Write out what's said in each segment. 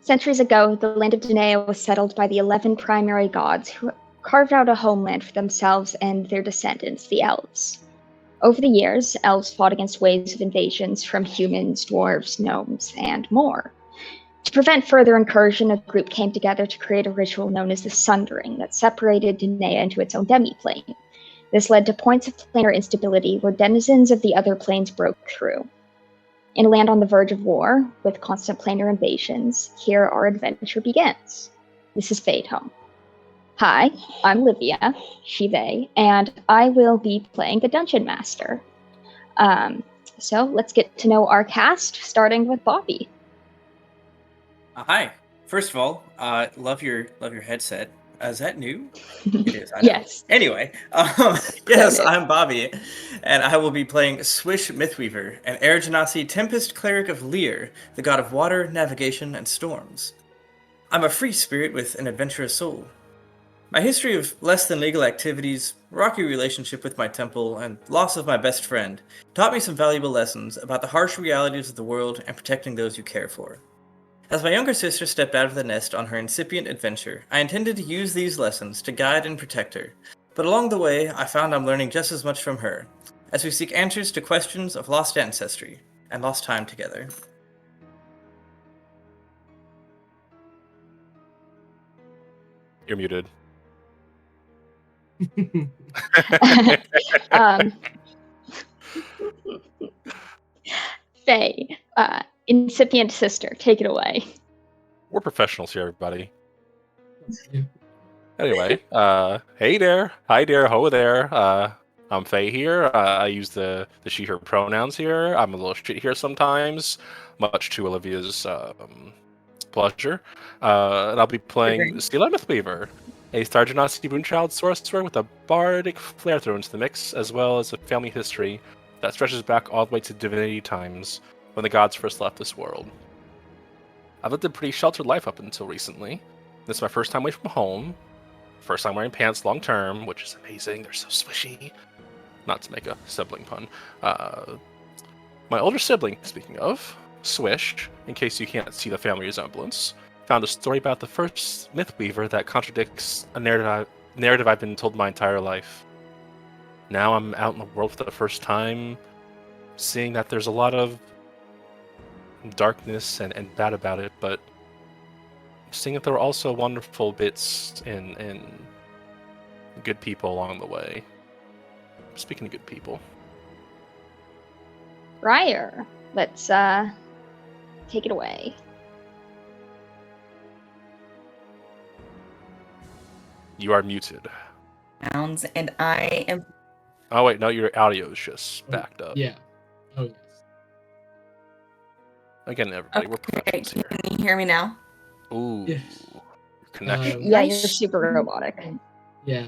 Centuries ago, the land of Danae was settled by the 11 primary gods who carved out a homeland for themselves and their descendants, the elves. Over the years, elves fought against waves of invasions from humans, dwarves, gnomes, and more. To prevent further incursion, a group came together to create a ritual known as the Sundering that separated Danae into its own demi-plane. This led to points of planar instability where denizens of the other planes broke through. In a land on the verge of war, with constant planar invasions, here our adventure begins. This is Fadehome. Hi, I'm Livia, she, they, and I will be playing the Dungeon Master. So let's get to know our cast, starting with Bobby. Hi. First of all, love your headset. Is that new? It is. I know. Yes. Anyway, yes, I'm Bobby, and I will be playing Swish Mythweaver, an Air Genasi Tempest Cleric of Lear, the god of water, navigation, and storms. I'm a free spirit with an adventurous soul. My history of less than legal activities, rocky relationship with my temple, and loss of my best friend taught me some valuable lessons about the harsh realities of the world and protecting those you care for. As my younger sister stepped out of the nest on her incipient adventure, I intended to use these lessons to guide and protect her. But along the way, I found I'm learning just as much from her, as we seek answers to questions of lost ancestry and lost time together. You're muted. Faye, incipient sister, take it away. We're professionals here, everybody. Anyway, hey there, hi there, ho there. I'm Faye here. I use the she, her pronouns here. I'm a little shit here sometimes, much to Olivia's pleasure. And I'll be playing Stila Mythweaver, a Star Genasi Boonchild sorcerer with a bardic flair thrown into the mix, as well as a family history that stretches back all the way to divinity times when the gods first left this world. I've lived a pretty sheltered life up until recently. This is my first time away from home. First time wearing pants long term, which is amazing. They're so swishy. Not to make a sibling pun. My older sibling, speaking of, Swish, in case you can't see the family resemblance, found a story about the first Mythweaver that contradicts a narrative I've been told my entire life. Now I'm out in the world for the first time, seeing that there's a lot of darkness and bad about it, but seeing that there were also wonderful bits and good people along the way. Speaking of good people, Briar, let's take it away. you are muted. And I am. Oh wait, no, your audio is just backed up. Yeah. Oh yes. Again, everybody, we're professionals here. Can you hear me now? Ooh, Yes. connection. Yeah, you're super robotic. Yeah.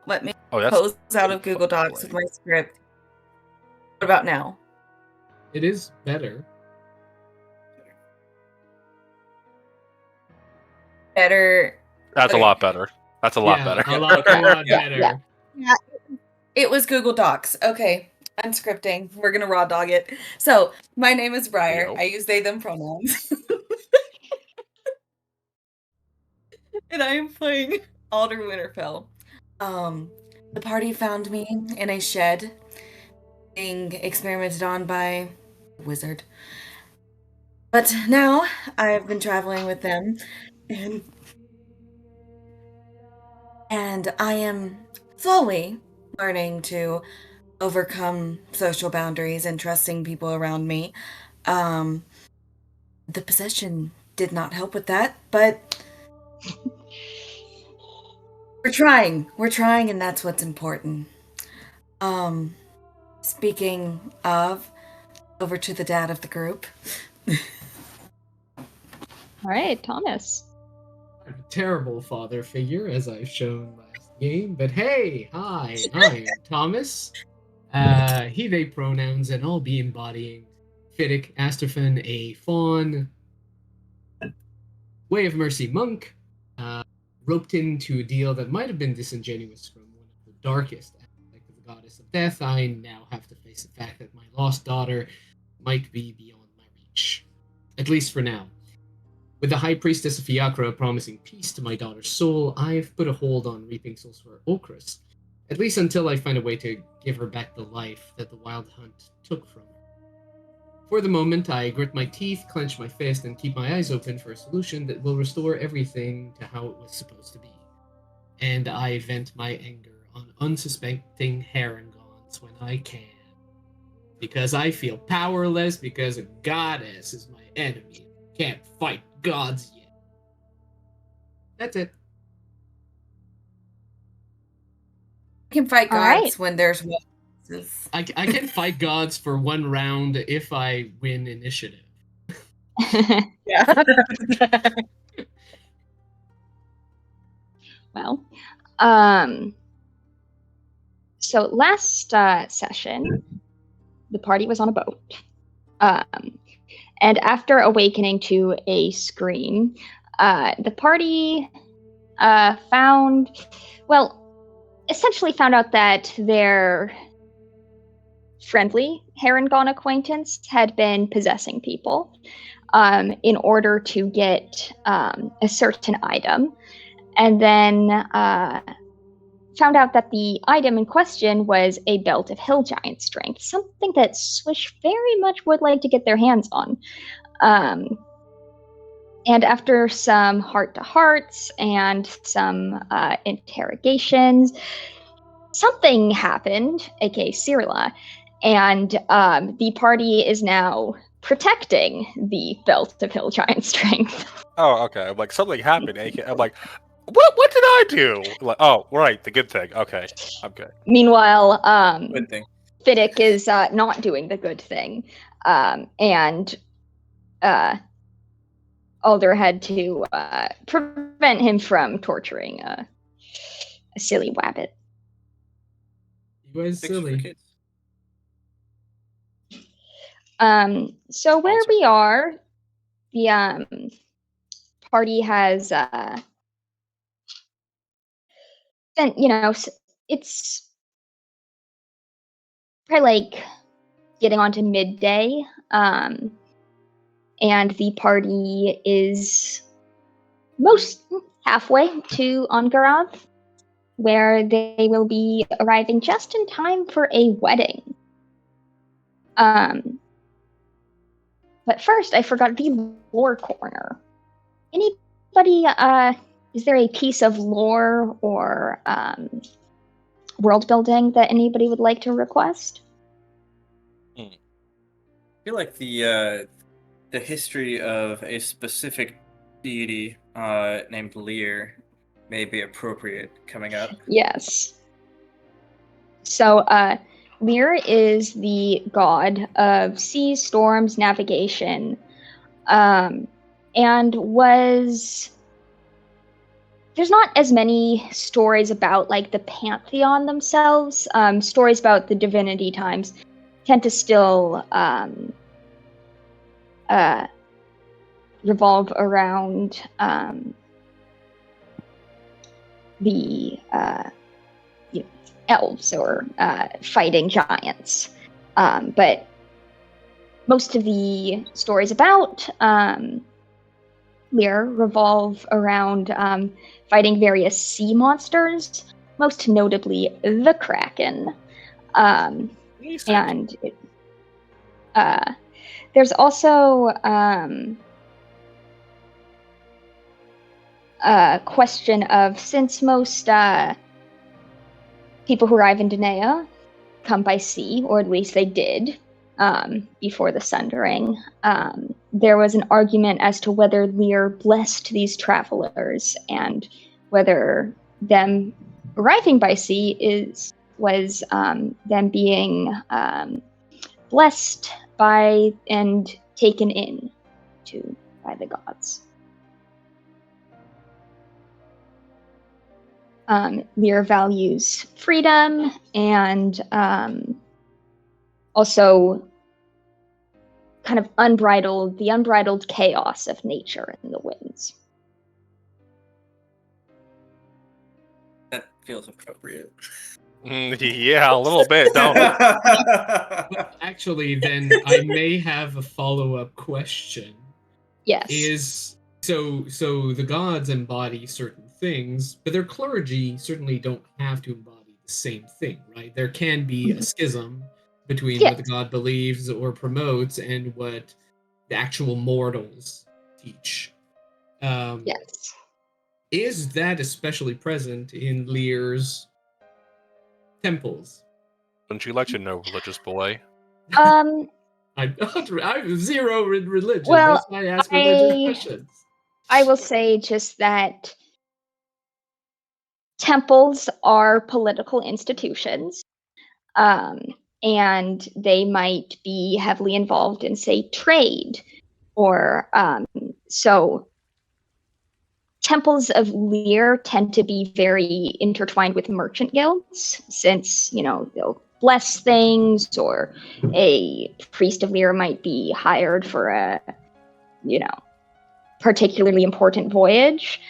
Let me Oh, that's close out of Google Docs with my script. What about now? It is better. Better. That's Okay. a lot better. That's a lot better. A lot better. Yeah. Yeah, it was Google Docs. Okay, unscripting. We're gonna raw dog it. So, my name is Briar. Yo. I use they, them pronouns. And I am playing Alder Winterfell. The party found me in a shed, being experimented on by a wizard. But now, I've been traveling with them, and I am slowly learning to overcome social boundaries and trusting people around me. The possession did not help with that, but we're trying, and that's what's important. Speaking of, over to the dad of the group. All right, Thomas. I'm a terrible father figure, as I've shown last game. But hey, hi, I'm Thomas. He, they pronouns, and I'll be embodying Fiddick Astrophan, a fawn, Way of Mercy monk, roped into a deal that might have been disingenuous from one of the darkest aspects of the goddess of death. I now have to face the fact that my lost daughter might be beyond my reach. at least for now. With the High Priestess of Fiacra promising peace to my daughter's soul, I've put a hold on reaping souls for Okris, at least until I find a way to give her back the life that the Wild Hunt took from her. For the moment, I grit my teeth, clench my fist, and keep my eyes open for a solution that will restore everything to how it was supposed to be. And I vent my anger on unsuspecting Herringons when I can. Because I feel powerless, because a goddess is my enemy. Can't fight gods yet. That's it. I can fight All gods right. when there's weaknesses. I can fight gods for one round if I win initiative. Yeah. Well, so last session, the party was on a boat. And after awakening to a scream, the party essentially found out that their friendly Herringon acquaintance had been possessing people in order to get a certain item. And then found out that the item in question was a belt of hill giant strength, something that Swish very much would like to get their hands on. And after some heart-to-hearts and some interrogations, something happened, aka Cyrilla, and the party is now protecting the belt of hill giant strength. Oh, okay. I'm like, something happened. I'm like, what did I do? Like, oh, right, the good thing. Okay, I'm good. Meanwhile, Good thing. Fiddick is not doing the good thing, and Alder had to prevent him from torturing a silly wabbit. He was Thanks for silly. kids. So where Awesome. we are, the party has spent, it's probably like getting on to midday, and the party is most halfway to Angarath, where they will be arriving just in time for a wedding. But first, I forgot the lore corner. Anybody, is there a piece of lore or world building that anybody would like to request? I feel like the history of a specific deity named Lear may be appropriate coming up. Yes. So, Lear is the god of seas, storms, navigation, and was... There's not as many stories about, like, the pantheon themselves. Stories about the divinity times tend to still revolve around the elves or fighting giants. But most of the stories about Lear revolve around fighting various sea monsters, most notably the Kraken. And there's also a question of, since most people who arrive in Danaea come by sea, or at least they did before the Sundering, there was an argument as to whether Lear blessed these travelers and whether them arriving by sea was them being blessed by and taken in by the gods. Lear values freedom and also kind of the unbridled chaos of nature and the winds. That feels appropriate. Yeah, a little bit, don't it? Actually, then I may have a follow-up question. Yes. is so the gods embody certain things, but their clergy certainly don't have to embody the same thing, right? There can be a schism between what the Yes. god believes or promotes and what the actual mortals teach. Yes. Is that especially present in Lear's temples? Wouldn't you like to know, religious boy? Um. I'm zero in religion. Well, That's why I ask religious questions. I will say just that temples are political institutions, um, and they might be heavily involved in, say, trade, or so. Temples of Lear tend to be very intertwined with merchant guilds, since they'll bless things, or a priest of Lear might be hired for a particularly important voyage.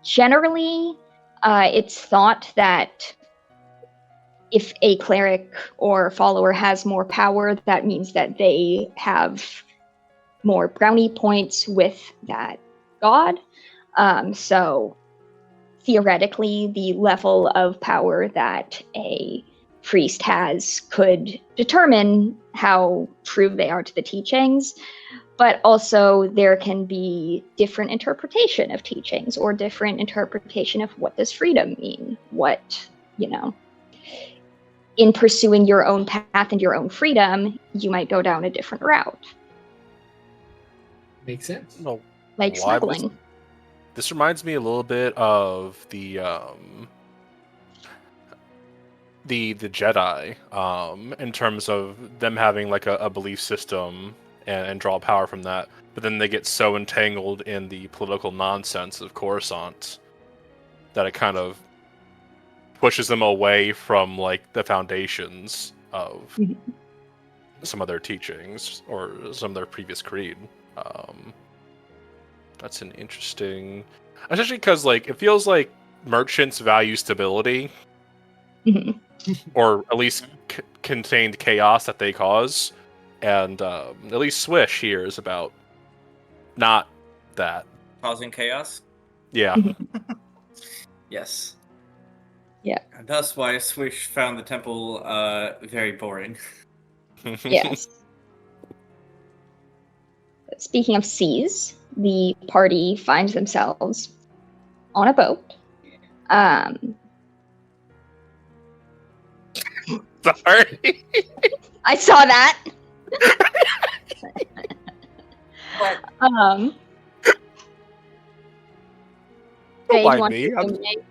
Generally, it's thought that if a cleric or follower has more power, that means that they have more brownie points with that god. So theoretically, the level of power that a priest has could determine how true they are to the teachings. But also there can be different interpretation of teachings, or different interpretation of what does freedom mean. In pursuing your own path and your own freedom, you might go down a different route. Makes sense. No, Like why was- smuggling. This reminds me a little bit of the Jedi, in terms of them having like a belief system and draw power from that, but then they get so entangled in the political nonsense of Coruscant that it kind of pushes them away from like the foundations of some of their teachings or some of their previous creed. That's an interesting, especially because like it feels like merchants value stability, or at least contained chaos that they cause, and at least Swish here is about not that. Causing chaos? Yeah. Yes. Yeah. And that's why Swish found the temple very boring. Yes. Speaking of seas, the party finds themselves on a boat. Sorry. I saw that. What? Don't Faye, mind want me. to illuminate?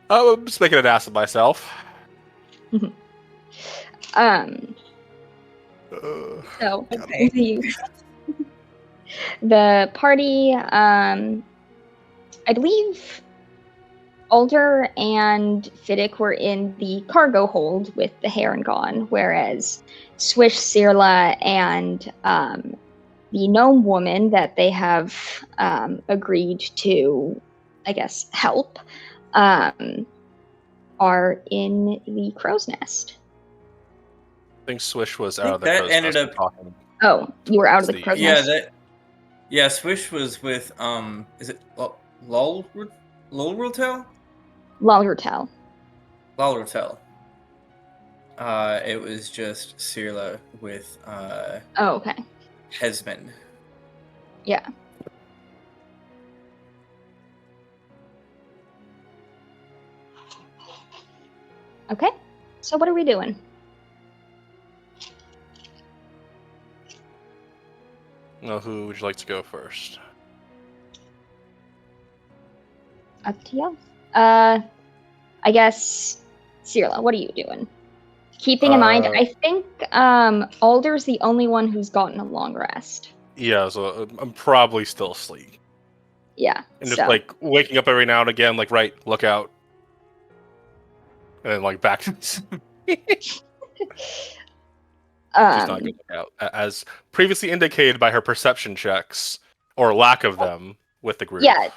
I'm just making an ass of myself. So Okay. the party, I believe Alder and Fiddick were in the cargo hold with the Heron gone, whereas Swish, Cirla, and the gnome woman that they have agreed to, I guess, help, are in the crow's nest. I think Swish was I out think of the that crow's ended nest up- talking. Oh, you were out of the crow's nest? Swish was with is it Lolrutel? Lalrutel. Lolrutel. It was just Cirla with Oh, okay. Hesman. Yeah. Okay. So what are we doing? Well, who would you like to go first? Up to you. I guess, Cirla, what are you doing? Keeping in mind, I think Alder's the only one who's gotten a long rest. Yeah, so I'm probably still asleep. Yeah. And just like waking up every now and again, like, right, look out. And then like back. She's not good look out. As previously indicated by her perception checks, or lack of them, with the group. Yeah.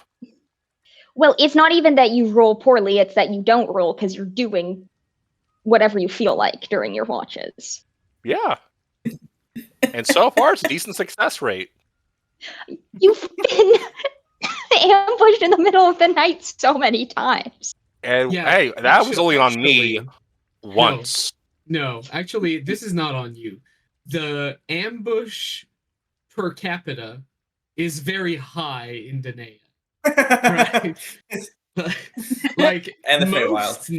Well, it's not even that you roll poorly, it's that you don't roll because you're doing whatever you feel like during your watches. Yeah. And so far, it's a decent success rate. You've been ambushed in the middle of the night so many times. And Yeah, hey, that was only on me actually, once. No, actually, this is not on you. The ambush per capita is very high in Danae. Right? Like And the most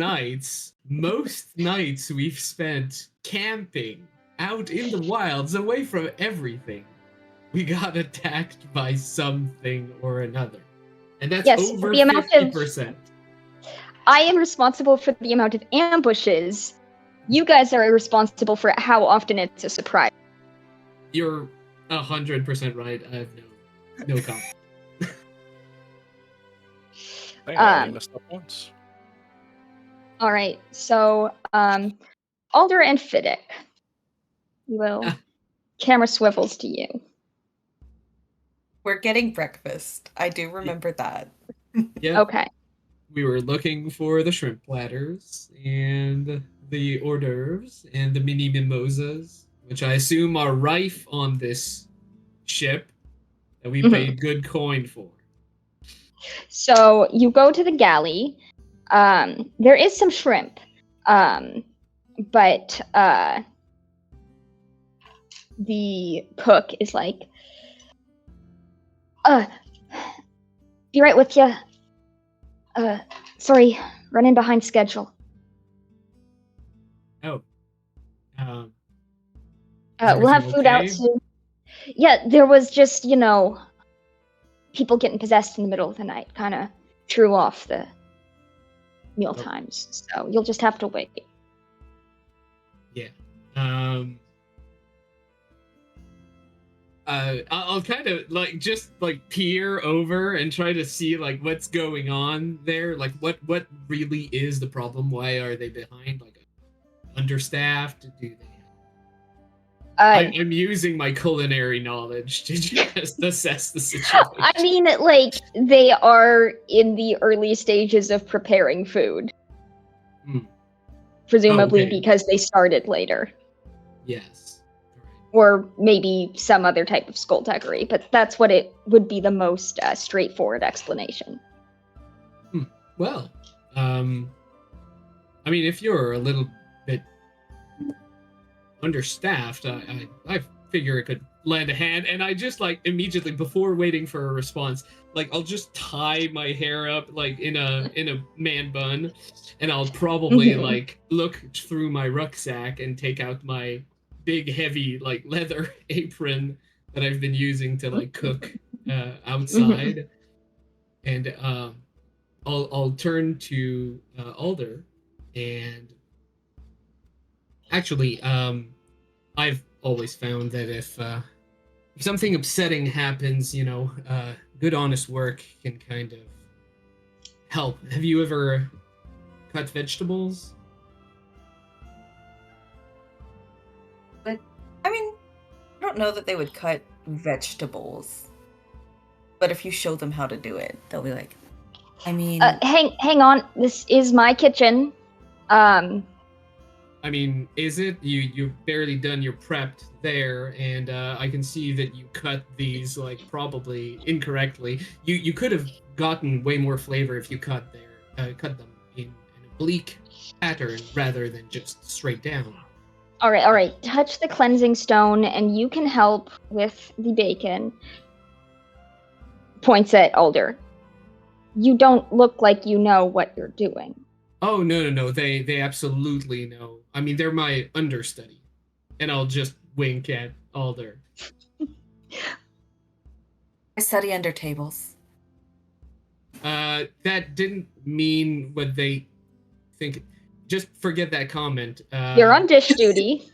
nights we've spent camping out in the wilds away from everything. We got attacked by something or another. And that's Yes, over the amount of 50%. I am responsible for the amount of ambushes. You guys are responsible for how often it's a surprise. You're 100% right. I have no comment. I only messed up once. All right, so Alder and Fiddick, camera swivels to you. We're getting breakfast. I do remember that. Yeah. Okay. We were looking for the shrimp platters and the hors d'oeuvres and the mini mimosas, which I assume are rife on this ship that we paid good coin for. So you go to the galley. There is some shrimp, but the cook is like, be right with you. Sorry, running behind schedule. Oh. We'll have food out soon. Yeah, there was just, people getting possessed in the middle of the night. Kind of threw off the meal times. So you'll just have to wait. Yeah. I'll kind of just peer over and try to see what's going on there. Like what really is the problem? Why are they behind? Understaffed? Do they? I'm using my culinary knowledge to just assess the situation. I mean, they are in the early stages of preparing food. Presumably because they started later. Yes. Or maybe some other type of skullduggery, but that's what it would be the most straightforward explanation. Well, I mean, if you're a little bit understaffed, I figure it could lend a hand. And I just immediately, before waiting for a response, I'll just tie my hair up in a man bun, and I'll probably look through my rucksack and take out my big heavy leather apron that I've been using to cook outside, and I'll turn to Alder, and actually I've always found that if something upsetting happens, good honest work can kind of help. Have you ever cut vegetables? But I mean, I don't know that they would cut vegetables. But if you show them how to do it, they'll be like, I mean, hang on. This is my kitchen. I mean, is it? You've barely done your prep there, and I can see that you cut these probably incorrectly. You could have gotten way more flavor if you cut them in an oblique pattern rather than just straight down. All right. Touch the cleansing stone, and you can help with the bacon. Points at Alder. You don't look like you know what you're doing. Oh, no. They absolutely know. I mean, they're my understudy. And I'll just wink at Alder. I study under tables. That didn't mean what they think. Just forget that comment. You're on dish duty.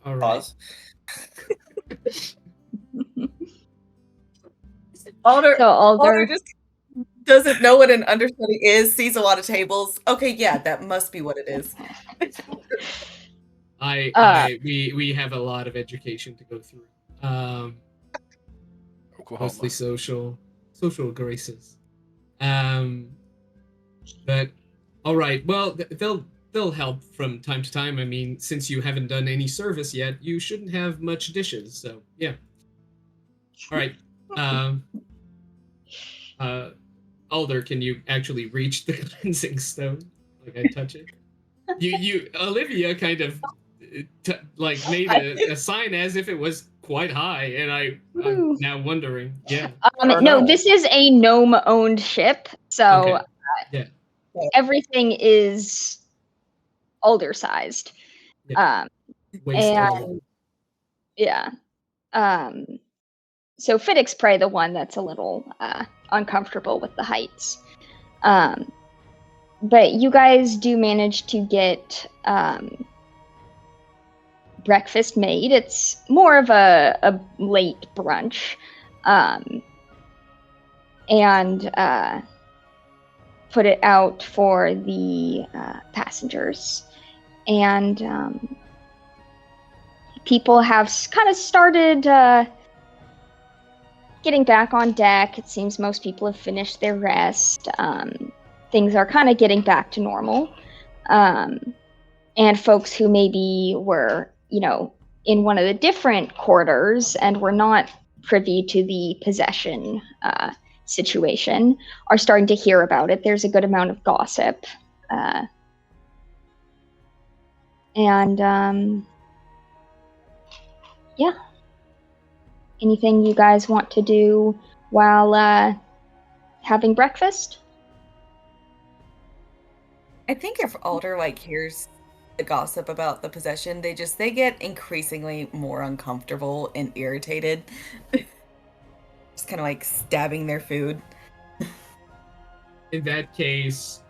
All right. Pause. Alder just doesn't know what an understudy is, sees a lot of tables. Okay, yeah, that must be what it is. We have a lot of education to go through. Mostly social graces. But all right, well, they'll help from time to time. I mean, since you haven't done any service yet, you shouldn't have much dishes. So yeah. All right. Um, Alder, can you actually reach the cleansing stone? Like I touch it. Olivia kind of made a sign as if it was quite high, and I'm Woo. now wondering. Yeah. don't No, know. this is a gnome-owned ship, so Okay. Yeah. everything is Alder-sized. Yeah. Waist And level. yeah. So Fiddick's probably the one that's a little uncomfortable with the heights. But you guys do manage to get breakfast made. It's more of a late brunch. And put it out for the passengers. And people have kind of started getting back on deck. It seems most people have finished their rest. Things are kind of getting back to normal. And folks who maybe were, in one of the different quarters and were not privy to the possession situation are starting to hear about it. There's a good amount of gossip. Yeah. Anything you guys want to do while having breakfast? I think if Alder hears the gossip about the possession, they get increasingly more uncomfortable and irritated. Just kind of stabbing their food. In that case,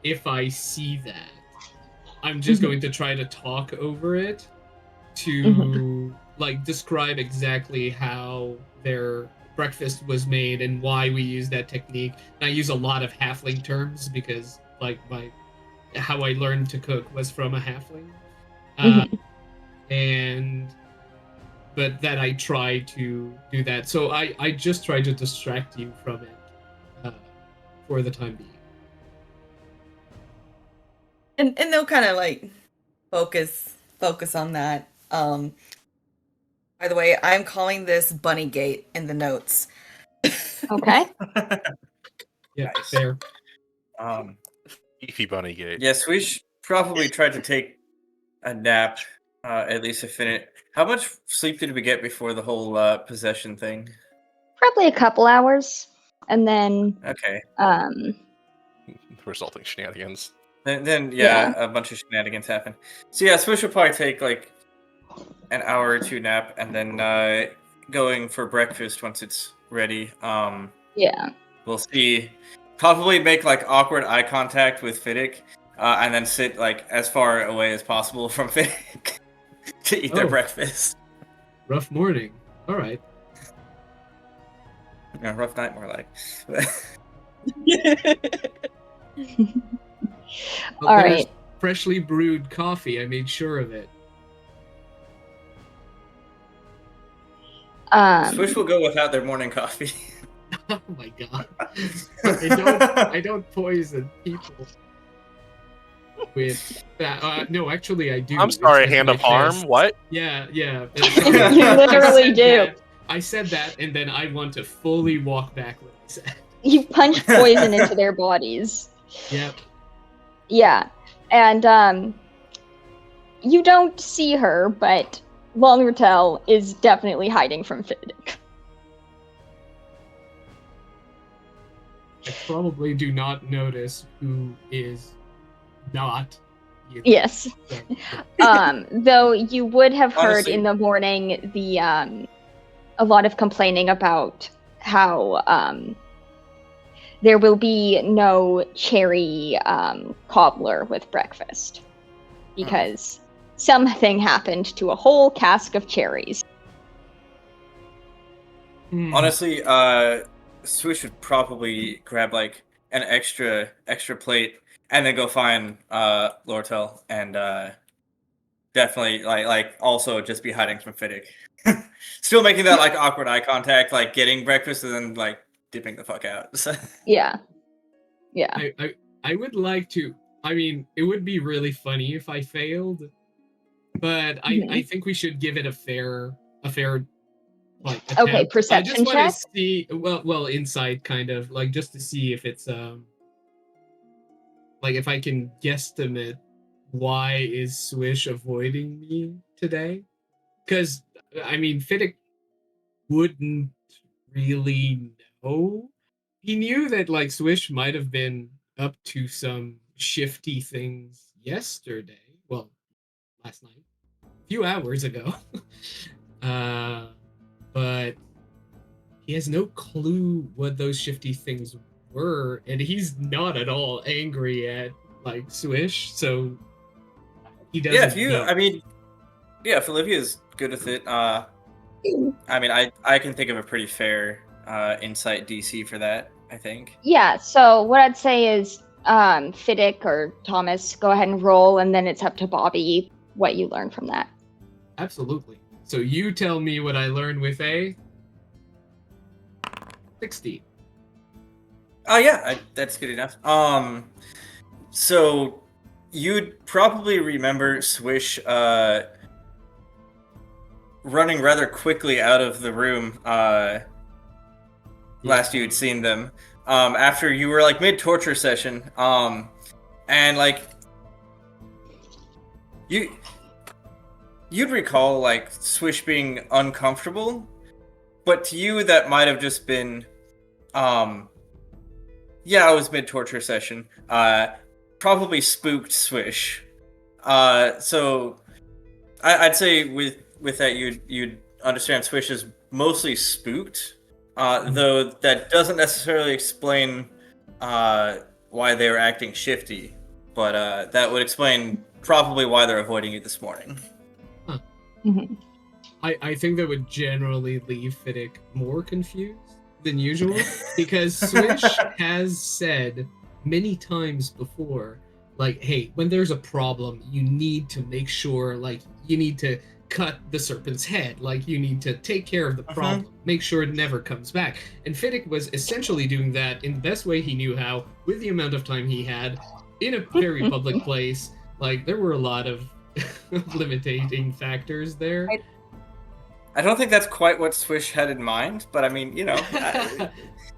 if I see that, I'm just going to try to talk over it to describe exactly how their breakfast was made and why we use that technique. And I use a lot of halfling terms because how I learned to cook was from a halfling. But that I try to do that. So I just try to distract you from it for the time being. And they'll kind of focus on that. By the way, I'm calling this Bunny Gate in the notes. Okay. Yeah, Nice. fair. Beefy bunny gate. Yes, we should probably try to take a nap, at least a minute. How much sleep did we get before the whole possession thing? Probably a couple hours. And then Okay. Resulting shenanigans. Then Yeah. a bunch of shenanigans happen. So yeah, Swish will probably take an hour or two nap, and then going for breakfast once it's ready. Yeah. We'll see. Probably make awkward eye contact with Fiddick, and then sit as far away as possible from Fiddick to eat their breakfast. Rough morning. All right. Yeah, rough night, more like. All right. Freshly brewed coffee. I made sure of it. Swish will go without their morning coffee. Oh my god! I don't poison people with that. No, actually, I do. I'm sorry, It's with hand my of harm. fists. What? Yeah. You literally do. I said that, and then I want to fully walk back what I said. You punch poison into their bodies. Yep. Yeah. And you don't see her, but Longretel is definitely hiding from Fiddick. I probably do not notice who is not. Yes. Though you would have heard Honestly, in the morning the a lot of complaining about how there will be no cherry cobbler with breakfast because something happened to a whole cask of cherries. Honestly, Swish would probably grab an extra plate and then go find Lortel and definitely also just be hiding from Fiddick. Still making that awkward eye contact, getting breakfast and then dipping the fuck out. Yeah. I would like to I mean, it would be really funny if I failed, but I think we should give it a fair like attempt. Okay, I just perception want to check. see well insight kind of like just to see if it's like if I can guesstimate why is Swish avoiding me today? Because I mean, Fiddick wouldn't really know. He knew that like Swish might have been up to some shifty things yesterday. Well, last night, a few hours ago. But he has no clue what those shifty things were, and he's not at all angry at like Swish, so he doesn't Yeah, if you, know. I mean, yeah, if Olivia's good with it, I mean, I can think of a pretty fair insight DC for that, I think. Yeah, so what I'd say is Fiddick or Thomas, go ahead and roll, and then it's up to Bobby what you learn from that. Absolutely. So you tell me what I learned with a 60. Oh yeah, that's good enough. So you'd probably remember Swish running rather quickly out of the room last you'd seen them. After you were like mid torture session. And like you'd recall like Swish being uncomfortable, but to you that might have just been yeah, it was mid torture session. Probably spooked Swish. So I'd say with that you'd understand Swish is mostly spooked, though that doesn't necessarily explain why they were acting shifty, but that would explain probably why they're avoiding you this morning. Huh. Mm-hmm. I think that would generally leave Fiddick more confused than usual, because Swish has said many times before, like, hey, when there's a problem, you need to make sure, like, you need to cut the serpent's head, like, you need to take care of the problem, make sure it never comes back. And Fiddick was essentially doing that in the best way he knew how, with the amount of time he had, in a very public place. Like, there were a lot of limiting factors there. I don't think that's quite what Swish had in mind, but I mean, you know,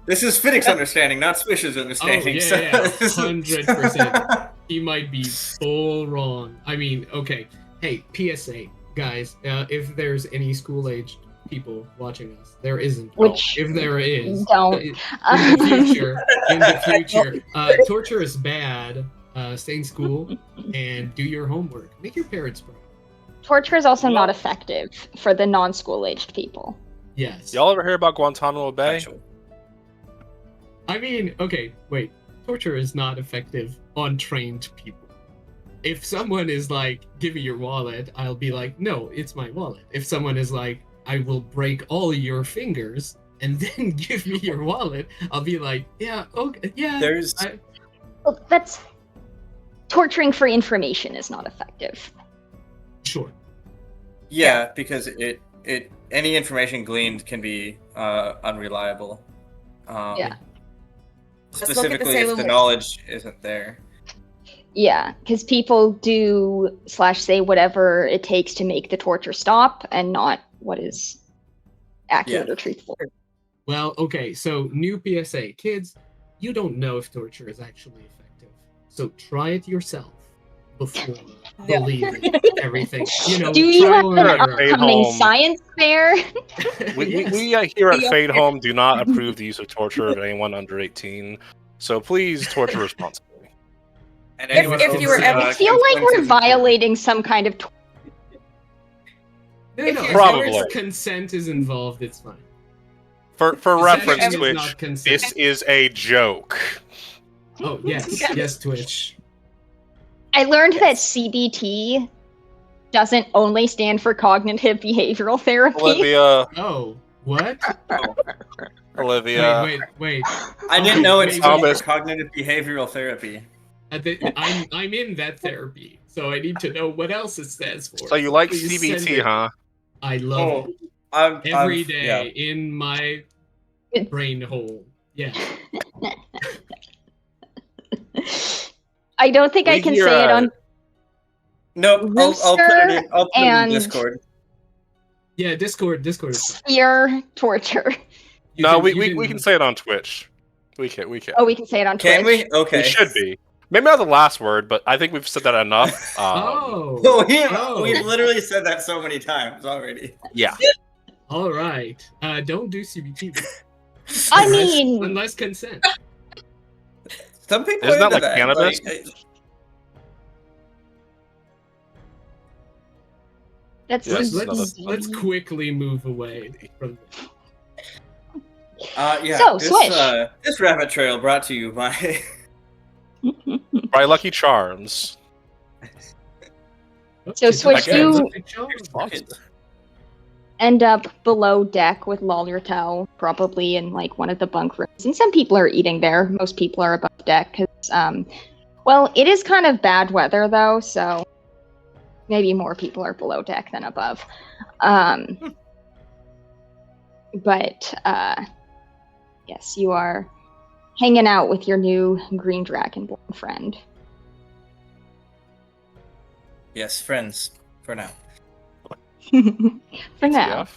this is Fiddick's understanding, not Swish's understanding. Oh, yeah, 100%. He might be full wrong. I mean, okay. Hey, PSA, guys, if there's any school-aged people watching us, there isn't. Which if there is, don't. in the future, torture is bad. Stay in school and do your homework. Make your parents proud. Torture is also not effective for the non-school aged people. Yes. Y'all ever hear about Guantanamo Bay? Actually. I mean, okay, wait. Torture is not effective on trained people. If someone is like, give me your wallet, I'll be like, no, it's my wallet. If someone is like, I will break all your fingers and then give me your wallet, I'll be like, yeah, okay, yeah. Well, that's... Torturing for information is not effective. Sure. Yeah, because any information gleaned can be unreliable. Yeah. Specifically if the knowledge isn't there. Yeah, because people do / say whatever it takes to make the torture stop, and not what is accurate or truthful. Well, okay, so new PSA. Kids, you don't know if torture is actually effective. So try it yourself before believing everything. You know, do you have an Fadehome. upcoming science fair? We here at Fadehome do not approve the use of torture of anyone under 18, so please torture responsibly. And If you were ever- I feel like we're violating some kind of... No, If as you're- long Probably. as consent is involved, it's fine. For reference, Possession is Twitch, not consent. this is a joke. Oh, yes. Yes, Twitch. I learned that CBT doesn't only stand for cognitive behavioral therapy. Olivia, Oh, what? Olivia. Wait. I didn't know it's Thomas. cognitive behavioral therapy. I'm in that therapy, so I need to know what else it stands for. So you like Please send CBT, it. huh? I love it. I'm Every day yeah. in my brain hole. Yeah. I don't think I We can hear, say it on Nope, I'll put it in. I'll put it in and Discord. Yeah, Discord is fine. spear torture. No, we can say it on Twitch. We can. Oh, we can say it on Can Twitch. we? Okay. We should be. Maybe not the last word, but I think we've said that enough. We've literally said that so many times already. Yeah. All right. Don't do CBT. I mean, unless consent. Some people Isn't are that into like cannabis? that's Yes, Let's quickly move away from this. Yeah. So, Swish. This rabbit trail brought to you by By Lucky Charms. So, Swish, you Pockets. end up below deck with Lollertel, probably in like one of the bunk rooms. And some people are eating there. Most people are above deck because, well, it is kind of bad weather though, so maybe more people are below deck than above. But yes, you are hanging out with your new green dragonborn friend. Yes, friends for now. For now. ATF?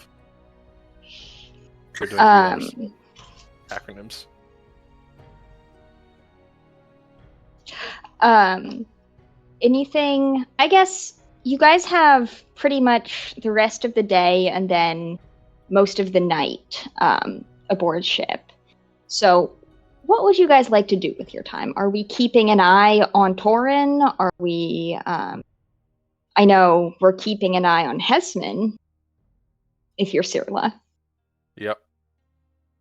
We're doing 3 hours. Acronyms. Anything, I guess you guys have pretty much the rest of the day and then most of the night aboard ship. So what would you guys like to do with your time? Are we keeping an eye on Torin? Are we, I know we're keeping an eye on Hesman, if you're Cyrilla. Yep.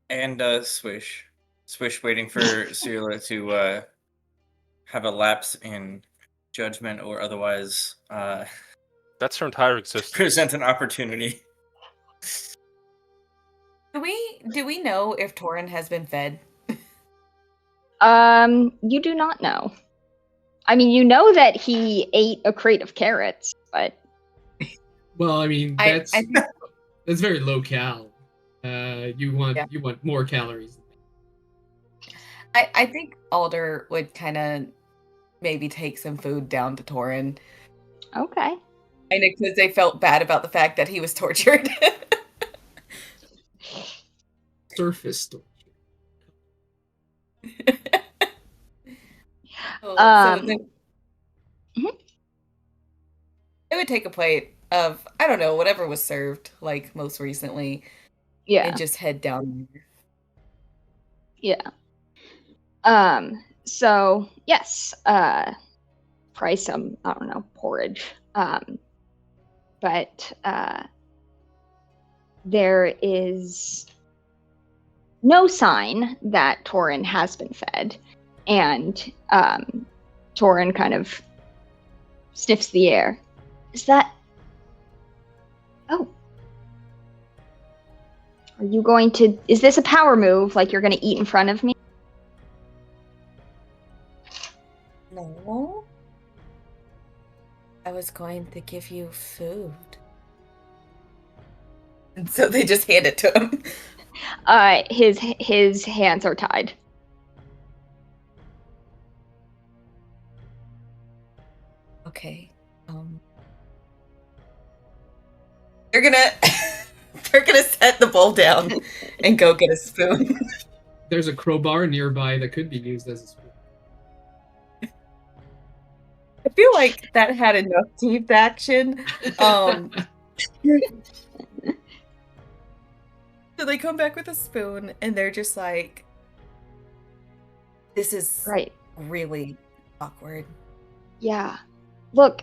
And Swish. Swish waiting for Cyrilla to have a lapse in judgment or otherwise That's her entire existence. present an opportunity. Do we know if Torin has been fed? You do not know. I mean, you know that he ate a crate of carrots, but Well, I mean, that's very low cal. You want more calories. I think Alder would kind of maybe take some food down to Torin. okay. I know, because they felt bad about the fact that he was tortured. Surface torture. It would take a plate of, I don't know, whatever was served, like most recently, Yeah. and just head down there. Yeah. So yes, probably some, I don't know, porridge. But there is no sign that Torin has been fed, and Torin kind of sniffs the air. Is that? Oh. Are you going to? Is this a power move? Like you're going to eat in front of me? No. I was going to give you food. And so they just hand it to him. His hands are tied. Okay. They're gonna set the bowl down and go get a spoon. There's a crowbar nearby that could be used as a spoon. I feel like that had enough teeth action. So they come back with a spoon and they're just like, this is Right. really awkward. Yeah. Look.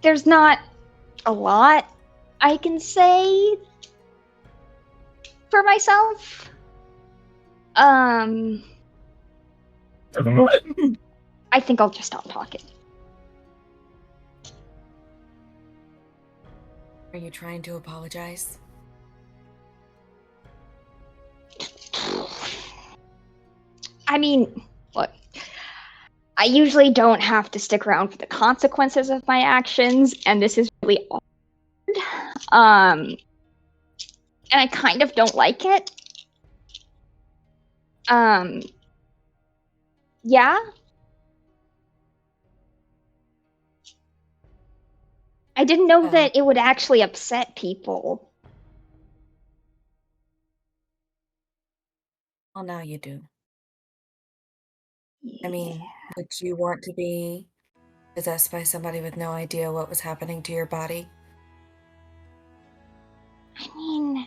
There's not a lot I can say for myself. I think I'll just stop talking. Are you trying to apologize? I mean, look, I usually don't have to stick around for the consequences of my actions, and this is really awkward. and I kind of don't like it. Yeah. I didn't know that it would actually upset people. Well, now you do. Yeah. I mean, would you want to be possessed by somebody with no idea what was happening to your body? I mean,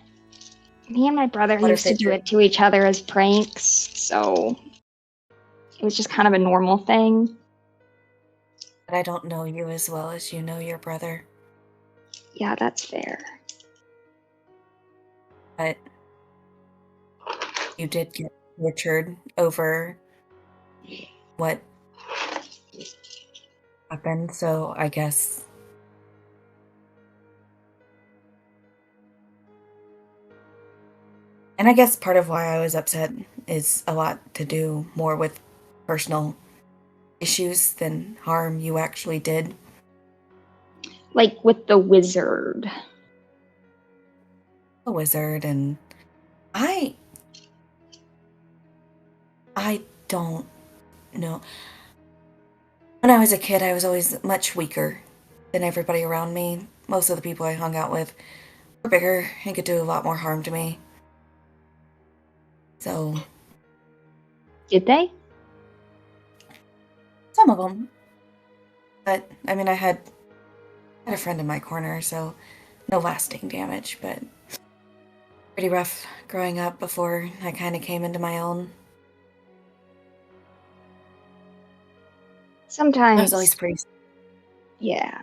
me and my brother What if used to they do did? it to each other as pranks, so it was just kind of a normal thing. But I don't know you as well as you know your brother. Yeah, that's fair. But you did get tortured over what happened, so I guess. And I guess part of why I was upset is a lot to do more with personal issues than harm you actually did. Like with the wizard. A wizard, and I don't know. When I was a kid, I was always much weaker than everybody around me. Most of the people I hung out with were bigger and could do a lot more harm to me. So, Did they? some of them. But, I mean, I had a friend in my corner, so no lasting damage, but pretty rough growing up before I kind of came into my own. Sometimes. I was always pretty. Yeah.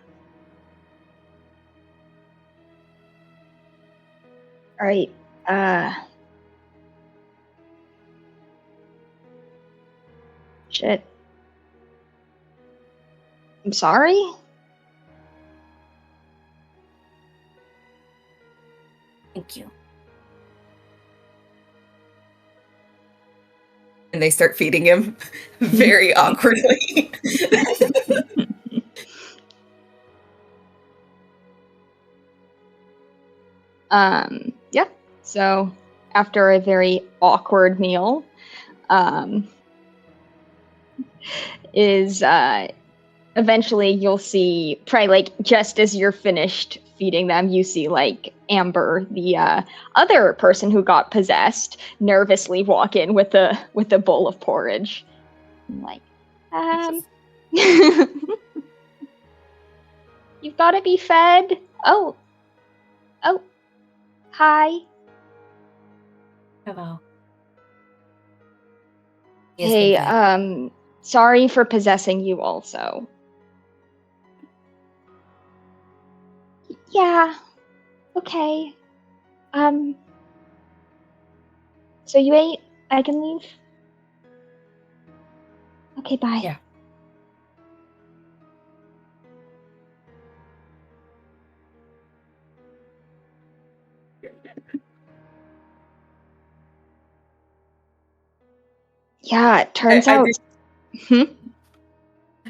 Alright, shit. I'm sorry? Thank you. And they start feeding him very awkwardly. Yeah. So, after a very awkward meal, is eventually you'll see, probably like just as you're finished feeding them, you see like Amber, the other person who got possessed, nervously walk in with a bowl of porridge. I'm like, you've got to be fed. Oh, hi. Hello. Hey, sorry for possessing you also. Yeah. Okay. So you ate? I can leave? Okay, bye. Yeah. Yeah, it turns out.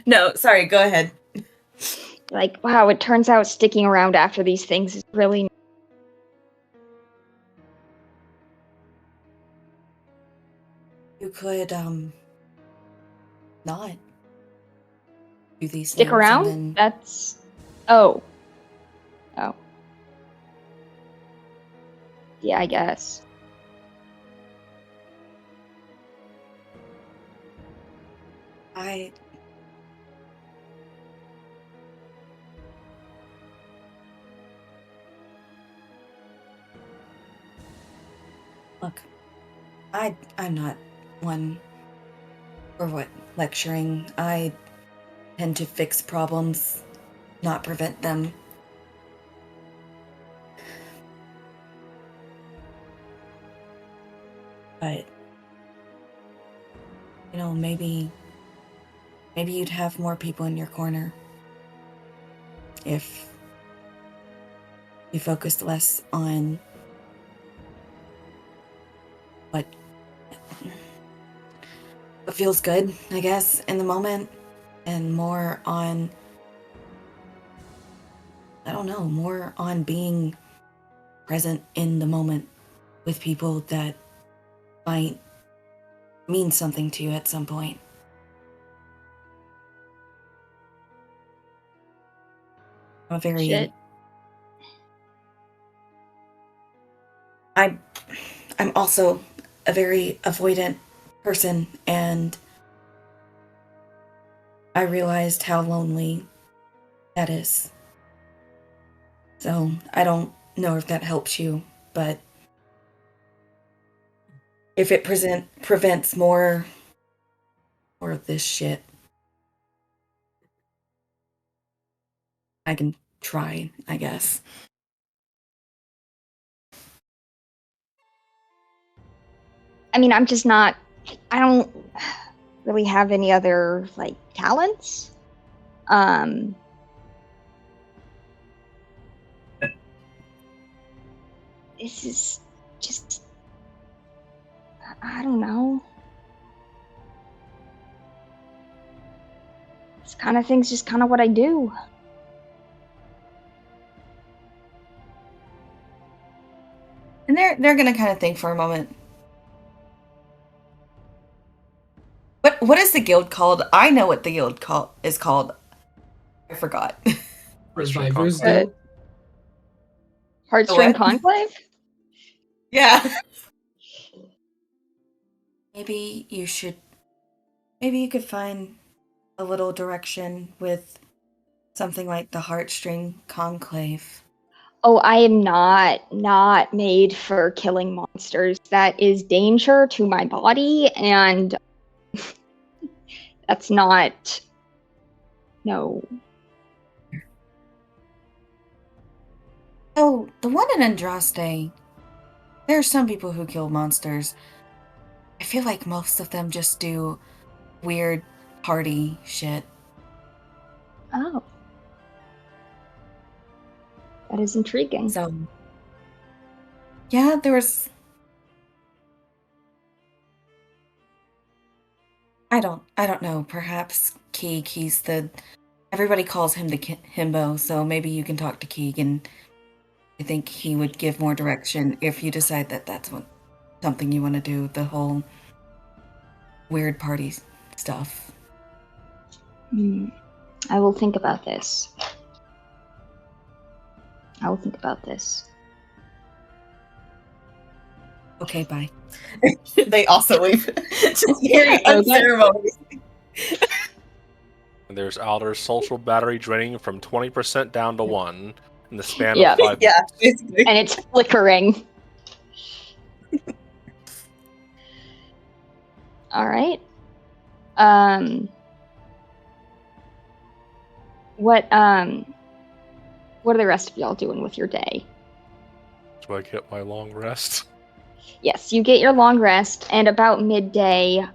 No, sorry, go ahead. Like, wow, it turns out sticking around after these things is really. You could, not do these Stick things around? and then. That's. Oh. Yeah, I guess. Look, I'm not one for what lecturing. I tend to fix problems, not prevent them. But maybe you'd have more people in your corner if you focused less on what feels good, I guess, in the moment, and more on, I don't know, more on being present in the moment with people that might mean something to you at some point. I'm a very Shit. I'm also a very avoidant person, and I realized how lonely that is. So I don't know if that helps you, but if it prevents more of this shit, I can try, I guess. I mean, I'm just not. I don't really have any other like talents. This is just. I don't know. This kind of thing's just kind of what I do. And they're gonna kind of think for a moment. What is the guild called? I know what the guild is called. I forgot. Survivors Conclave. Guild. Heartstring What? Conclave? Yeah. Maybe you could find a little direction with something like the Heartstring Conclave. Oh, I am not made for killing monsters. That is danger to my body, and that's not. No. Oh, the one in Andraste. There are some people who kill monsters. I feel like most of them just do weird party shit. Oh. That is intriguing. So, yeah, there was. I don't know. Perhaps Keeg. He's the. Everybody calls him the himbo. So maybe you can talk to Keeg, and I think he would give more direction if you decide that that's something you want to do. The whole weird party stuff. I will think about this. Okay, bye. They also leave. Just very Okay. unceremonious. And there's Alder's social battery draining from 20% down to 1 in the span Yeah. of 5 Yeah, minutes. basically. And it's flickering. All right. What are the rest of y'all doing with your day? Do I get my long rest? Yes, you get your long rest, and about midday,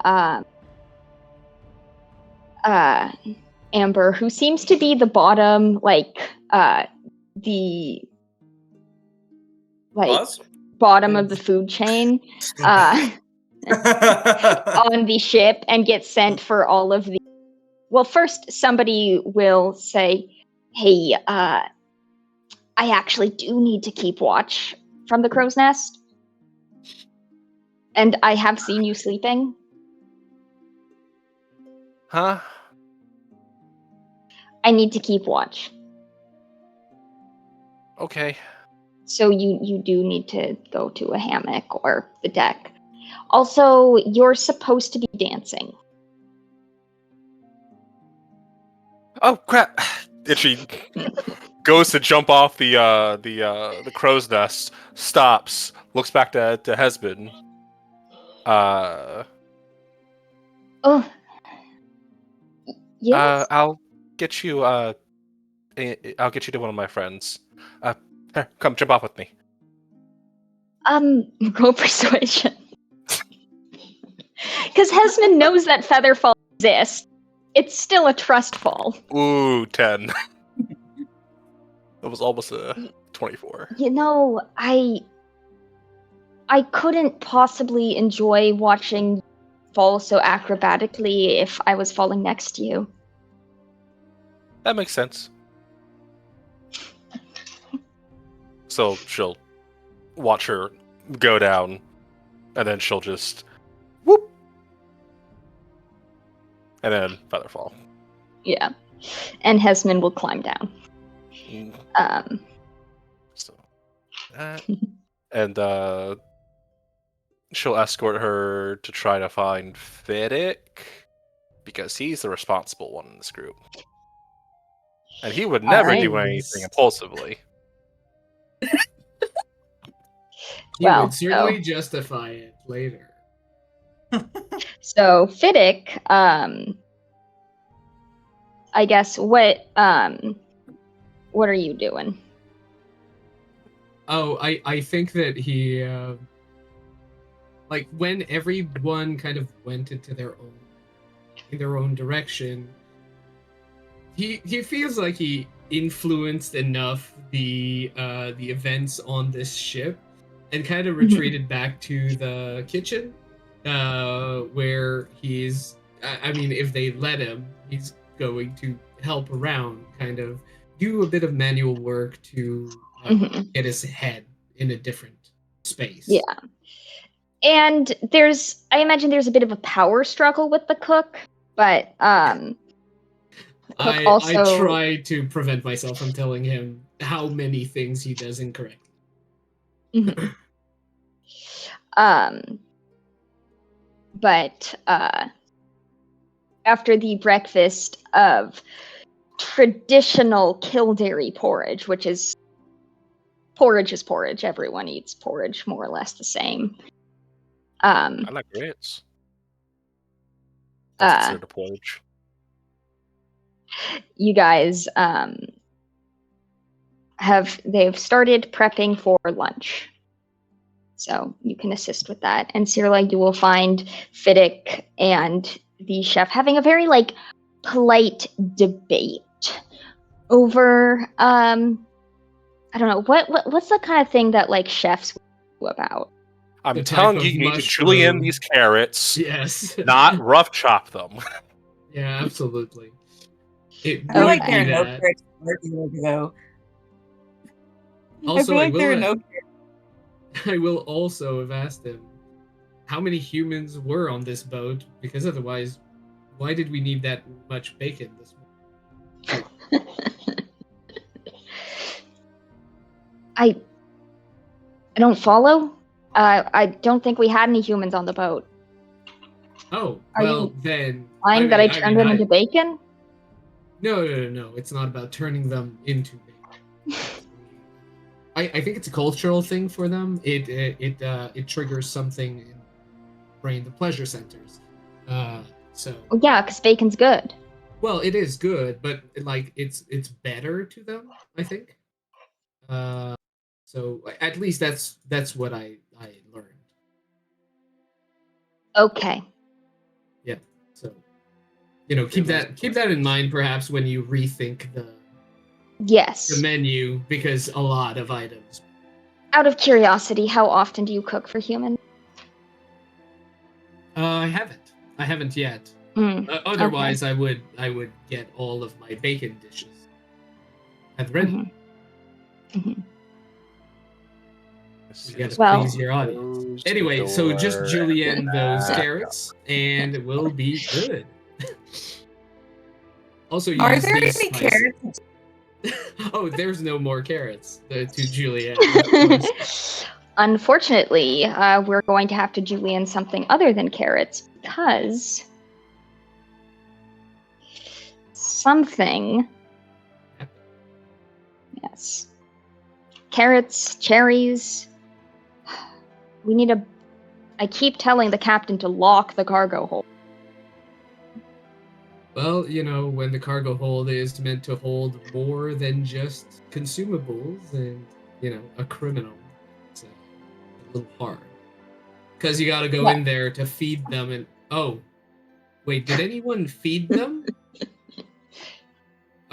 Amber, who seems to be the bottom, Pause? bottom of the food chain, on the ship, and gets sent for all of the. Well, first somebody will say, "Hey, I actually do need to keep watch from the crow's nest, and I have seen you sleeping." Huh? I need to keep watch. Okay. So you do need to go to a hammock or the deck. Also, you're supposed to be dancing. Oh crap! And she goes to jump off the crow's nest, stops, looks back to Hesbin. Oh. Yes. I'll get you to one of my friends. Here, come jump off with me. Roll persuasion. Because Hesman knows that Featherfall exists. It's still a trust fall. Ooh, 10. That was almost a 24. You know, I couldn't possibly enjoy watching you fall so acrobatically if I was falling next to you. That makes sense. So she'll watch her go down, and then she'll just whoop, and then feather fall. Yeah. And Hesman will climb down. So, and she'll escort her to try to find Fiddick, because he's the responsible one in this group. And he would never do anything impulsively. He would certainly justify it later. So Fiddick, I guess what are you doing? Oh, I think that he like when everyone kind of went into their own direction, he feels like he influenced enough the events on this ship and kind of retreated back to the kitchen, where he's I mean, if they let him, he's going to help around, kind of do a bit of manual work to get his head in a different space. Yeah. And I imagine there's a bit of a power struggle with the cook, but I try to prevent myself from telling him how many things he does incorrectly. But after the breakfast of traditional Kildare porridge, which is porridge. Everyone eats porridge more or less the same. I like grits. That's considered a porridge. You guys they've started prepping for lunch. So you can assist with that. And Cirla, you will find Fiddick and the chef having a very polite debate over I don't know, what's the kind of thing that chefs do about? I'm telling you, you need to julienne these carrots. Yes. Not rough chop them. Yeah, absolutely. I feel like there are no carrots ago. Also, I feel like there are no. I will also have asked him how many humans were on this boat, because otherwise, why did we need that much bacon this morning? I don't follow. I don't think we had any humans on the boat. Oh, then. That I turned them into bacon? No. It's not about turning them into bacon. I think it's a cultural thing for them. It triggers something in the brain, the pleasure centers. So. Well, yeah, because bacon's good. Well, it is good, but it's better to them, I think. So at least that's what I learned. Okay. Yeah. So keep that in mind perhaps when you rethink the menu, because a lot of items. Out of curiosity, how often do you cook for humans? I haven't yet. Otherwise, okay. I would get all of my bacon dishes at ready. You gotta please your audience. Anyway, so just julienne those carrots, and it will be good. Also, are there any carrots? Oh, there's no more carrots to julienne. Unfortunately, we're going to have to julienne something other than carrots, because something. Yes. Carrots, cherries. I keep telling the captain to lock the cargo hold. Well, when the cargo hold is meant to hold more than just consumables and, a criminal, it's a little hard. Because you gotta go in there to feed them and... Oh, wait, did anyone feed them?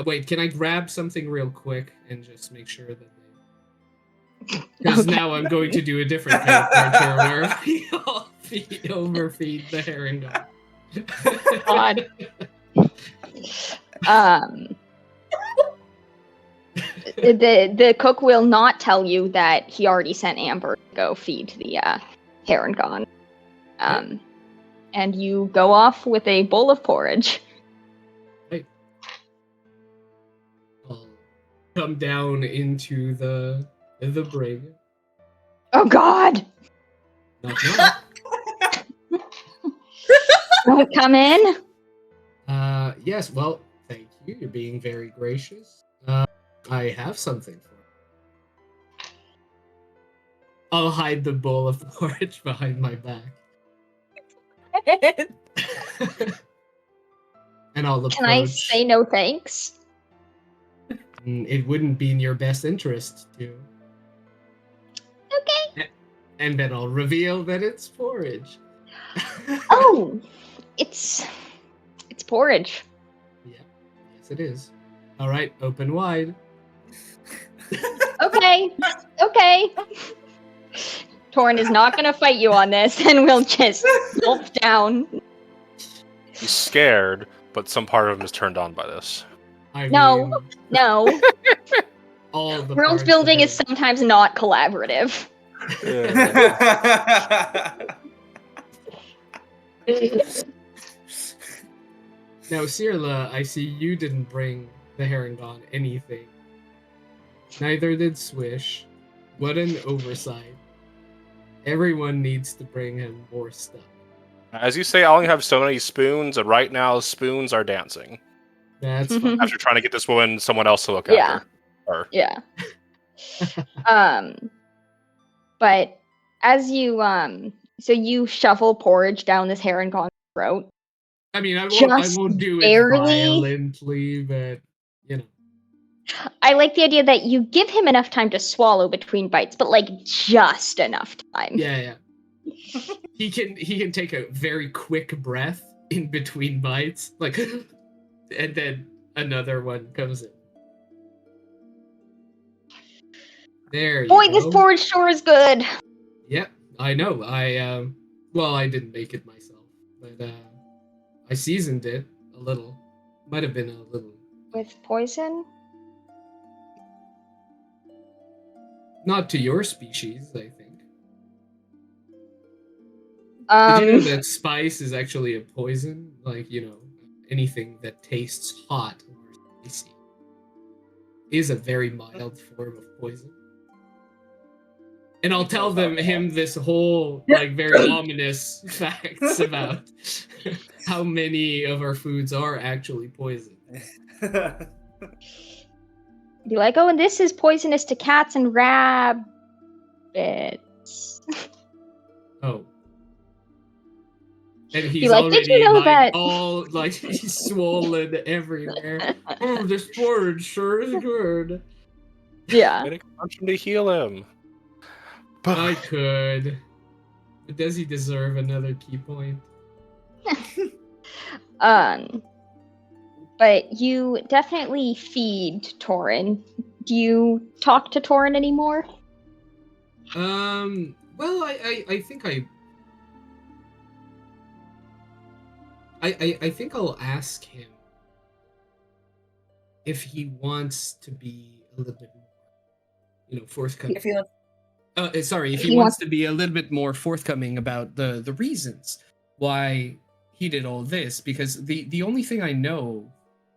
Wait, can I grab something real quick and just make sure that they... Because now I'm going to do a different character where we all overfeed the herring dog. God. The cook will not tell you that he already sent Amber to go feed the Heron. And you go off with a bowl of porridge. Right. I'll come down into the brig. Oh God! Knock knock. Don't come in. Yes. Well, thank you. You're being very gracious. I have something for you. I'll hide the bowl of porridge behind my back. And I'll approach. Can I say no thanks? It wouldn't be in your best interest to. Okay. And then I'll reveal that it's porridge. Oh, it's porridge. Yeah. Yes, it is. All right, open wide. Okay. Torin is not going to fight you on this, and we'll just gulp down. He's scared, but some part of him is turned on by this. No. All the World building is sometimes not collaborative. Now, Cirla, I see you didn't bring the Heron anything. Neither did Swish. What an oversight. Everyone needs to bring him more stuff. As you say, I only have so many spoons, and right now spoons are dancing. That's fine. After trying to get this woman someone else to look Yeah. after her. Yeah. But as you so you shovel porridge down this Heron's throat. I mean, I Just won't do it barely. violently, but you know. I like the idea that you give him enough time to swallow between bites, but like just enough time. Yeah. He can take a very quick breath in between bites, like, and then another one comes in. There you Boy, go. this porridge sure is good. Yep, I know. I didn't make it myself, but I seasoned it a little. Might have been a little. With poison? Not to your species, I think. Did you know that spice is actually a poison? Like, anything that tastes hot or spicy is a very mild form of poison. And I'll tell him this whole, like, very ominous facts about how many of our foods are actually poison. Be like, oh, and this is poisonous to cats and rabbits. Oh. And he's like, already, did you know that? all, like, he's swollen everywhere. Oh, this porridge sure is good. Yeah. Get a punch him to heal him. I could. But does he deserve another key point? But you definitely feed Torin. Do you talk to Torin anymore? Well, I think I think I'll ask him if he wants to be a little bit more, forthcoming. If he wants- If he wants to be a little bit more forthcoming about the reasons why he did all this, because the only thing I know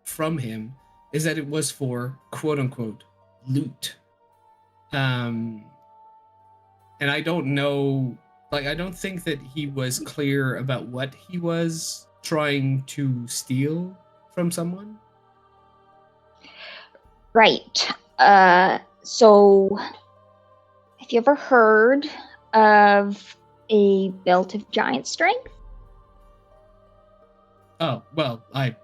from him is that it was for quote unquote loot. And I don't know, like, I don't think that he was clear about what he was trying to steal from someone. Right. So have you ever heard of a belt of giant strength? Oh, well, I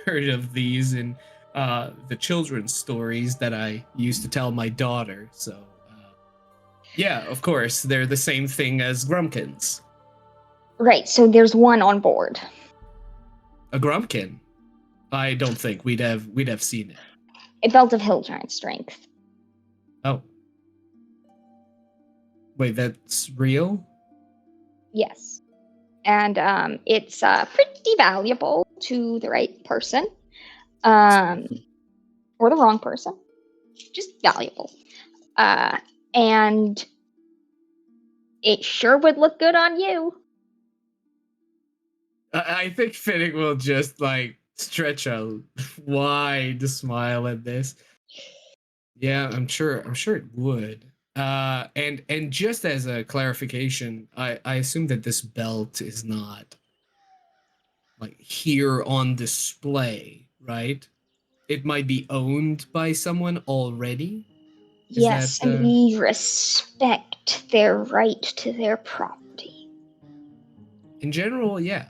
heard of these in the children's stories that I used to tell my daughter, so yeah, of course, they're the same thing as Grumpkins. Right, so there's one on board. A Grumpkin? I don't think we'd have seen it. A belt of hill giant strength. Oh. Wait, that's real? Yes. And it's pretty valuable to the right person. Or the wrong person. just valuable. And it sure would look good on you. I think Finnick will just like stretch a wide smile at this. Yeah, I'm sure it would. And just as a clarification, I assume that this belt is not like here on display, right? It might be owned by someone already. Yes, and we respect their right to their property. In general, yeah.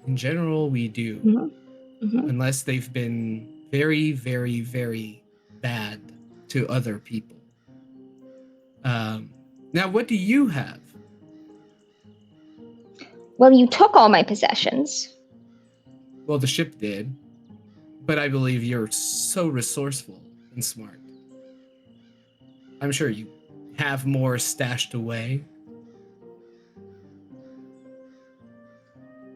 In general, we do. Mm-hmm. Unless they've been very, very, very bad to other people. Now, what do you have? Well, you took all my possessions. Well, the ship did. But I believe you're so resourceful and smart. I'm sure you have more stashed away.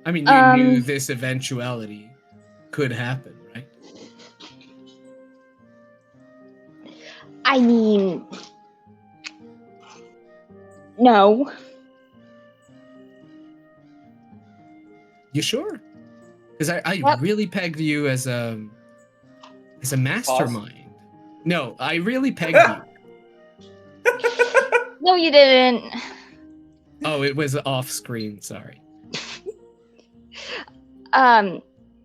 I mean, you knew this eventuality could happen, right? I mean, no. You sure? Because I really pegged you as a mastermind. No, I really pegged you. No, you didn't. Oh, it was off screen. Sorry.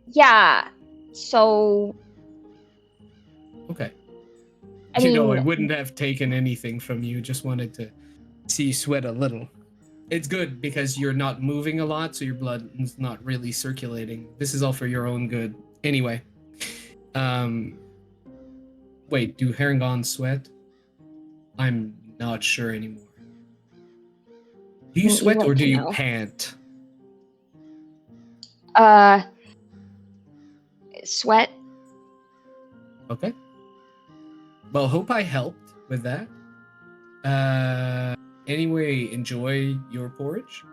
Yeah. So. Okay. I mean, I wouldn't have taken anything from you. Just wanted to see you sweat a little. It's good because you're not moving a lot, so your blood is not really circulating. This is all for your own good. Anyway. Wait, do Herringons sweat? I'm not sure anymore. Do you sweat or do you pant? Sweat. Okay. Well, hope I helped with that. Anyway, enjoy your porridge.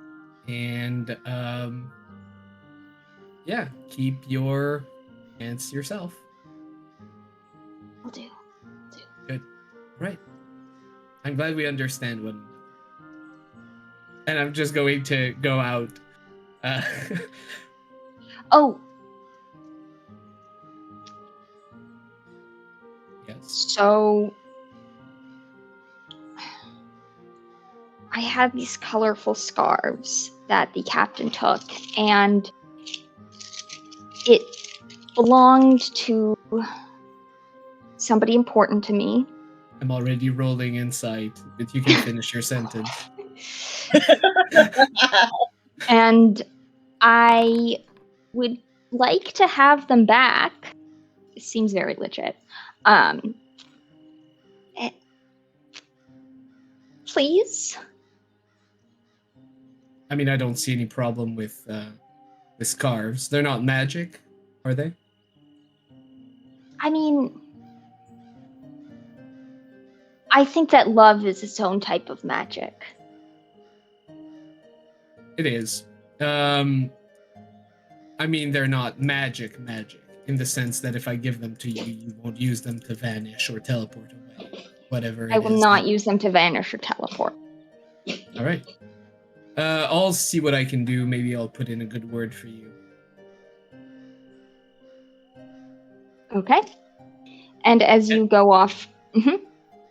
And, yeah, keep your pants yourself. Will do. Good. Right. I'm glad we understand one another. And I'm just going to go out. Oh. Yes. So I had these colorful scarves that the captain took, and it belonged to somebody important to me. I'm already rolling insight, but you can finish your sentence. And I would like to have them back. It seems very legit. Please? I mean, I don't see any problem with the scarves. They're not magic, are they? I mean, I think that love is its own type of magic. It is. I mean, they're not magic in the sense that if I give them to you, you won't use them to vanish or teleport away. Whatever it is. I will not use them to vanish or teleport. All right. I'll see what I can do. Maybe I'll put in a good word for you. Okay. And as you go off... Mm-hmm.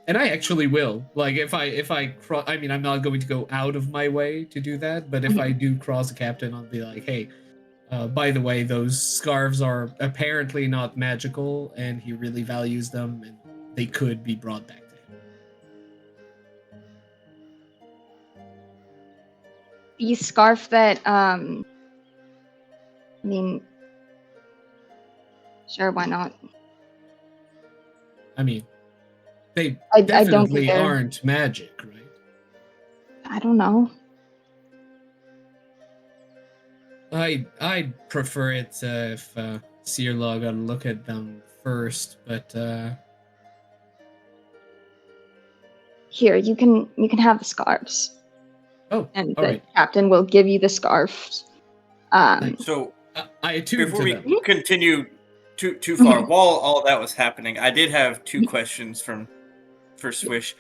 And I actually will. Like, if I cross... I mean, I'm not going to go out of my way to do that, but if I do cross a captain, I'll be like, hey, by the way, those scarves are apparently not magical, and he really values them, and they could be brought back to him. The scarf that, I mean... Sure, why not? I mean, they I definitely don't aren't magic, right? I don't know. I'd prefer it if Searlaw got a look at them first, but Here, you can have the scarves. Oh, and all the right. captain will give you the scarves. So I attuned before to we them. continue too far. While all that was happening, I did have two questions for Swish.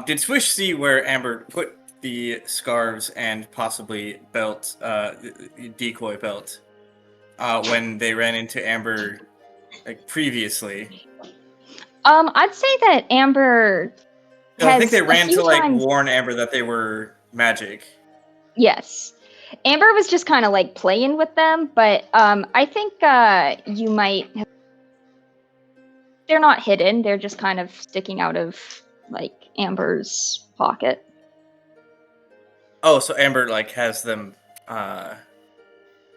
Did Swish see where Amber put the scarves and possibly belt, decoy belt, when they ran into Amber, like previously? I'd say that Amber I think they has a ran few to like times- warn Amber that they were magic. Yes. Amber was just kind of like playing with them, but I think you might. They're not hidden. They're just kind of sticking out of like Amber's pocket. Oh, so Amber like has them.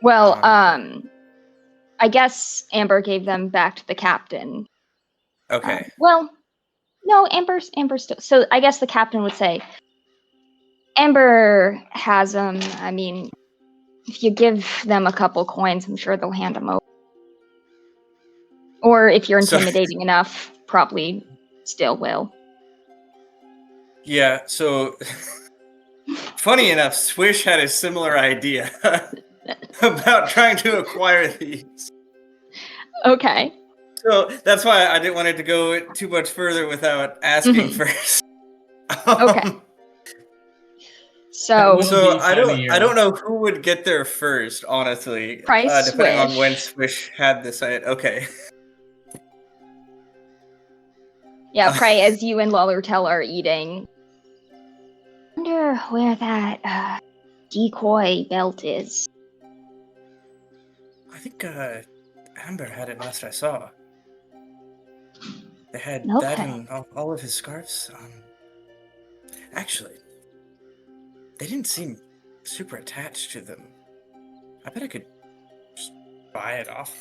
Well, I guess Amber gave them back to the captain. Okay. Well, no, Amber's still. So I guess the captain would say, Amber has them. I mean, if you give them a couple coins, I'm sure they'll hand them over. Or if you're So- intimidating enough, probably still will. Yeah. So, funny enough, Swish had a similar idea about trying to acquire these. Okay. So that's why I didn't want it to go too much further without asking Mhm. first. Okay. So Will So be I funnier. don't know who would get there first, honestly. Price Depending on when Swish. Swish had this idea. Okay. yeah, pray as you and Lollertel are eating. Wonder where that decoy belt is. I think Amber had it last I saw. They had that Okay. and all of his scarves. Actually, they didn't seem super attached to them. I bet I could just buy it off.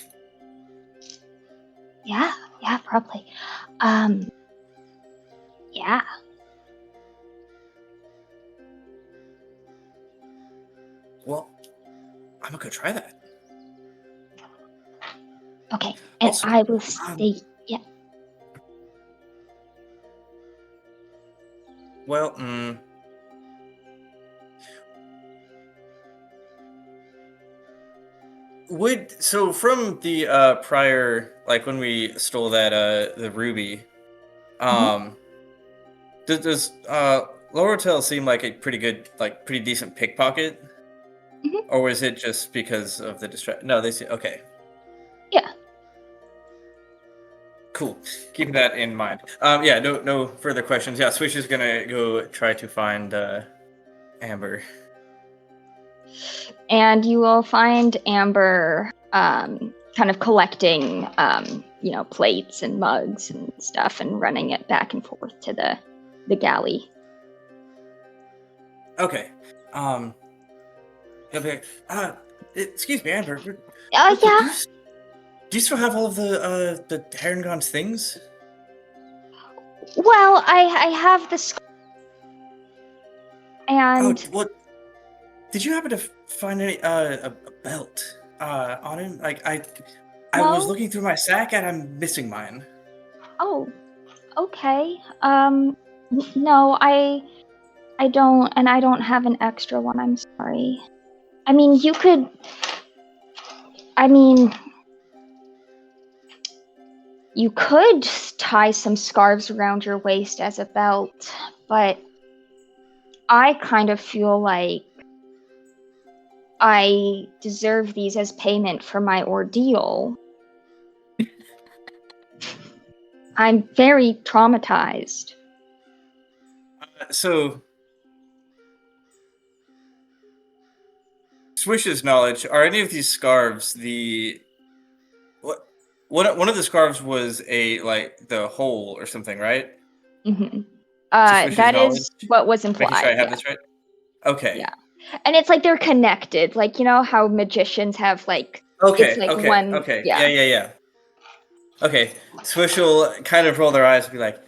Yeah, probably. Yeah. Well, I'm gonna go try that. Okay. And Also, I will stay. Yeah. Well, so from the prior, like when we stole that the ruby, does Lorotel seem like a pretty good, like pretty decent pickpocket, Mhm. or was it just because of the distract? No, they see. Okay, Yeah. cool. Keeping that in mind. Yeah, no further questions. Yeah, Switch is gonna go try to find Amber. And you will find Amber kind of collecting, plates and mugs and stuff and running it back and forth to the galley. Okay. He'll be like, excuse me, Amber. Yeah. Do you still have all of the Herongon's things? Well, I have this. And What? Did you happen to find any a belt on him? Like I was No. looking through my sack and I'm missing mine. Oh, okay. No, I don't, and I don't have an extra one. I'm sorry. I mean, you could. I mean, you could tie some scarves around your waist as a belt, but I kind of feel like I deserve these as payment for my ordeal. I'm very traumatized. So, Swish's knowledge, are any of these scarves what? One of the scarves was the hole or something, right? Mm-hmm. Swish's That knowledge? is what was implied. Making sure I have yeah. this right. Okay. Yeah. And it's like they're connected. Like, you know how magicians have like Okay. it's like okay. one Okay. yeah. Yeah. Okay. Swish will kind of roll their eyes and be like,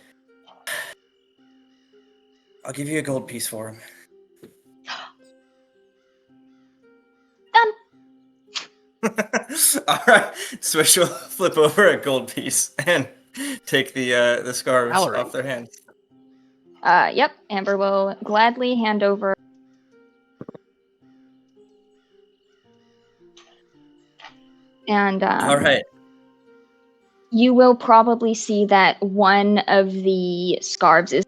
"I'll give you a gold piece for him." Done. All right. Swish will flip over a gold piece and take the scarves Valerie. off their hands. Yep, Amber will gladly hand over. And All right. you will probably see that one of the scarves is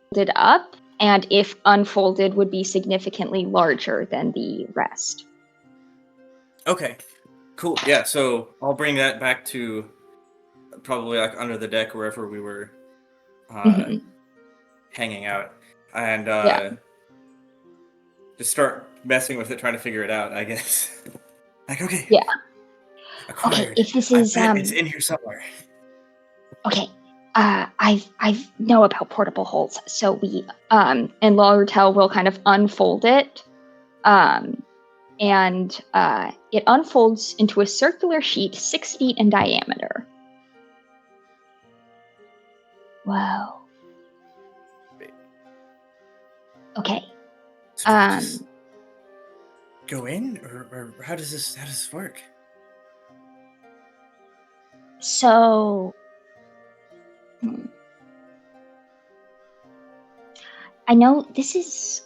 folded up, and if unfolded, would be significantly larger than the rest. Okay, cool. Yeah, so I'll bring that back to probably like under the deck, wherever we were hanging out, and just start messing with it, trying to figure it out, I guess. Like, okay. Yeah. Acquired. Okay, if this I is bet it's in here somewhere. okay. I know about portable holes, so we and Lortel will kind of unfold it, and it unfolds into a circular sheet 6 feet in diameter. Wow. Okay. So do I just go in, or how does this work? So I know this is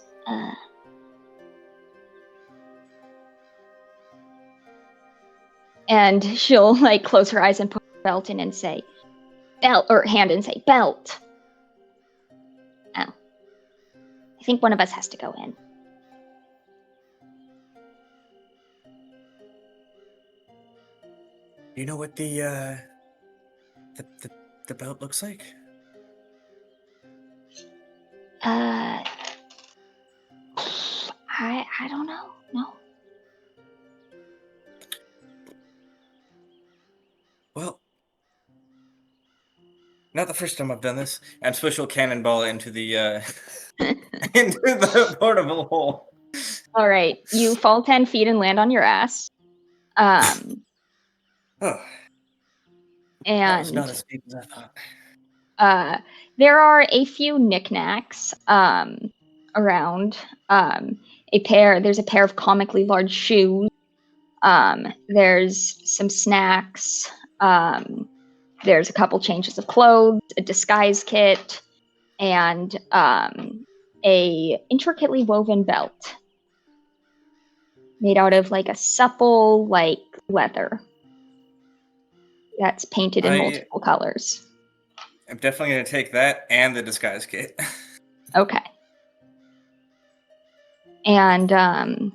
and she'll like close her eyes and put her belt in and say belt, or hand and say belt. Oh. I think one of us has to go in. You know what the belt looks like? I don't know. No. Well, not the first time I've done this. And Swish will cannonball into the into the portable hole. All right, you fall 10 feet and land on your ass. Oh, that was And not as deep as I thought. there are a few knickknacks around. There's a pair of comically large shoes. There's some snacks. There's a couple changes of clothes, a disguise kit, and a intricately woven belt made out of like a supple like leather that's painted in multiple colors. I'm definitely going to take that and the disguise kit. Okay. And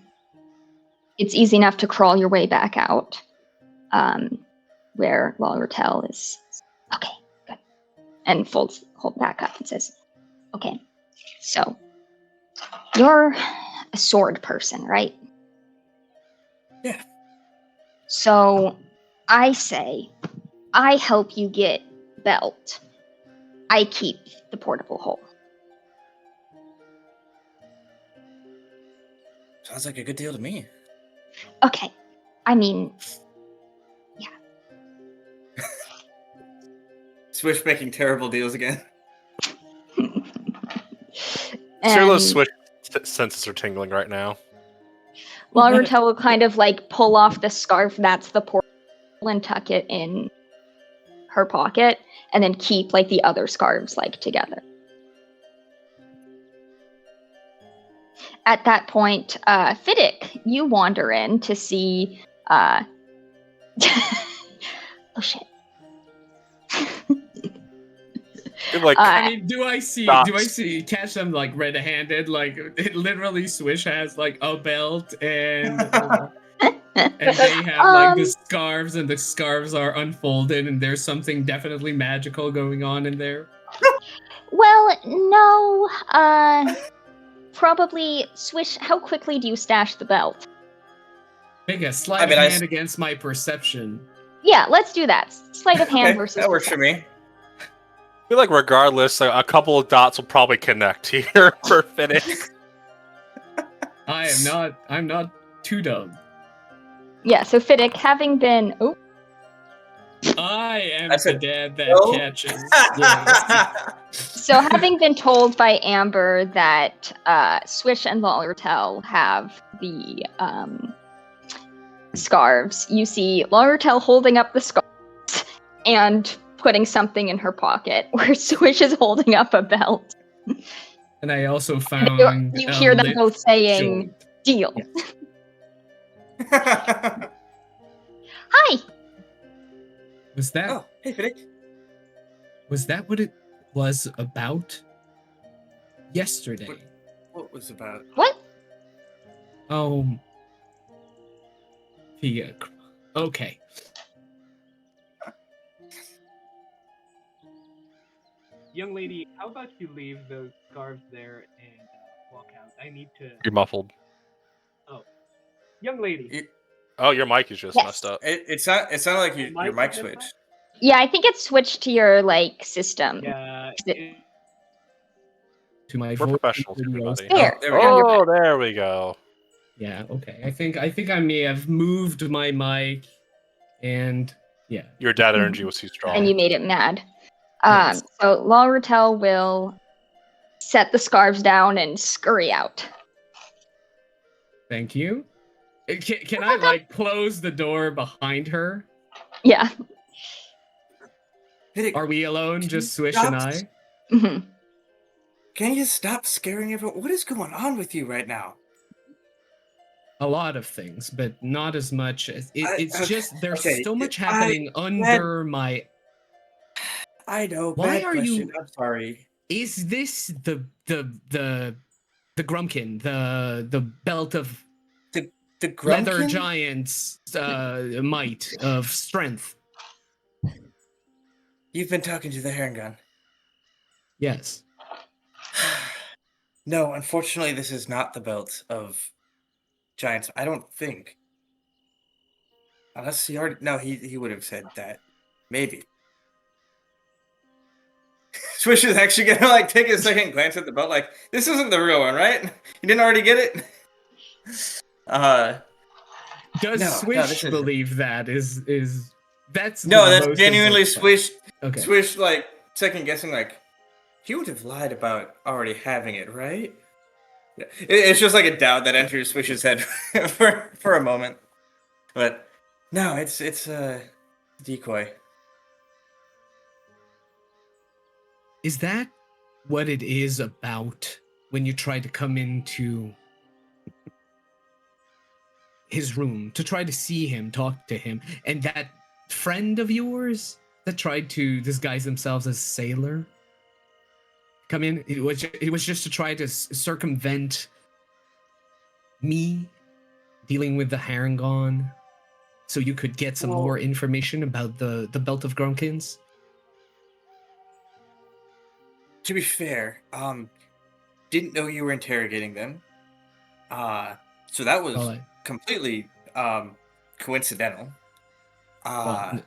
it's easy enough to crawl your way back out, where Lortel is. Okay, good. And hold back up and says, okay, so you're a sword person, right? Yeah. So I say I help you get belt. I keep the portable hole. Sounds like a good deal to me. Okay. I mean, yeah. Swish making terrible deals again. Cyrilla's Swish senses are tingling right now. Lortel will kind of like pull off the scarf that's the portable and tuck it in her pocket, and then keep like the other scarves like together. At that point, Fiddick, you wander in to see. Oh shit! Like, I mean, do I see catch them like red-handed? Like it literally Swish has like a belt and and they have like the scarves, and the scarves are unfolded, and there's something definitely magical going on in there. Well, no. Probably Swish. How quickly do you stash the belt? Make a sleight of hand against my perception. Yeah, let's do that. Sleight of hand versus that works perception. for me. I feel like regardless, a couple of dots will probably connect here for Fiddick. I'm not too dumb. Yeah, so Fiddick, having been I am the dad that catches. Yeah. So having been told by Amber that Swish and Lortel have the scarves, you see Lortel holding up the scarves and putting something in her pocket, where Swish is holding up a belt. And I also found you hear them both saying, "Deal." Yes. Hi. Was that Oh, hey, Fiddick. what it was about yesterday? What was about? What? Oh, yeah. Okay. Young lady, how about you leave those scarves there and walk out? I need to. You're muffled. Young lady. It, Oh, your mic is just Yes. messed up. it sounded like your mic is switched. Yeah, I think it's switched to your system. Yeah. To my We're voice professionals, videos. everybody. There. There we go. Oh, there we go. Yeah, okay. I think I may have moved my mic, and yeah. Your dad energy was too strong. And you made it mad. Yes. So Laratel will set the scarves down and scurry out. Thank you. Can I like close the door behind her? Yeah. Fiddick, Are we alone, Can just you Swish stop? and I? Mhm. Can you stop scaring everyone? What is going on with you right now? A lot of things, but not as much as it's okay, just there's okay, so much I- happening under my. I know. Why bad are question. you- I'm sorry. Is this the Grumpkin, the belt of The leather Grumpkin? giant's might of strength? You've been talking to the Herringun. Yes. No, unfortunately, this is not the belt of giants. I don't think. Unless he already. No, he would have said that. Maybe. Swish is actually gonna like take a second glance at the belt, like, this isn't the real one, right? You didn't already get it? Does No, Swish this is- believe that is that's No, the that's most genuinely important part. Swish. Okay. Swish, like, second guessing, like, he would have lied about already having it, right? Yeah. It's just like a doubt that enters Swish's head for a moment. But no, it's a decoy. Is that what it is about when you try to come into his room to try to see him, talk to him, and that friend of yours that tried to disguise themselves as sailor come in? It was just to try to circumvent me dealing with the Harangon, so you could get some Well- more information about the belt of Grunkins. To be fair, didn't know you were interrogating them. So that was Well, completely coincidental.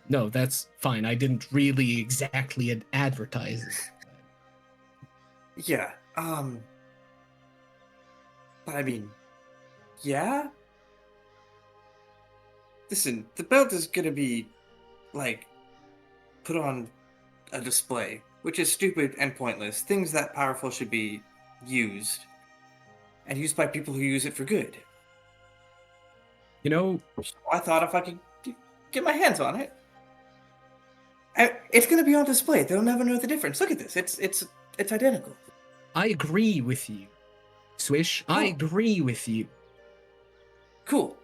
no, that's fine. I didn't really exactly advertise it. Yeah. But I mean, yeah. Listen, the belt is gonna be like put on a display, which is stupid and pointless. Things that powerful should be used, and used by people who use it for good. You know, So I thought if I could get my hands on it, it's gonna be on display. They'll never know the difference. Look at this. It's identical. I agree with you, Swish. I Oh. agree with you. Cool.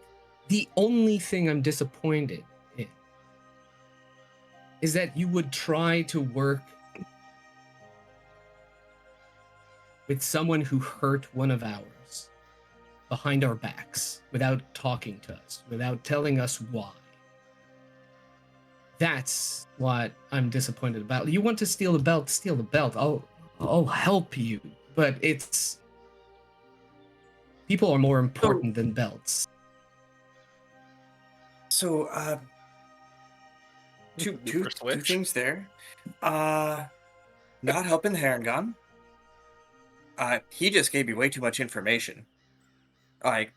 The only thing I'm disappointed in is that you would try to work with someone who hurt one of ours behind our backs without talking to us, without telling us why. That's what I'm disappointed about. You want to steal the belt, steal the belt. I'll help you, but it's people are more important than belts. So, two Switch. things there. Not helping the Harangon. He just gave me way too much information. Like,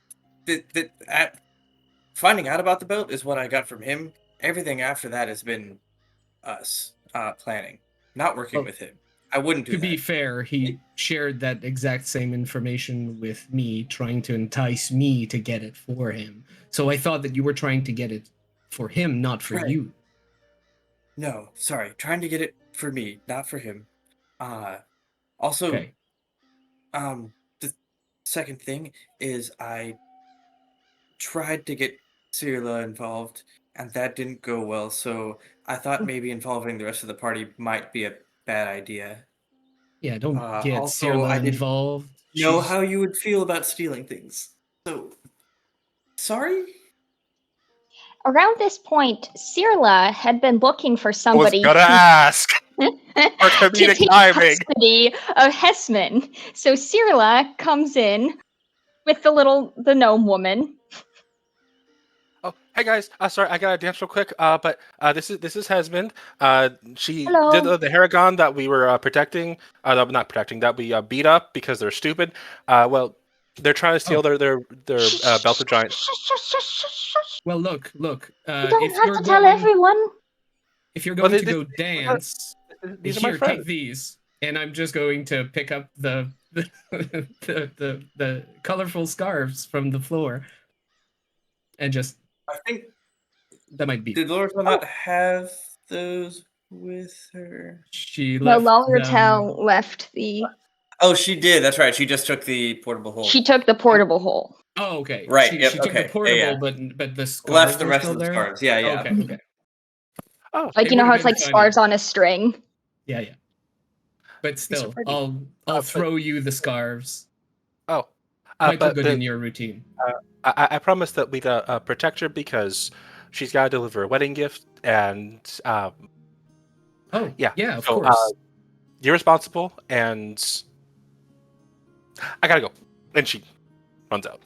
finding out about the belt is what I got from him. Everything after that has been us planning, not working Oh. with him. I wouldn't do To that. be fair, he shared that exact same information with me, trying to entice me to get it for him. So I thought that you were trying to get it for him, not for Right. you. No, sorry, trying to get it for me, not for him. Also, Okay. the second thing is I tried to get Cyrilla involved, and that didn't go well. So I thought maybe involving the rest of the party might be a bad idea. Yeah, don't get Also, I Cirla didn't involved. know She's- how you would feel about stealing things. So, sorry? Around this point, Cirla had been looking for I was somebody gonna ask for to comedic take timing. custody of Hessman. So Cirla comes in with the gnome woman. Oh, hey guys. Sorry, I gotta dance real quick. But this is Hesmond. She Hello. did the Haragon that we were protecting. Not protecting, that we beat up because they're stupid. Well, they're trying to steal their Belter Giant. Well, look. You If don't have you're to tell going, everyone. if you're Well, going to they- go dance, These are my here, friends. take these, and I'm just going to pick up the the colorful scarves from the floor, and just I think, that might be. did Loretta not have those with her? She No, left Lollertel left the. Oh, she did. That's right. She just took the portable hole. She took the portable hole. Oh, okay. Right, She, yep, she took okay. the portable, Yeah. but the scarves Left the were rest still of the there? scarves. Yeah, yeah. Okay. Oh, Like, It you know would've how it's been like funny. scarves on a string? Yeah. But still, are pretty. I'll but- throw you the scarves. oh. Might But look good the- in your routine. I promised that we'd protect her because she's got to deliver a wedding gift, and Oh, yeah. of So, course. you're responsible, and I gotta go. And she runs out.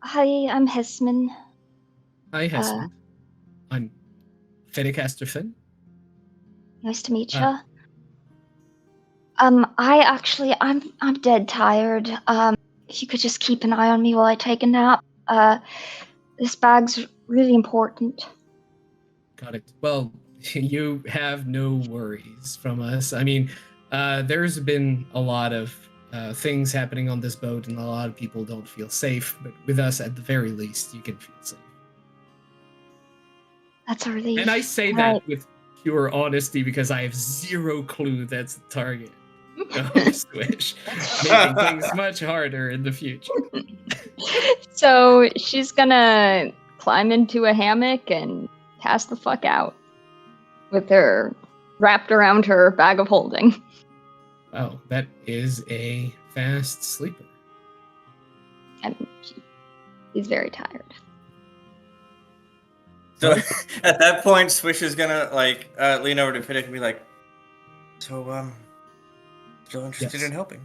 Hi, I'm Hessman. Hi, Hesmond. I'm Fedek Asterfin. Nice to meet you. Uh. I'm dead tired. If you could just keep an eye on me while I take a nap. This bag's really important. Got it. Well, you have no worries from us. I mean, there's been a lot of things happening on this boat, and a lot of people don't feel safe. But with us, at the very least, you can feel safe. That's a relief. And I say that with pure honesty because I have zero clue that's the target. No Swish, making things much harder in the future. So she's gonna climb into a hammock and pass the fuck out with her wrapped around her bag of holding. Wow, that is a fast sleeper. And she's very tired. So at that point, Swish is gonna lean over to Fiddick and be like, "So, still interested Yes. in helping?"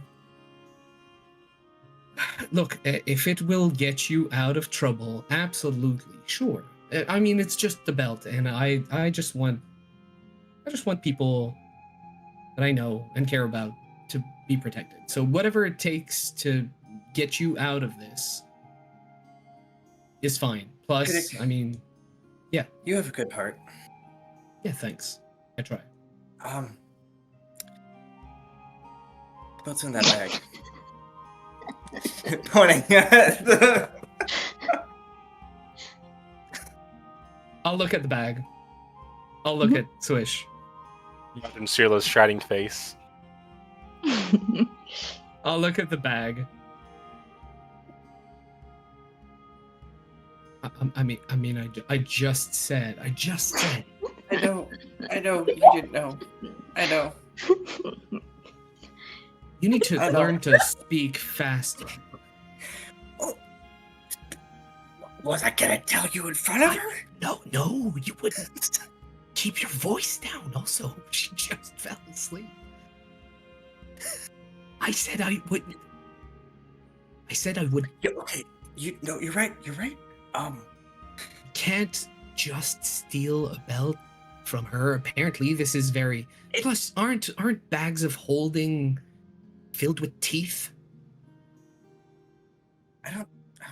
Look, if it will get you out of trouble, absolutely, sure. I mean, it's just the belt, and I just want people that I know and care about to be protected. So whatever it takes to get you out of this is fine. Plus, Critic. I mean, You have a good heart. yeah, thanks. I try. What's in that bag? Pointing at the... I'll look at the bag. I'll look at Swish. Imagine Cirla's shining face. I'll look at the bag. I just said. I know, you didn't know. I know. You need to I know. learn to speak faster. Was I gonna tell you in front of her? No, you wouldn't. Keep your voice down. Also, she just fell asleep. I said I wouldn't. I said I would. Yeah, okay. You're right. Can't just steal a belt from her. Apparently, this is very. Plus, aren't bags of holding filled with teeth? I don't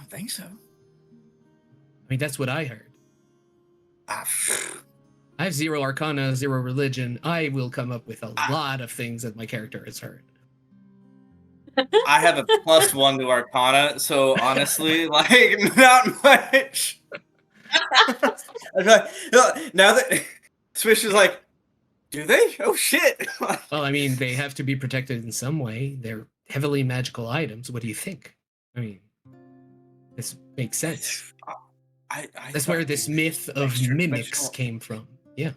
think so. I mean, that's what I heard. Ah, I have 0 arcana, 0 religion. I will come up with a lot of things that my character has heard. I have a +1 to Arcana, so honestly, not much. Now that Swish is like, do they? Oh shit! Well, I mean, they have to be protected in some way. They're heavily magical items. What do you think? I mean, this makes sense. That's thought where this the myth of extra mimics dimensional- came from. Yeah.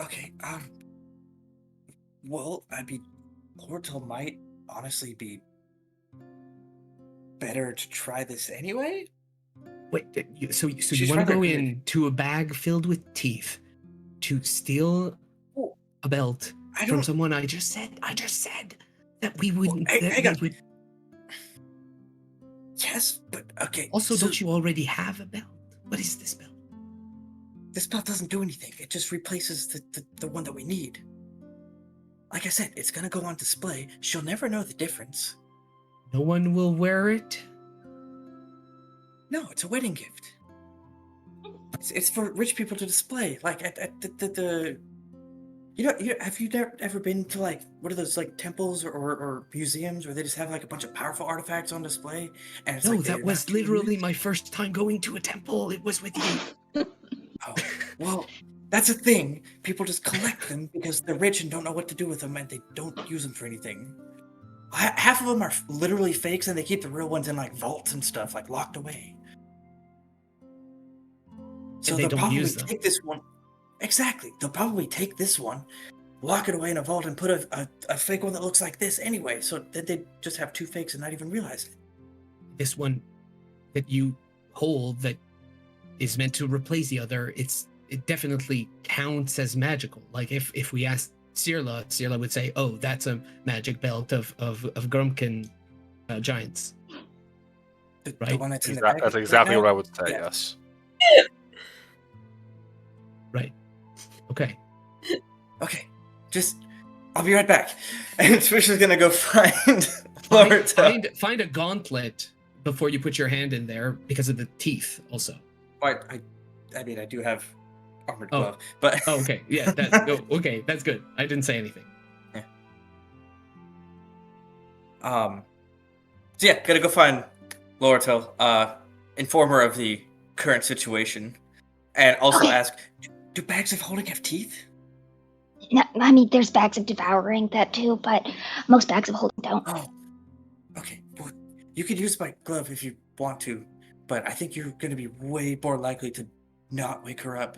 Okay. Well, Lortel might honestly be better to try this anyway. Wait, so you She's want to rather go good. into a bag filled with teeth to steal Well, a belt I from don't. someone? I just said that we wouldn't. Well, that hang on. we would. Yes, but okay. Also, so don't you already have a belt? What is this belt? this belt doesn't do anything. It just replaces the one that we need. Like I said, it's gonna go on display. She'll never know the difference. No one will wear it. No, it's a wedding gift. It's for rich people to display. Like at the have you ever been to like what are those like temples or museums where they just have like a bunch of powerful artifacts on display? And it's No, like that they're was not to be literally used? my first time going to a temple. It was with you. Oh, well, that's a thing. People just collect them because they're rich and don't know what to do with them, and they don't use them for anything. Half of them are literally fakes, and they keep the real ones in like vaults and stuff, like locked away. So they they'll don't probably use them. take this one. Exactly. They'll probably take this one, lock it away in a vault, and put a fake one that looks like this anyway. So then they just have two fakes and not even realize it. This one that you hold that is meant to replace the other, it definitely counts as magical. Like if we asked Cirla would say, "Oh, that's a magic belt of Grumpkin giants." The Right. one that's in the That's bag exactly right what now? I would say. Yeah. Yes. Right. Okay. Okay, I'll be right back. And Swish is gonna go find Lortel. Find a gauntlet before you put your hand in there because of the teeth. Also. I mean, I do have armored Oh. glove, but Oh, okay. Yeah. Okay. That's good. I didn't say anything. So yeah, gotta go find Lortel, inform her of the current situation, and also Okay. ask, do bags of holding have teeth? No, I mean, there's bags of devouring that too, but most bags of holding don't. Oh, okay. Well, you could use my glove if you want to, but I think you're gonna be way more likely to not wake her up.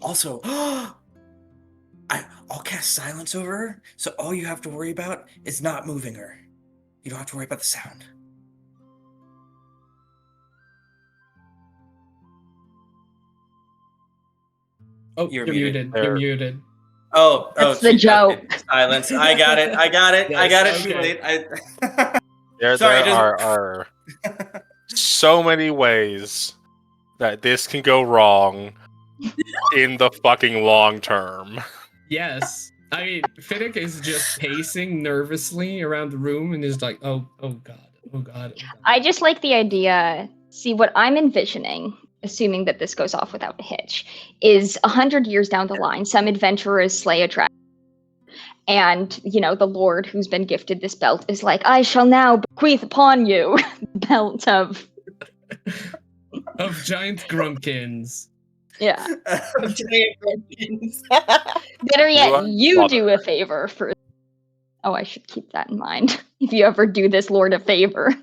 Also, I'll cast silence over her, so all you have to worry about is not moving her. You don't have to worry about the sound. Oh, You're you're muted. There. You're muted. Oh, That's the okay, joke. silence. I got it. I got it. I got it. Yes, Too okay. late. There Sorry, are so many ways that this can go wrong in the fucking long term. Yes. I mean, Finnick is just pacing nervously around the room and is like, oh god, oh god, oh god. I just like the idea. See, what I'm envisioning, assuming that this goes off without a hitch, is 100 years down the line, some adventurers slay a dragon. And, the lord who's been gifted this belt is like, I shall now bequeath upon you the belt of... Of giant grumpkins. Yeah. Giant pumpkins. Better yet, you Love do a favor for... Oh, I should keep that in mind. If you ever do this lord a favor.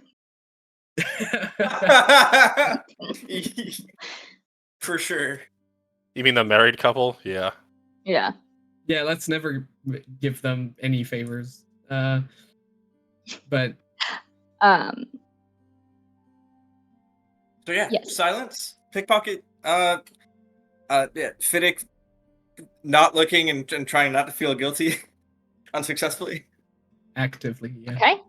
For sure. You mean the married couple? Yeah. Yeah. Yeah, let's never give them any favors. But So yeah, Yes. silence, pickpocket, yeah, Fiddick not looking and trying not to feel guilty unsuccessfully. actively, yeah. Okay.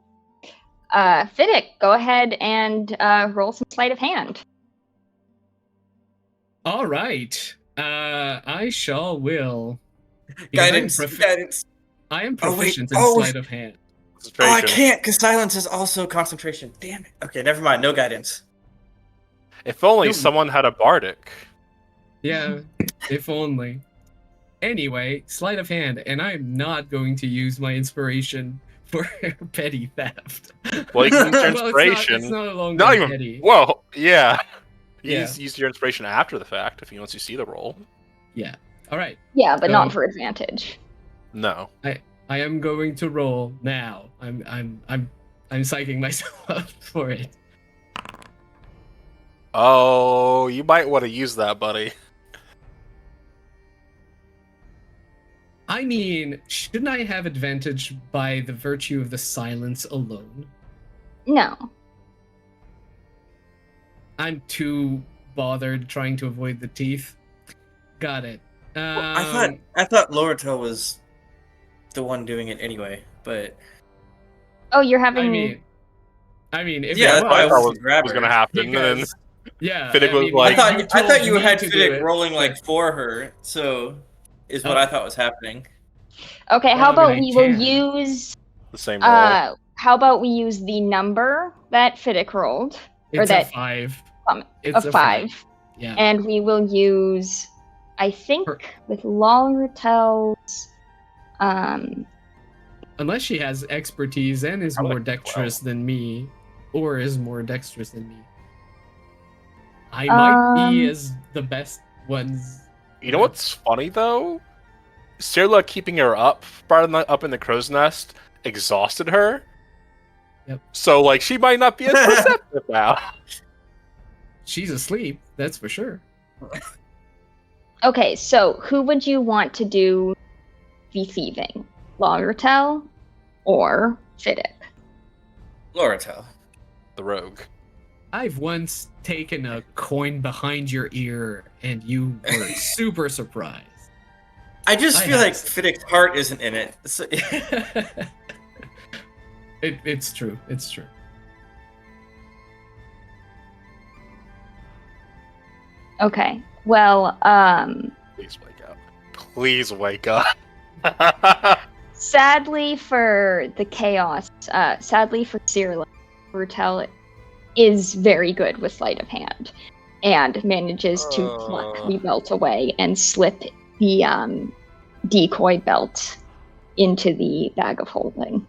Fiddick, go ahead and roll some sleight of hand. All right. I sure will. Because Guidance, I am guidance. I am Oh, wait. proficient in Oh, sleight of hand. Oh, I Concentration. can't, because silence is also concentration. Damn it. Okay, never mind. No guidance. If only No. someone had a bardic. Yeah, if only. Anyway, sleight of hand, and I'm not going to use my inspiration for petty theft. Well, you can use your Well, inspiration. it's not longer Not even. petty. Whoa, yeah. You Yeah. use your inspiration after the fact if you once you see the roll. Yeah. All right. Yeah, but So- not for advantage. No. I am going to roll now. I'm psyching myself up for it. Oh, you might want to use that, buddy. I mean, shouldn't I have advantage by the virtue of the silence alone? No. I'm too bothered trying to avoid the teeth. Got it. I thought Loratel was the one doing it anyway, but Oh, you're having. I mean, if yeah, it that's why I That was was going to happen. And then because, yeah, Fiddick I was mean, like- I thought you told me had to do Fiddick it, rolling but- like for her, so is what Oh. I thought was happening. Okay, Well, how I about mean, I we will can. use. the same roll. How about we use the number that Fiddick rolled, or It's that a 5. um, It's a 5, Yeah. and we will use, I think, Her- with Lolratel's. Unless she has expertise and is I like more 12. dexterous than me, or is more dexterous than me. I might be as the best ones. You know what's funny though? Cirilla keeping her up in the crow's nest exhausted her. Yep. So like she might not be as perceptive now. She's asleep, that's for sure. Okay, so who would you want to do the thieving? Lolratel or Fiddick? Loratel. The rogue. I've once taken a coin behind your ear and you were super surprised. I just I feel like have- Fiddick's heart isn't in it. So, It's true. It's true. Okay, well, Please wake up. Please wake up. sadly for the chaos, sadly for Cyril, Rutel is very good with sleight of hand and manages to pluck the belt away and slip the decoy belt into the bag of holding.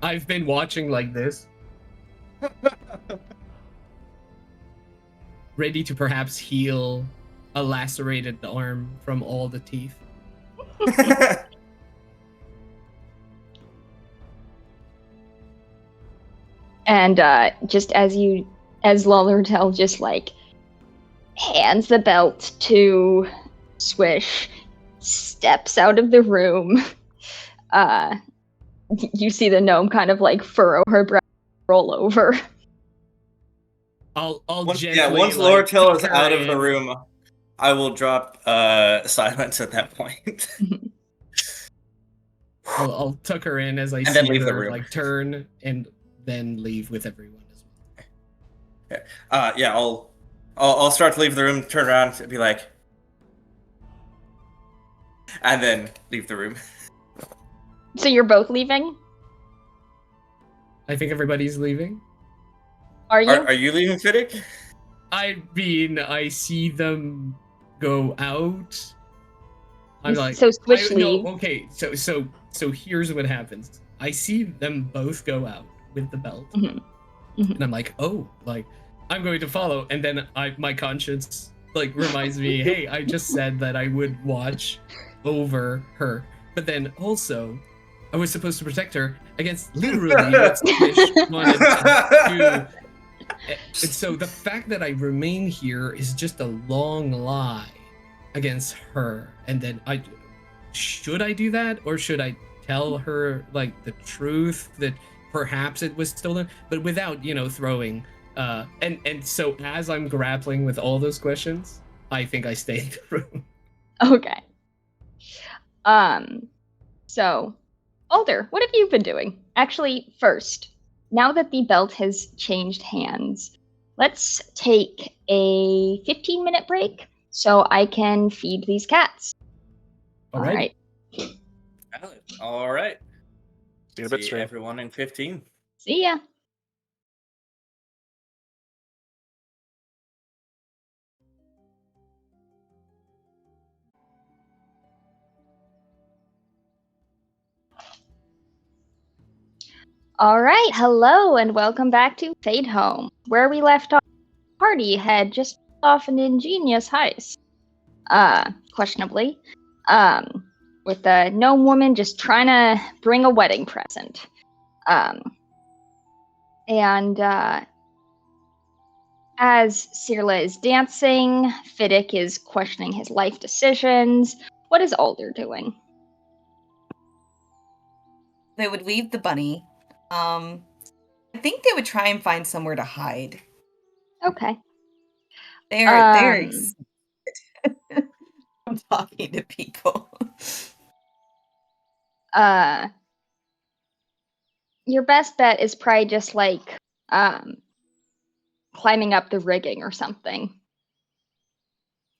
I've been watching like this. Ready to perhaps heal a lacerated arm from all the teeth. And just as Lollertel just like hands the belt to Swish, steps out of the room, you see the gnome kind of like furrow her brow, roll over. I'll once gently, Loratel tuck is her out of the in. room, I will drop silence at that point. I'll tuck her in as I And see then leave the her room. like turn and then leave with everyone as well. Yeah, I'll start to leave the room, turn around, and be like, and then leave the room. So you're both leaving? I think everybody's leaving. Are you? Are you leaving, Fiddick? I mean, I see them go out. I'm like, So Swish no, leaves. okay, so here's what happens. I see them both go out with the belt, Mhm. Mhm. and I'm like, oh, like I'm going to follow. And then my conscience like reminds me, hey, I just said that I would watch over her, but then also I was supposed to protect her against literally what Swish wanted to do. And so the fact that I remain here is just a long lie against her. And then should I do that, or should I tell her like the truth that perhaps it was stolen, but without throwing? And so as I'm grappling with all those questions, I think I stay in the room. Okay. So, Alder, what have you been doing? Actually, first, now that the belt has changed hands, let's take a 15-minute break so I can feed these cats. All right. All right. See you in a bit, See stream. everyone in 15. See ya. All right, hello and welcome back to Fadehome, where we left off. The party had just pulled off an ingenious heist, questionably, with the gnome woman just trying to bring a wedding present, and As Sirla is dancing, Fiddick is questioning his life decisions. What is Alder doing? They would leave the bunny. I think they would try and find somewhere to hide. Okay. They're I'm talking to people. Your best bet is probably just like climbing up the rigging or something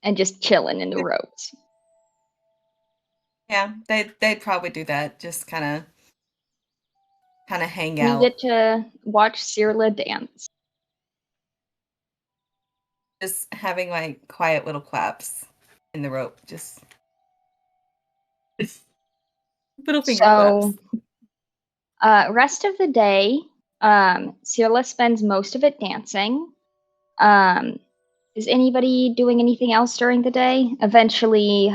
and just chilling in the ropes. Yeah, they'd probably do that. Just kind of hang You out. get to watch Sirla dance. Just having like quiet little claps in the rope. Just little finger So, claps. rest of the day, Sirla spends most of it dancing. Is anybody doing anything else during the day? Eventually,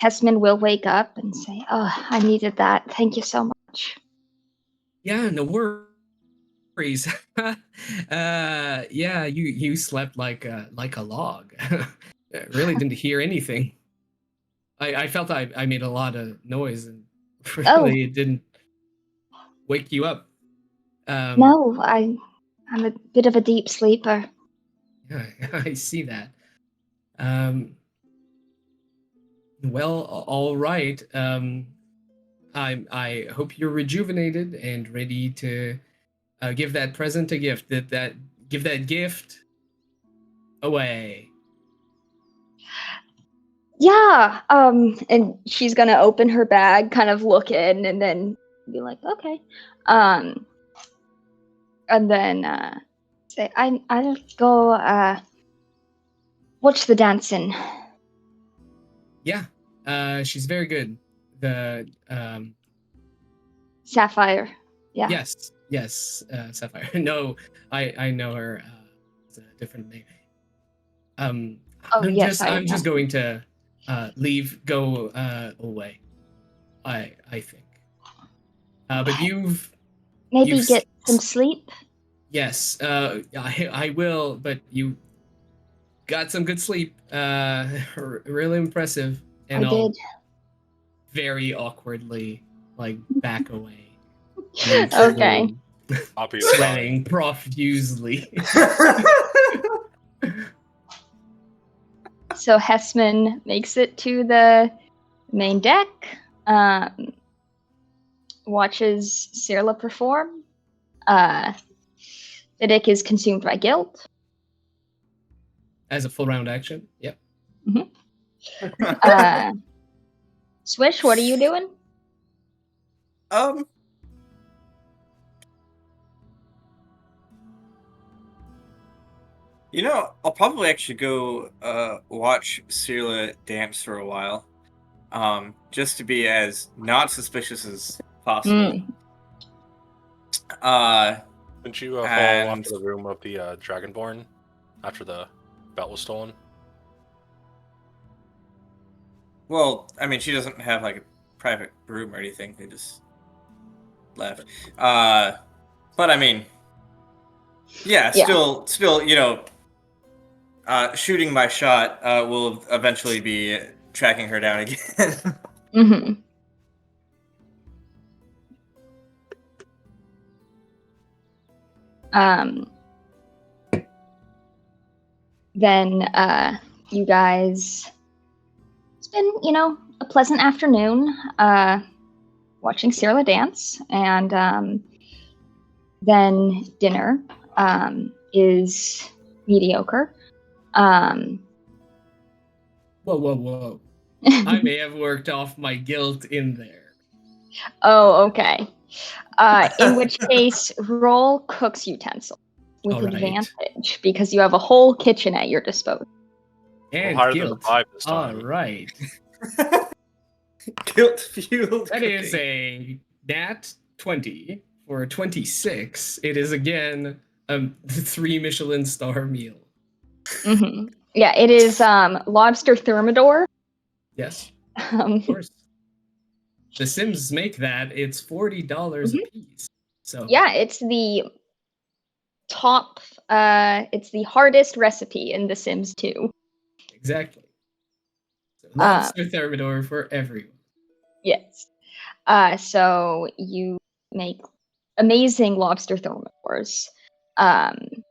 Hessman will wake up and say, "Oh, I needed that. Thank you so much." Yeah, no worries. Yeah, you slept like a log. Really didn't hear anything. I felt I made a lot of noise and really it didn't wake you up. No, I'm a bit of a deep sleeper. Yeah, I see that. Well, all right. I hope you're rejuvenated and ready to give that present a gift. Give that gift away. Yeah. And she's gonna open her bag, kind of look in, and then be like, "Okay." And then say, I'll go watch the dancing." Yeah. She's very good. The Sapphire. Yeah. yes, Sapphire. No, I know her. It's a different name. Oh, yes, I'm just going to go away. I think. But Maybe get some sleep. yes, I will. But you got some good sleep. Really impressive. And I I'll did. very awkwardly like back away. Leave the Okay. room, sweating profusely. So Hessman makes it to the main deck, watches Sirla perform. Fiddick is consumed by guilt. As a full round action. Yep. Swish, what are you doing? You know, I'll probably actually go watch Sirla dance for a while. Just to be as not suspicious as possible. Didn't you follow onto the room of the Dragonborn after the belt was stolen? Well, I mean, she doesn't have like a private room or anything. They just left. But I mean, yeah, still, you know, shooting my shot will eventually be tracking her down again. Mm-hmm. Then you guys, it's been, you know, a pleasant afternoon watching Sirla dance, and then dinner is mediocre. Whoa. I may have worked off my guilt in there. Oh, okay. In which case, roll cook's utensil with advantage because you have a whole kitchen at your disposal. And guilt. This time. All right. Guilt fueled. That is a nat 20 for 26. It is again a 3 Michelin star meal. Mm-hmm. Yeah, it is lobster thermidor. Yes, of course. The Sims make that. It's $40 a piece. So yeah, it's the top. It's the hardest recipe in The Sims 2. Exactly. So lobster thermidor for everyone. Yes. So you make amazing lobster thermidors. And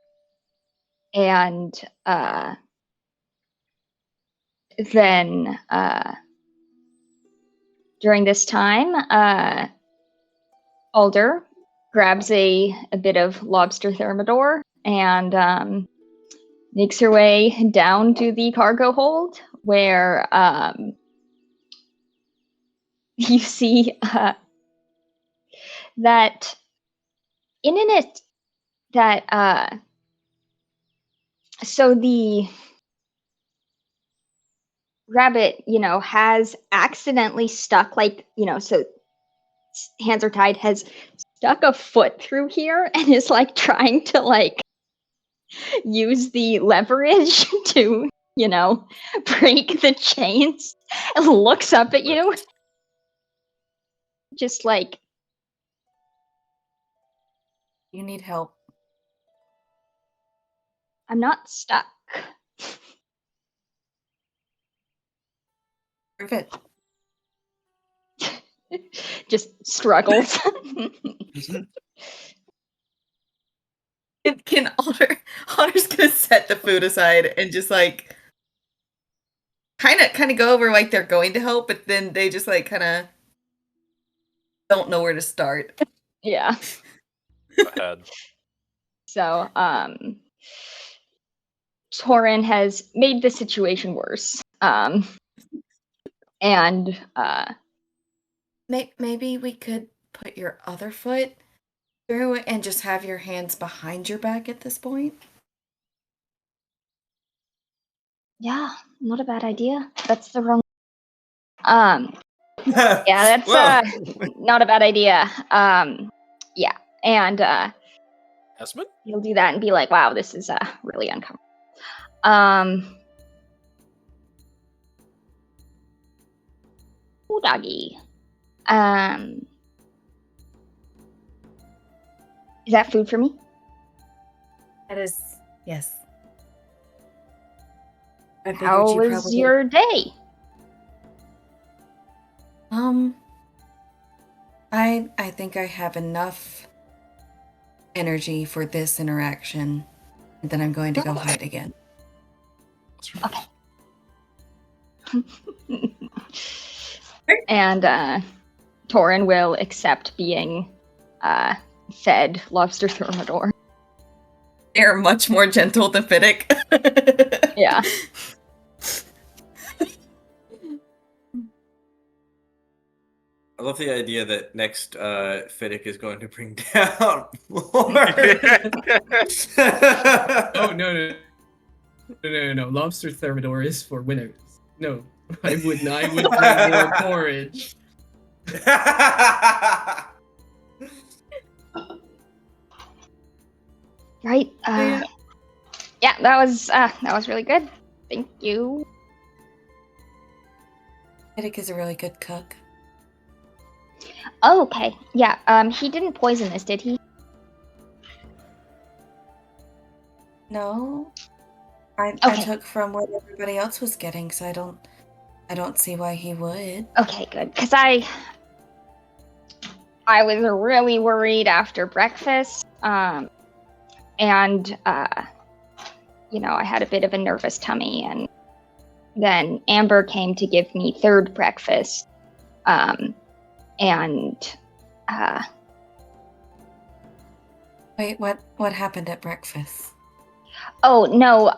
then during this time, Alder grabs a bit of lobster thermidor and makes her way down to the cargo hold, where you see that in it that so the rabbit, has accidentally stuck, so hands are tied, has stuck a foot through here and is trying to use the leverage to, break the chains, and looks up at you. Just You need help. I'm not stuck. Prove it. Just struggles. Can Otter's gonna set the food aside and just kind of go over they're going to help, but then they just kind of don't know where to start. Yeah. Go ahead. So, Torin has made the situation worse. And Maybe we could put your other foot through it and just have your hands behind your back at this point. yeah, not a bad idea. That's the wrong. Yeah, that's not a bad idea. Yeah, and Esmond? you'll do that and be like, "Wow, this is really uncomfortable." Ooh, doggy. Is that food for me? That is, yes. I figured How you was probably- your day? I think I have enough energy for this interaction, and then I'm going to go hide again. Okay. And Torin will accept being fed lobster thermidor. They're much more gentle than Fiddick. Yeah. I love the idea that next Fiddick is going to bring down more. Oh, no. Lobster thermidor is for winners. No, I would bring more porridge. Right. Yeah, that was really good. Thank you. Fiddick is a really good cook. Oh, okay. Yeah. He didn't poison this, did he? No, I Okay. took from what everybody else was getting, so I don't see why he would. Okay, good. Because I was really worried after breakfast. And I had a bit of a nervous tummy, and then Amber came to give me third breakfast. Wait, what happened at breakfast? Oh no,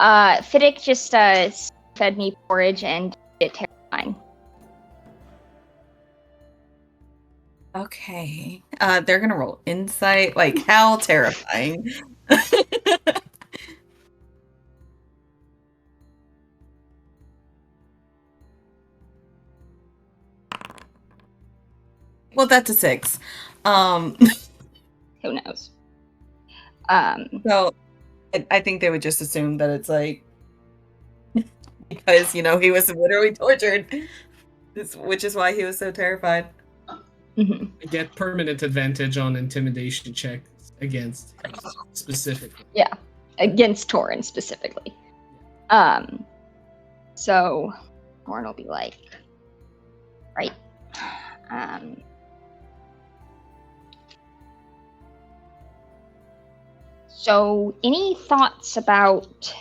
Fiddick just fed me porridge and it terrifying. Okay. They're gonna roll insight. How terrifying. Well, that's a 6. Who knows? So I think they would just assume that it's because he was literally tortured, which is why he was so terrified. Mm-hmm. I get permanent advantage on intimidation checks against him specifically. Yeah, against Torin specifically. So Torin will be like, right. So any thoughts about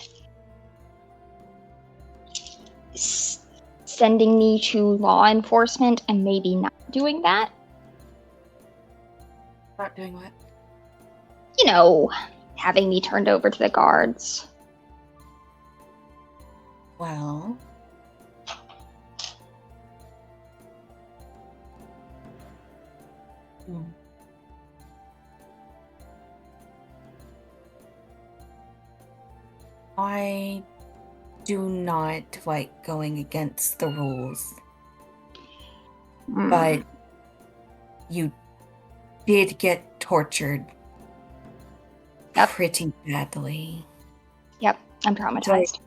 sending me to law enforcement and maybe not doing that? Not doing what? You know, having me turned over to the guards. Well, I do not like going against the rules, but you did get tortured Yep. pretty badly. Yep, I'm traumatized.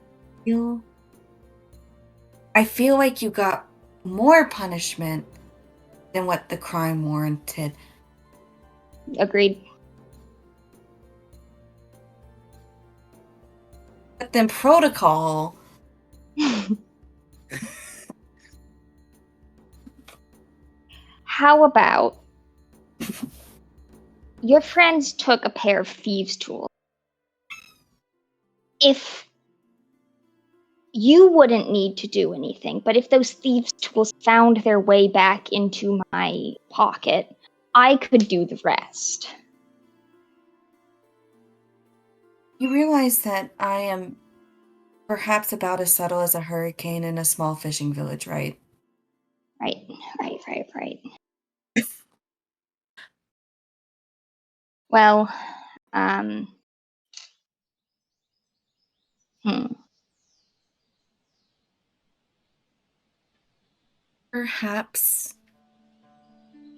I feel like you got more punishment than what the crime warranted. Agreed. But then protocol. How about your friends took a pair of thieves' tools? If you wouldn't need to do anything, but if those thieves' tools found their way back into my pocket, I could do the rest. You realize that I am perhaps about as subtle as a hurricane in a small fishing village, right? Right. Well, Perhaps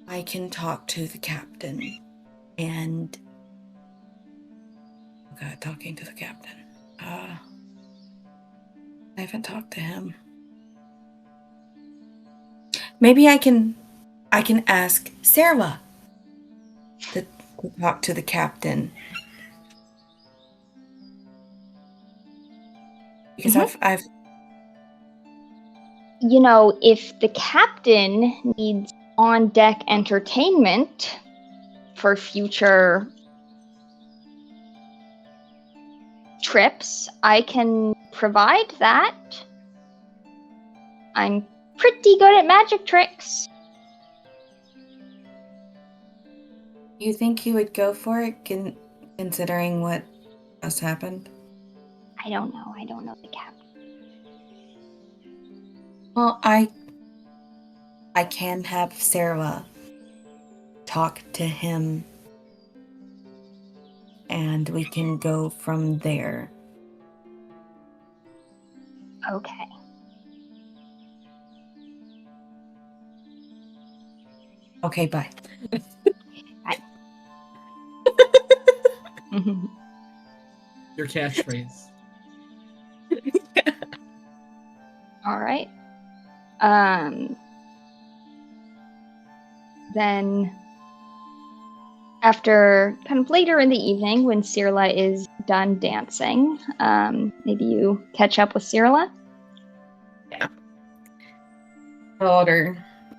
I can talk to the captain and... Oh God, talking to the captain. I haven't talked to him. Maybe I can ask Sarah to talk to the captain. Because I've you know, if the captain needs on-deck entertainment for future trips, I can provide that. I'm pretty good at magic tricks. You think he would go for it, considering what has happened? I don't know the captain. Well, I can have Sarah talk to him, and we can go from there. Okay. Okay, bye. Bye. Your catchphrase. All right. Then after kind of later in the evening when Cirla is done dancing, maybe you catch up with Cirla? Yeah.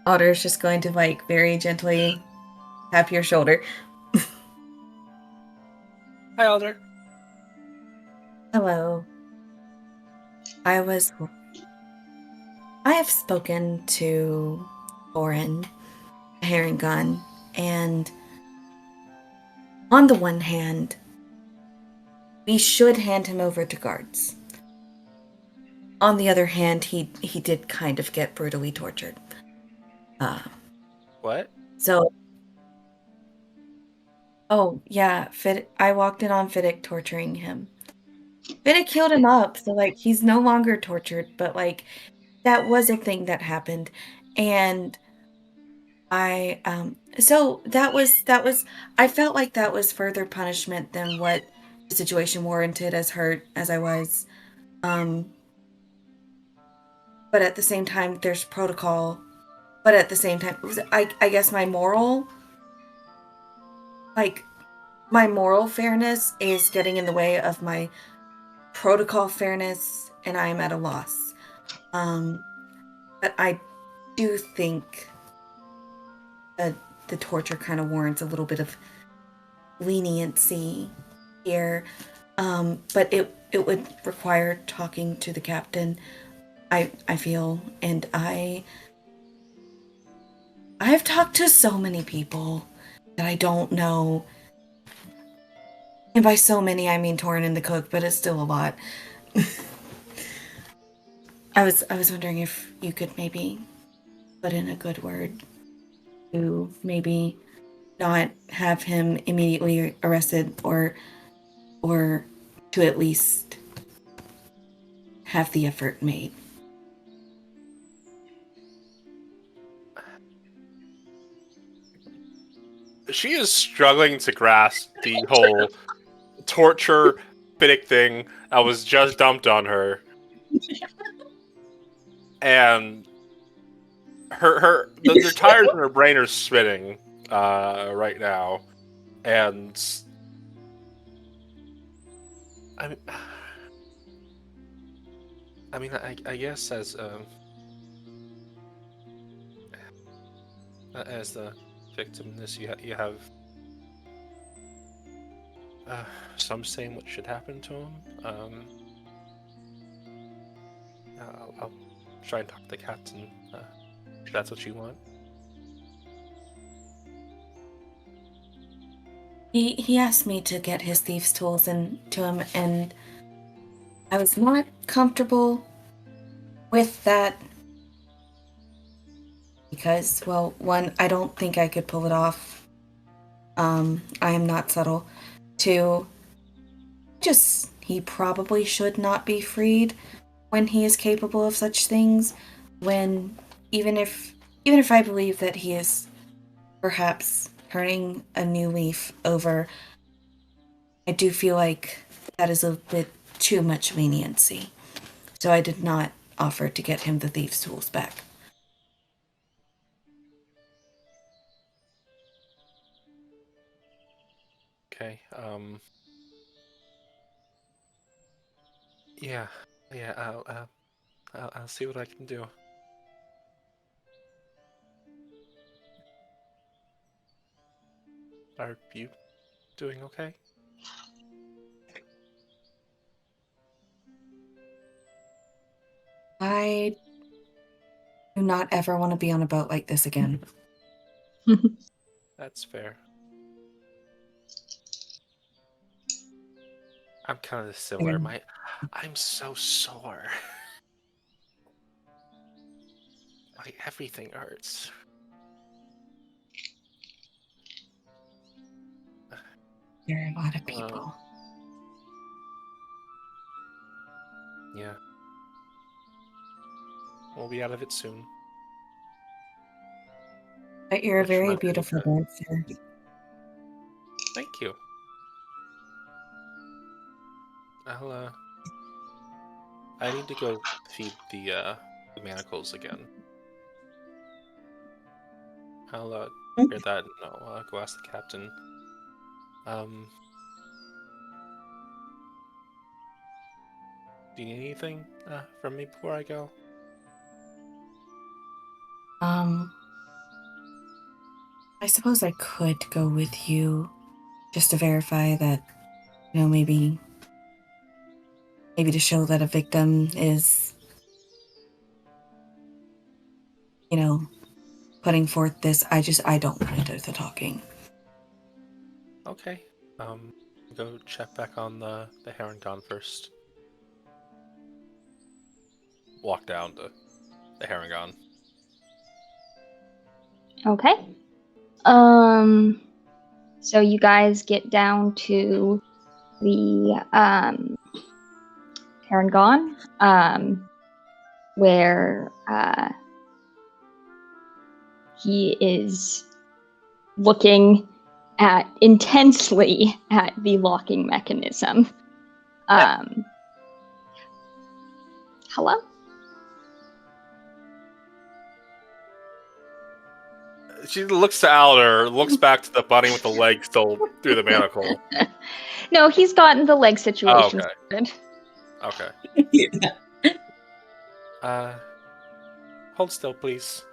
Otter's just going to like very gently tap your shoulder. Hi, Alder. Hello. I have spoken to Oren, Herring Gun, and on the one hand, we should hand him over to guards. On the other hand, he did kind of get brutally tortured. What? So, oh yeah, I walked in on Fiddick torturing him. Fiddick healed him up, so like he's no longer tortured, but like that was a thing that happened, and so that was I felt like that was further punishment than what the situation warranted, as hurt as I was. But at the same time, there's protocol. But at the same time, I guess my moral, like, my moral fairness is getting in the way of my protocol fairness, and I am at a loss. But I do think that the torture kind of warrants a little bit of leniency here. But it would require talking to the captain, I feel, and I've talked to so many people that I don't know. And by so many, I mean Torin and the cook, but it's still a lot. I was wondering if you could maybe put in a good word to maybe not have him immediately arrested, or to at least have the effort made. She is struggling to grasp the whole torture Fiddick thing that was just dumped on her. And the tires in her brain are spinning right now. And I guess as the victim in this, you have some saying what should happen to him. I'll try and talk to the captain if that's what you want. He asked me to get his thieves' tools to him, and I was not comfortable with that because, well, one, I don't think I could pull it off. I am not subtle. Two, he probably should not be freed when he is capable of such things. When even if I believe that he is perhaps turning a new leaf over, I do feel like that is a bit too much leniency. So I did not offer to get him the thieves' tools back. Okay. Yeah. I'll see what I can do. Are you doing okay? I do not ever want to be on a boat like this again. That's fair. I'm kind of similar. I'm so sore. Everything hurts. There are a lot of people. Yeah. We'll be out of it soon. But you're a Which very reminds me beautiful of- bird, sir. Thank you. I need to go feed the manacles again. I'll hear that and I'll go ask the captain. Do you need anything from me before I go? I suppose I could go with you just to verify that, maybe to show that a victim is, putting forth this. I don't want to do the talking. Okay. Go check back on the Heron first. Walk down to the Heron. Okay. So you guys get down to the Paragon, where he is looking intensely at the locking mechanism. Hello? She looks to Alder, looks back to the bunny with the leg still through the manacle. No, he's gotten the leg Oh, situation okay. sorted. Okay. Hold still, please.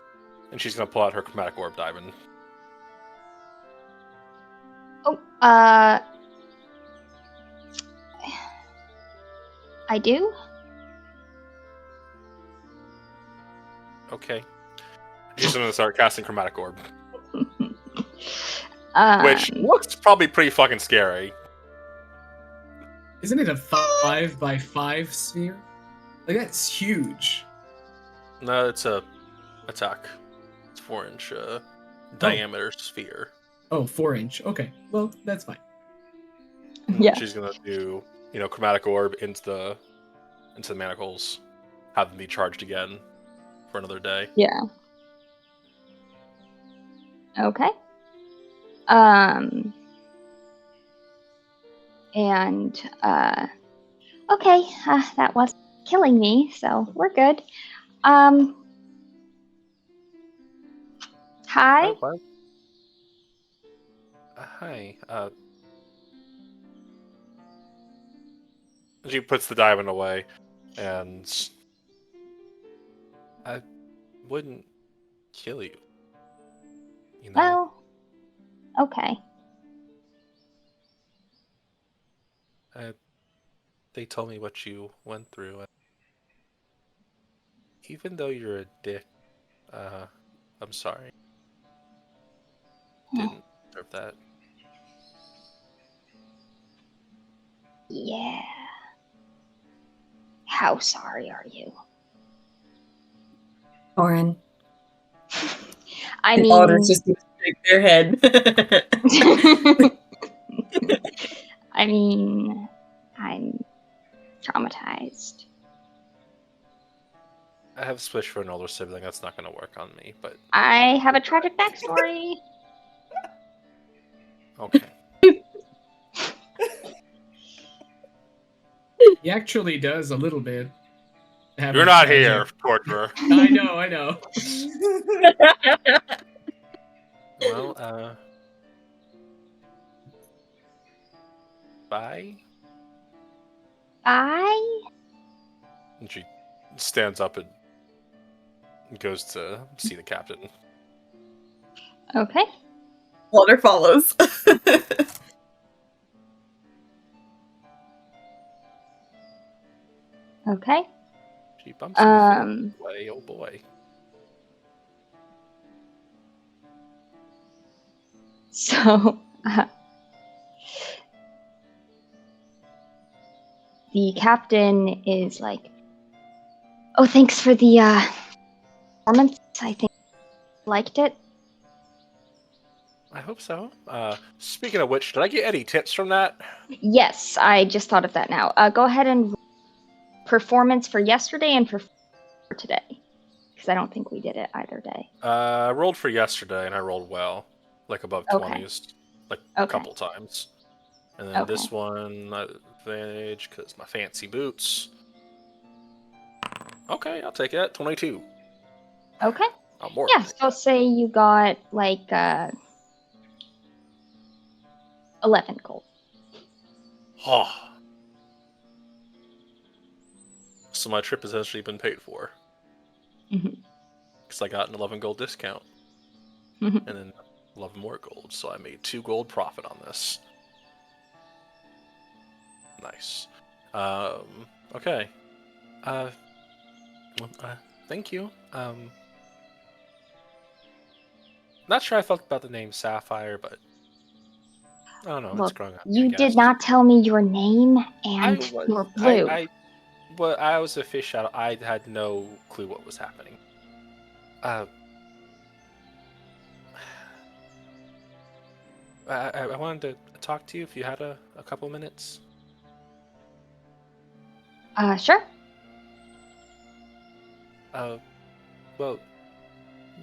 And she's gonna pull out her chromatic orb diamond. Oh, I do? Okay. She's gonna start casting chromatic orb, Um, which looks probably pretty fucking scary. Isn't it a 5x5 sphere? Like, that's huge. No, it's a attack. It's 4-inch diameter sphere. Oh, 4-inch. Okay, well, that's fine. Yeah. She's gonna do, chromatic orb into the manacles, have them be charged again for another day. Yeah. Okay. Okay, that was killing me, so we're good. Hi? Oh, what? Hi. She puts the diamond away, and I wouldn't kill you. You know? Well, okay. They told me what you went through. Even though you're a dick, I'm sorry. Didn't deserve that. Yeah. How sorry are you? Oren. I And mean, Alder's just gonna shake their head. I mean, I'm traumatized. I have switched for an older sibling. That's not going to work on me, but I have a tragic backstory. okay. He actually does a little bit. have You're a not tragic- here, torturer. I know. Well, bye. Bye? And she stands up and goes to see the captain. Okay. Alder follows. Okay. She bumps into the way, oh boy. So, the captain is like, oh, thanks for the performance. I think I liked it. I hope so. Speaking of which, did I get any tips from that? Yes, I just thought of that now. Go ahead and performance for yesterday and for today, because I don't think we did it either day. I rolled for yesterday, and I rolled well. Like above Okay. 20s. Like Okay. a couple times. And then Okay. this one, advantage, because my fancy boots. Okay, I'll take it. 22. Okay. Oh, more. Yeah, so say you got like 11 gold. Oh. So my trip has actually been paid for. Mhm. Because I got an 11 gold discount. Mhm. And then 11 more gold. So I made 2 gold profit on this. Nice. Okay. Thank you. Not sure I felt about the name Sapphire, but I don't know. It's Look, growing up. you did not tell me your name, and you're blue. I was a fish out. I had no clue what was happening. I wanted to talk to you if you had a couple minutes. Sure. Well, you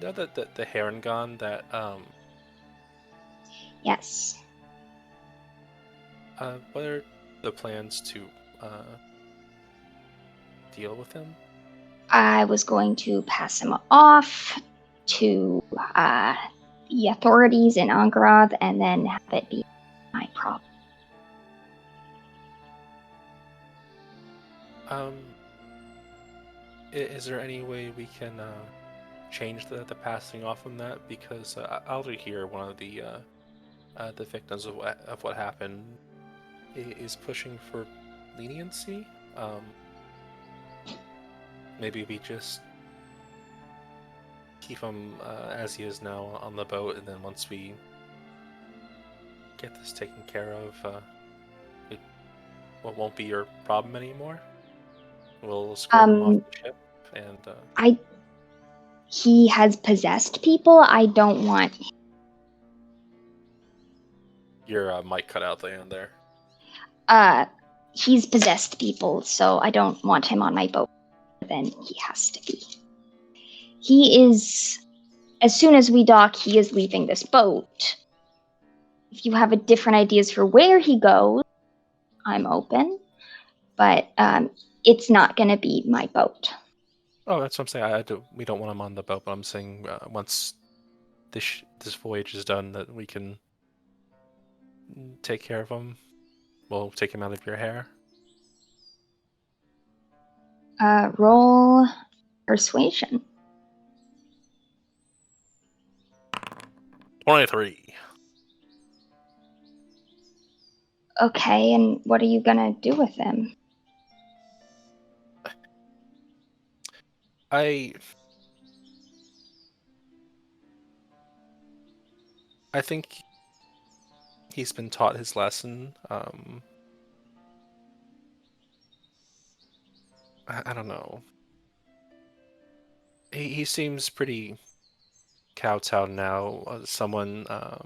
know the heron gun that Yes. what are the plans to deal with him? I was going to pass him off to the authorities in Angrath and then have it be my problem. Is there any way we can change the passing off on that? Because Alder here, one of the victims of what happened, is pushing for leniency. Maybe we just keep him as he is now on the boat, and then once we get this taken care of, it won't be your problem anymore. We'll escort him off the ship, and he has possessed people. I don't want. Your mic cut out the end there. He's possessed people, so I don't want him on my boat. Then he has to be. He is. As soon as we dock, he is leaving this boat. If you have a different ideas for where he goes, I'm open. But it's not going to be my boat. Oh, that's what I'm saying. We don't want him on the boat, but I'm saying once this voyage is done, that we can take care of him. We'll take him out of your hair. Roll persuasion. 23. Okay, and what are you gonna do with him? I think he's been taught his lesson. I don't know. He seems pretty kowtowed now. Someone got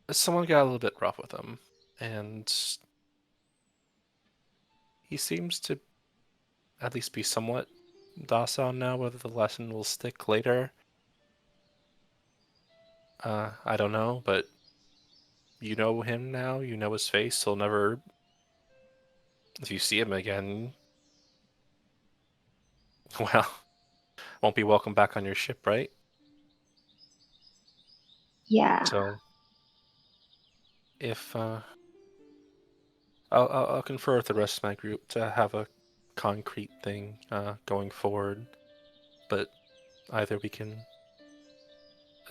a little bit rough with him, and he seems to at least be somewhat docile now. Whether the lesson will stick later, I don't know, but you know him now, you know his face. He'll never, if you see him again, well, won't be welcome back on your ship, right? Yeah. So, if I'll confer with the rest of my group to have a concrete thing going forward, but either we can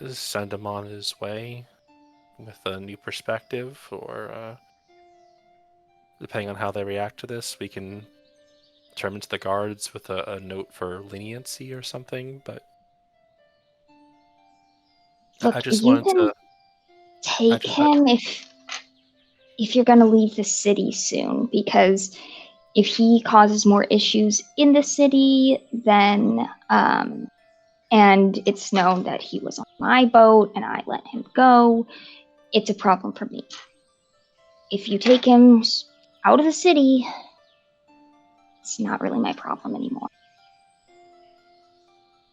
send him on his way with a new perspective, or depending on how they react to this, we can turn him to the guards with a note for leniency or something. But Look, I just you wanted can to take him if you're gonna leave the city soon, because if he causes more issues in the city, then and it's known that he was on my boat and I let him go, it's a problem for me. If you take him out of the city, it's not really my problem anymore.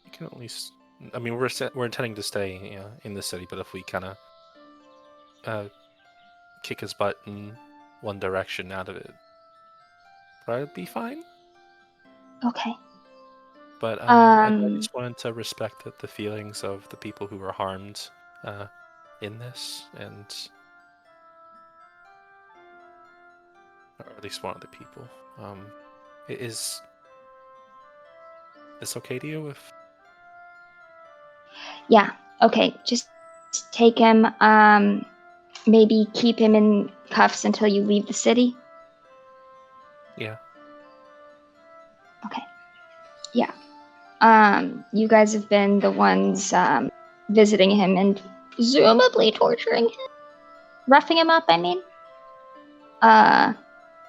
You can at least. I mean, we're intending to stay in the city, but if we kind of kick his butt in one direction out of it, probably be fine. Okay. But I just wanted to respect the feelings of the people who were harmed in this, and or at least one of the people. Is this okay to you? If Yeah. Okay. Just take him. Maybe keep him in cuffs until you leave the city. yeah. Okay. Yeah. You guys have been the ones visiting him and presumably torturing him, roughing him up. I mean.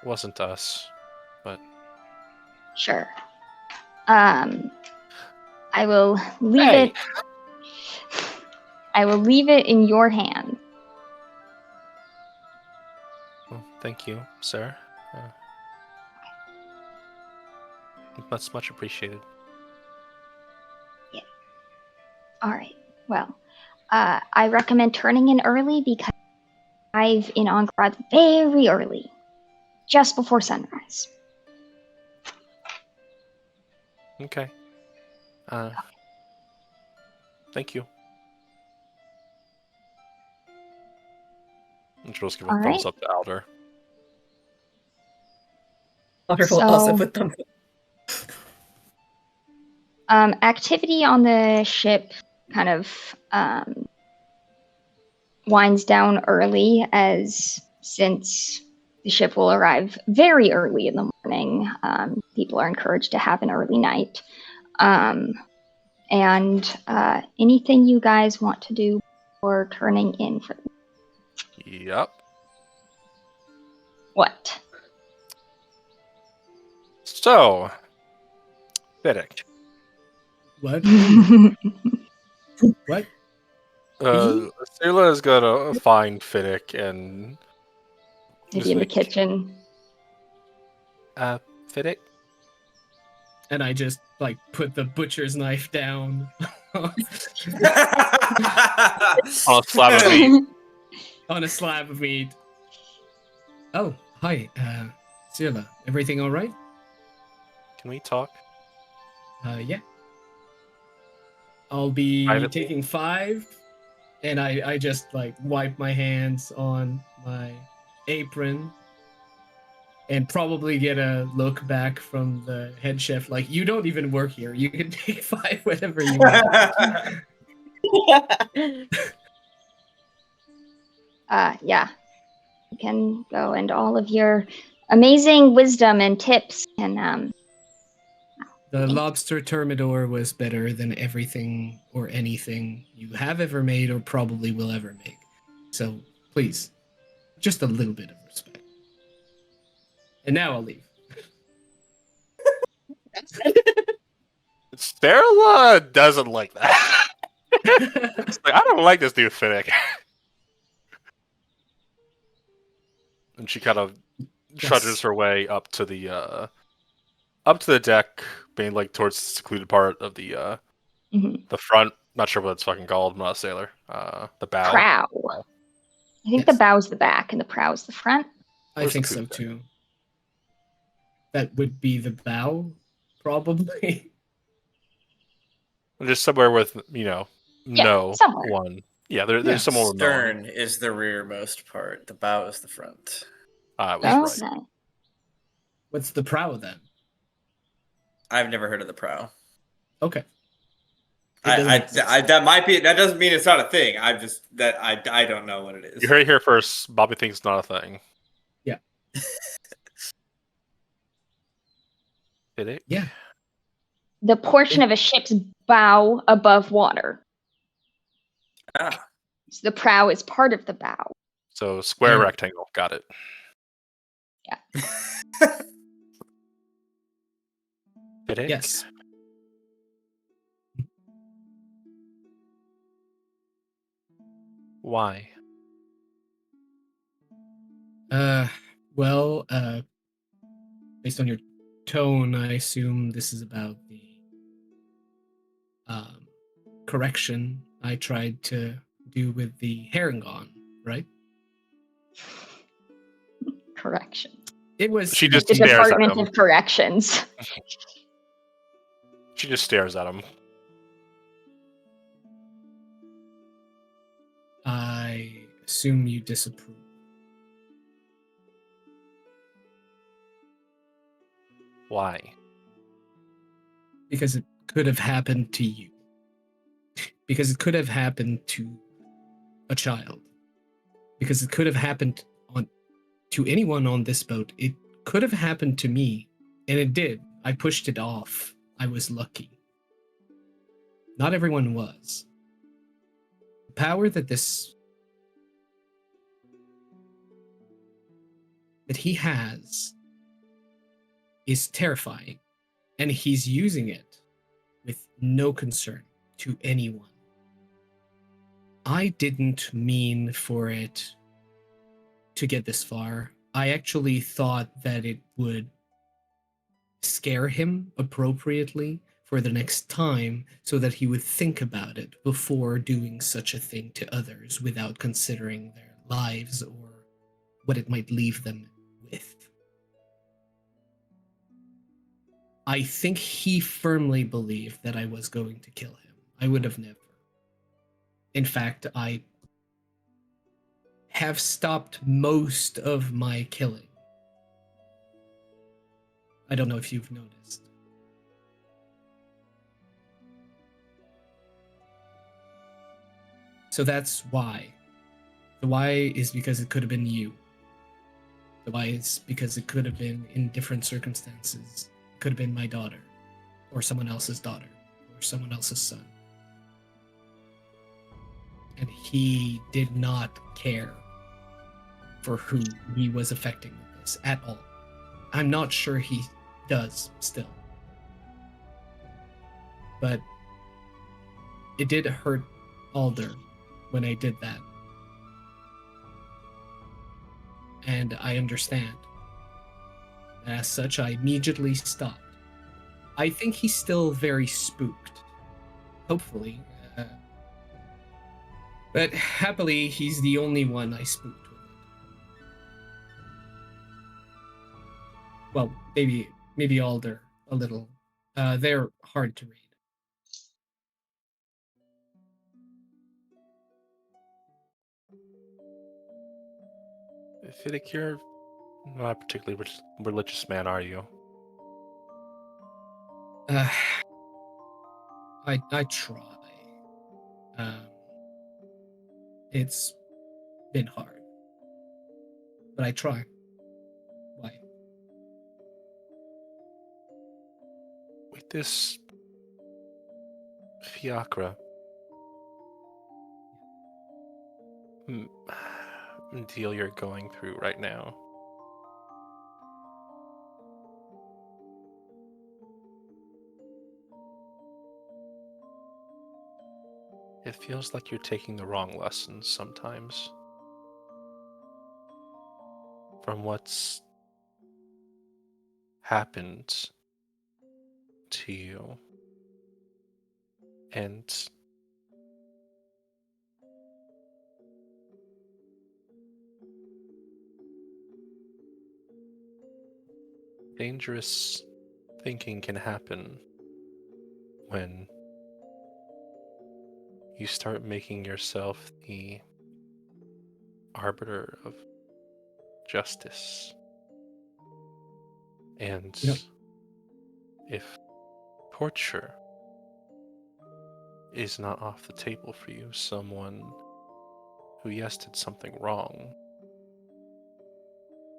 Wasn't us, but Sure. I will leave Hey! it. I will leave it in your hands. Well, thank you, sir. That's much appreciated. Yeah. All right. Well, I recommend turning in early because I've in Angrath very early, just before sunrise. Okay. Thank you. And she'll just give a All thumbs right. up to Alder. Otter will also So- put them. Activity on the ship kind of winds down early, as since the ship will arrive very early in the morning, people are encouraged to have an early night. And anything you guys want to do before turning in for Yep. what? So, Fiddick. What? What? Sayla is gonna find Fiddick and Maybe in the kitchen. Fiddick? And I just like put the butcher's knife down. On a slab of meat. On a slab of meat. Oh, hi, Sila. Everything all right? Can we talk? Yeah. I'll be Privately? taking 5, and I just like wipe my hands on my apron, and probably get a look back from the head chef, like, you don't even work here. You can take 5 whenever you want. Yeah. You can go, and all of your amazing wisdom and tips and The lobster thermidor was better than everything or anything you have ever made or probably will ever make. So, please, just a little bit of respect. And now I'll leave. Starla doesn't like that. It's like, I don't like this dude, Fiddick. And she kind of trudges her way up to the deck, being like towards the secluded part of the the front. Not sure what it's fucking called. I'm not a sailor. The bow. prow. I think the bow's the back and the prow's the front. I think so too. That would be the bow, probably. Just somewhere with, no somewhere. one. Yeah, there's somewhere with no one. Stern is the rearmost part. The bow is the front. I was right. Okay. What's the prow then? I've never heard of the prow. Okay. That might be. That doesn't mean it's not a thing. I don't know what it is. You heard it here first. Bobby thinks it's not a thing. Yeah. Did it? Yeah. The portion of a ship's bow above water. Ah. So the prow is part of the bow. So square rectangle. Got it. Yeah. Did it? Yes. Why? Well, based on your tone, I assume this is about the correction I tried to do with the Herringon, right? Correction. It was. She just The stares at Department him. of Corrections. She just stares at him. I assume you disapprove. Why? Because it could have happened to you. Because it could have happened to a child. Because it could have happened to anyone on this boat. It could have happened to me, and it did. I pushed it off. I was lucky. Not everyone was. The power that he has is terrifying, and he's using it with no concern to anyone. I didn't mean for it to get this far. I actually thought that it would scare him appropriately for the next time so that he would think about it before doing such a thing to others without considering their lives or what it might leave them with. I think he firmly believed that I was going to kill him. I would have never. In fact, I have stopped most of my killing. I don't know if you've noticed. So that's why. The why is because it could have been you. The why is because it could have been in different circumstances. It could have been my daughter, or someone else's daughter, or someone else's son. And he did not care for who he was affecting with this at all. I'm not sure he does still. But it did hurt Alder when I did that. And I understand. As such, I immediately stopped. I think he's still very spooked. Hopefully. But happily, he's the only one I spooked with. Well, maybe Alder a little. They're hard to read. Fiddick, you're not a particularly religious man, are you? I try. It's been hard, but I try. Why? With this fiacre deal you're going through right now, it feels like you're taking the wrong lessons sometimes from what's happened to you. And dangerous thinking can happen when you start making yourself the arbiter of justice. And if torture is not off the table for you, someone who, yes, did something wrong,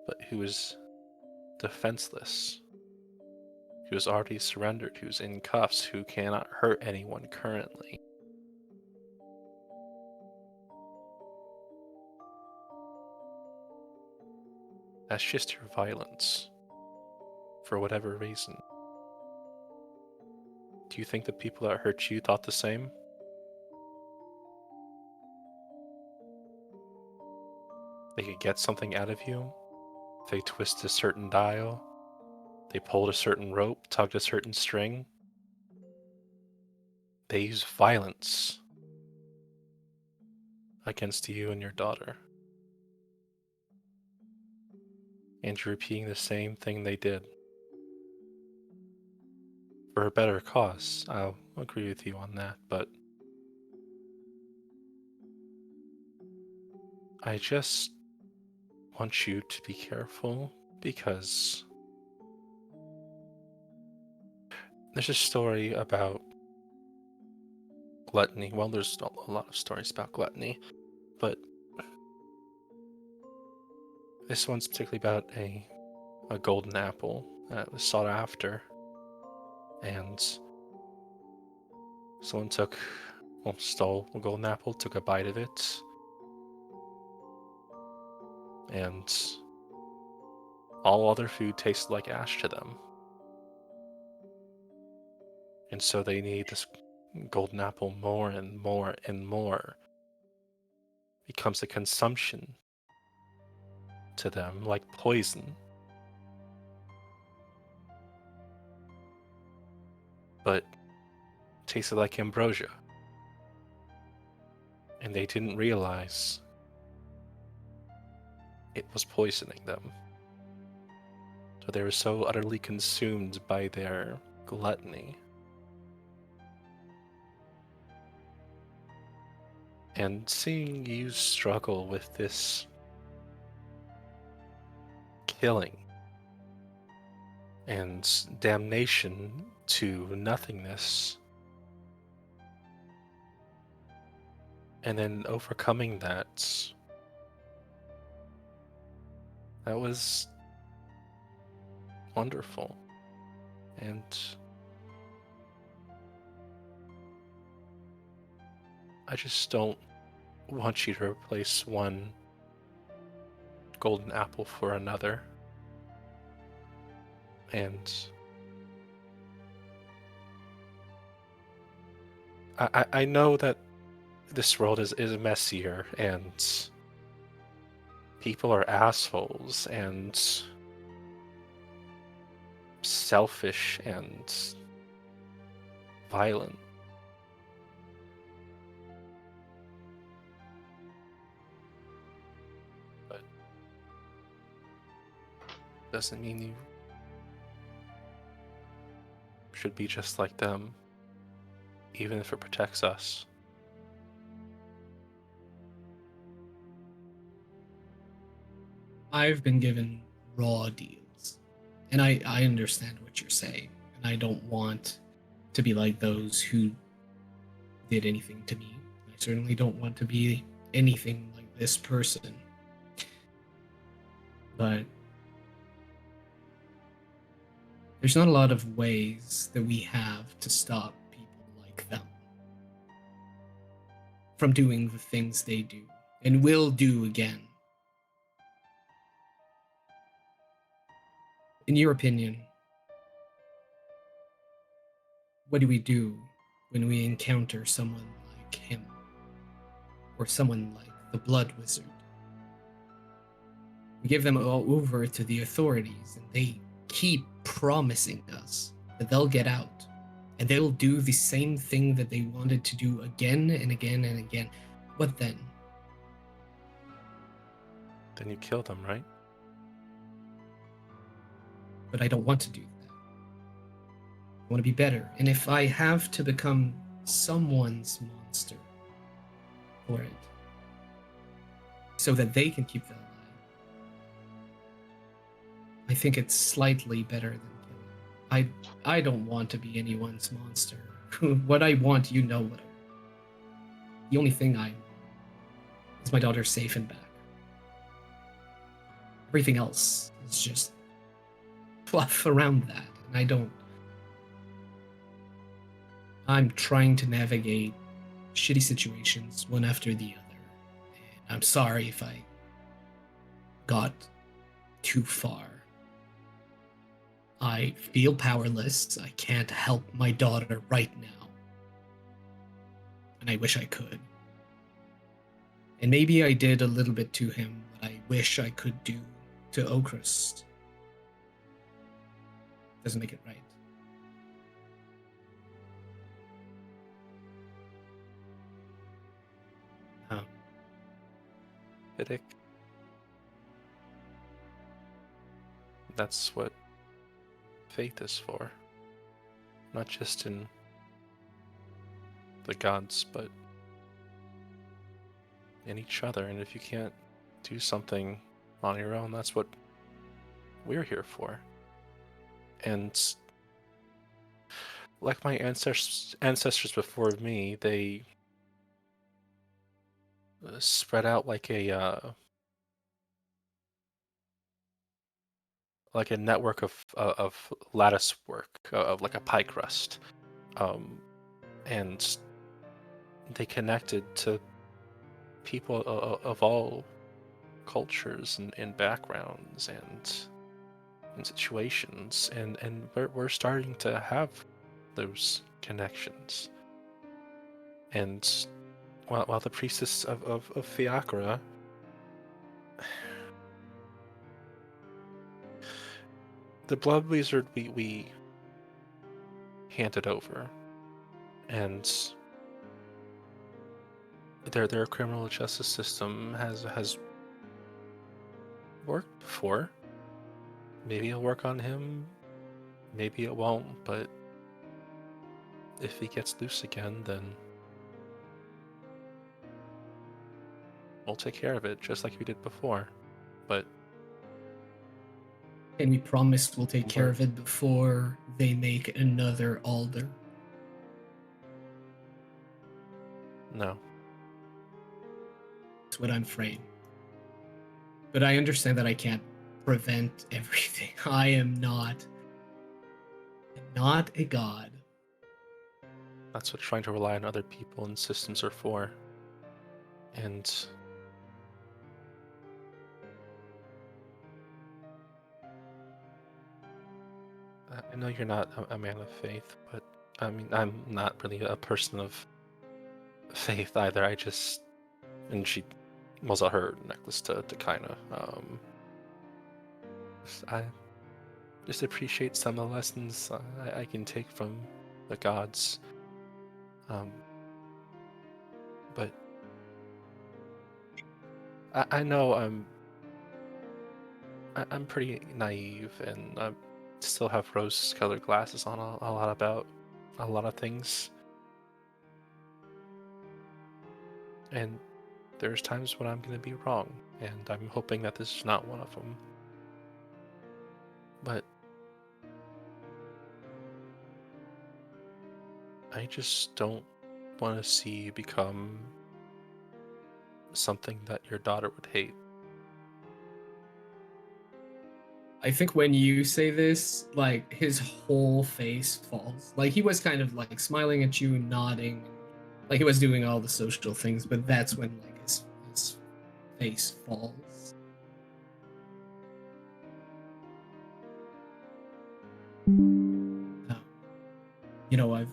but who is defenseless, who has already surrendered, who's in cuffs, who cannot hurt anyone currently. That's just your violence, for whatever reason. Do you think the people that hurt you thought the same? They could get something out of you? They twist a certain dial? They pulled a certain rope, tugged a certain string? They use violence against you and your daughter. And you're repeating the same thing they did. For a better cause, I'll agree with you on that, but I just want you to be careful because there's a story about gluttony. Well, there's a lot of stories about gluttony, but this one's particularly about a golden apple that was sought after, and someone stole a golden apple, took a bite of it, and all other food tasted like ash to them. And so they need this golden apple more and more and more. It becomes a consumption to them, like poison. But tasted like ambrosia. And they didn't realize it was poisoning them. but they were so utterly consumed by their gluttony. And seeing you struggle with this killing and damnation to nothingness, and then overcoming that was wonderful. And I just don't want you to replace one golden apple for another. And I know that this world is messier, and people are assholes and selfish and violent. But doesn't mean you should be just like them, even if it protects us. I've been given raw deals, and I understand what you're saying, and I don't want to be like those who did anything to me. I certainly don't want to be anything like this person. But there's not a lot of ways that we have to stop people like them from doing the things they do and will do again. In your opinion, what do we do when we encounter someone like him? Or someone like the Blood Wizard? We give them all over to the authorities, and they keep promising us that they'll get out, and they'll do the same thing that they wanted to do again and again and again. What then? Then you kill them, right? But I don't want to do that. I want to be better. And if I have to become someone's monster for it, so that they can keep that alive, I think it's slightly better than killing. I don't want to be anyone's monster. What I want, you know what I want. The only thing I want is my daughter safe and back. Everything else is just fluff around that, and I don't. I'm trying to navigate shitty situations one after the other, and I'm sorry if I got too far. I feel powerless. I can't help my daughter right now, and I wish I could. And maybe I did a little bit to him what I wish I could do to Okrust. Doesn't make it right. Vidic. That's what faith is for. Not just in the gods, but in each other. And if you can't do something on your own, that's what we're here for. And like my ancestors before me, they spread out like a network of lattice work, of like a pie crust, and they connected to people of all cultures and backgrounds and situations, and we're starting to have those connections. And while the priestess of Fiacra the Blood Wizard we handed over, and their criminal justice system has worked before, maybe it'll work on him, maybe it won't, but if he gets loose again, then we'll take care of it just like we did before. But And we promise we'll take care of it before they make another alder. no. That's what I'm afraid. But I understand that I can't prevent everything. I am not a god. That's what trying to rely on other people and systems are for. And I know you're not a man of faith, but I mean, I'm not really a person of faith either. And she pulls out her necklace to kind of, I just appreciate some of the lessons I can take from the gods. But I know I'm pretty naive, and I still have rose-colored glasses on a lot about a lot of things. And there's times when I'm going to be wrong, and I'm hoping that this is not one of them. But I just don't want to see you become something that your daughter would hate. I think when you say this, like, his whole face falls. Like, he was kind of like smiling at you, nodding, like he was doing all the social things, but that's when like his face falls. You know, I've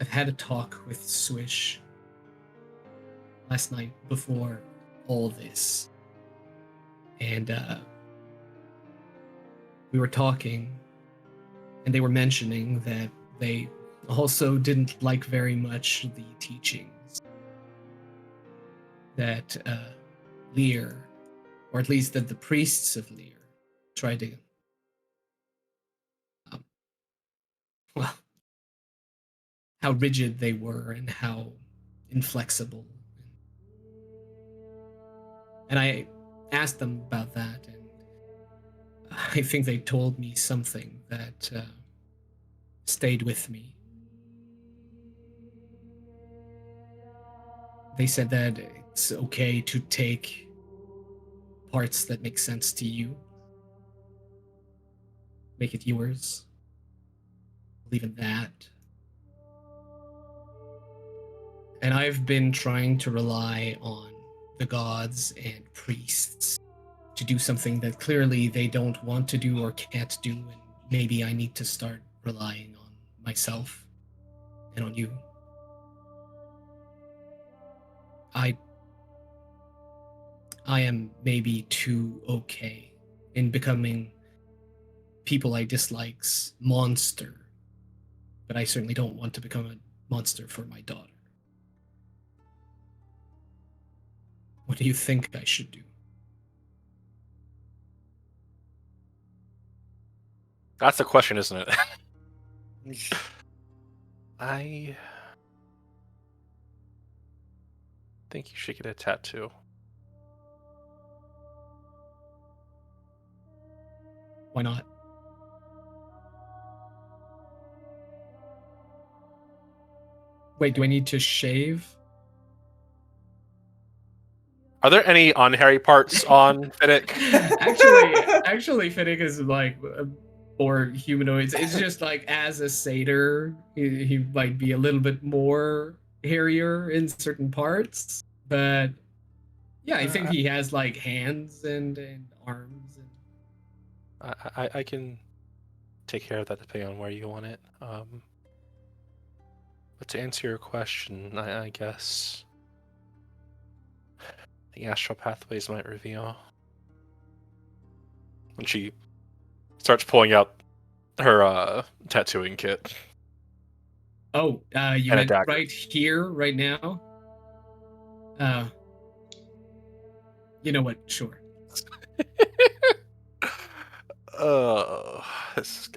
had a talk with Swish last night before all this, and we were talking, and they were mentioning that they also didn't like very much the teachings that Lear, or at least that the priests of Lear, tried to, well, how rigid they were and how inflexible. And I asked them about that, and I think they told me something that stayed with me. They said that it's okay to take parts that make sense to you, make it yours, believe in that. And I've been trying to rely on the gods and priests to do something that clearly they don't want to do or can't do, and maybe I need to start relying on myself and on you. I am maybe too okay in becoming people I dislike's monster, but I certainly don't want to become a monster for my daughter. What do you think I should do? That's the question, isn't it? I think you should get a tattoo. Why not? Wait, do I need to shave? Are there any unhairy parts on Fiddick? Actually, Fiddick is like more humanoids. It's just like as a satyr, he might be a little bit more hairier in certain parts, but yeah, I think he has like hands and arms. And... I can take care of that depending on where you want it. But to answer your question, I guess the astral pathways might reveal. And she starts pulling out her tattooing kit. Oh, you meant right here, right now? You know what? Sure. This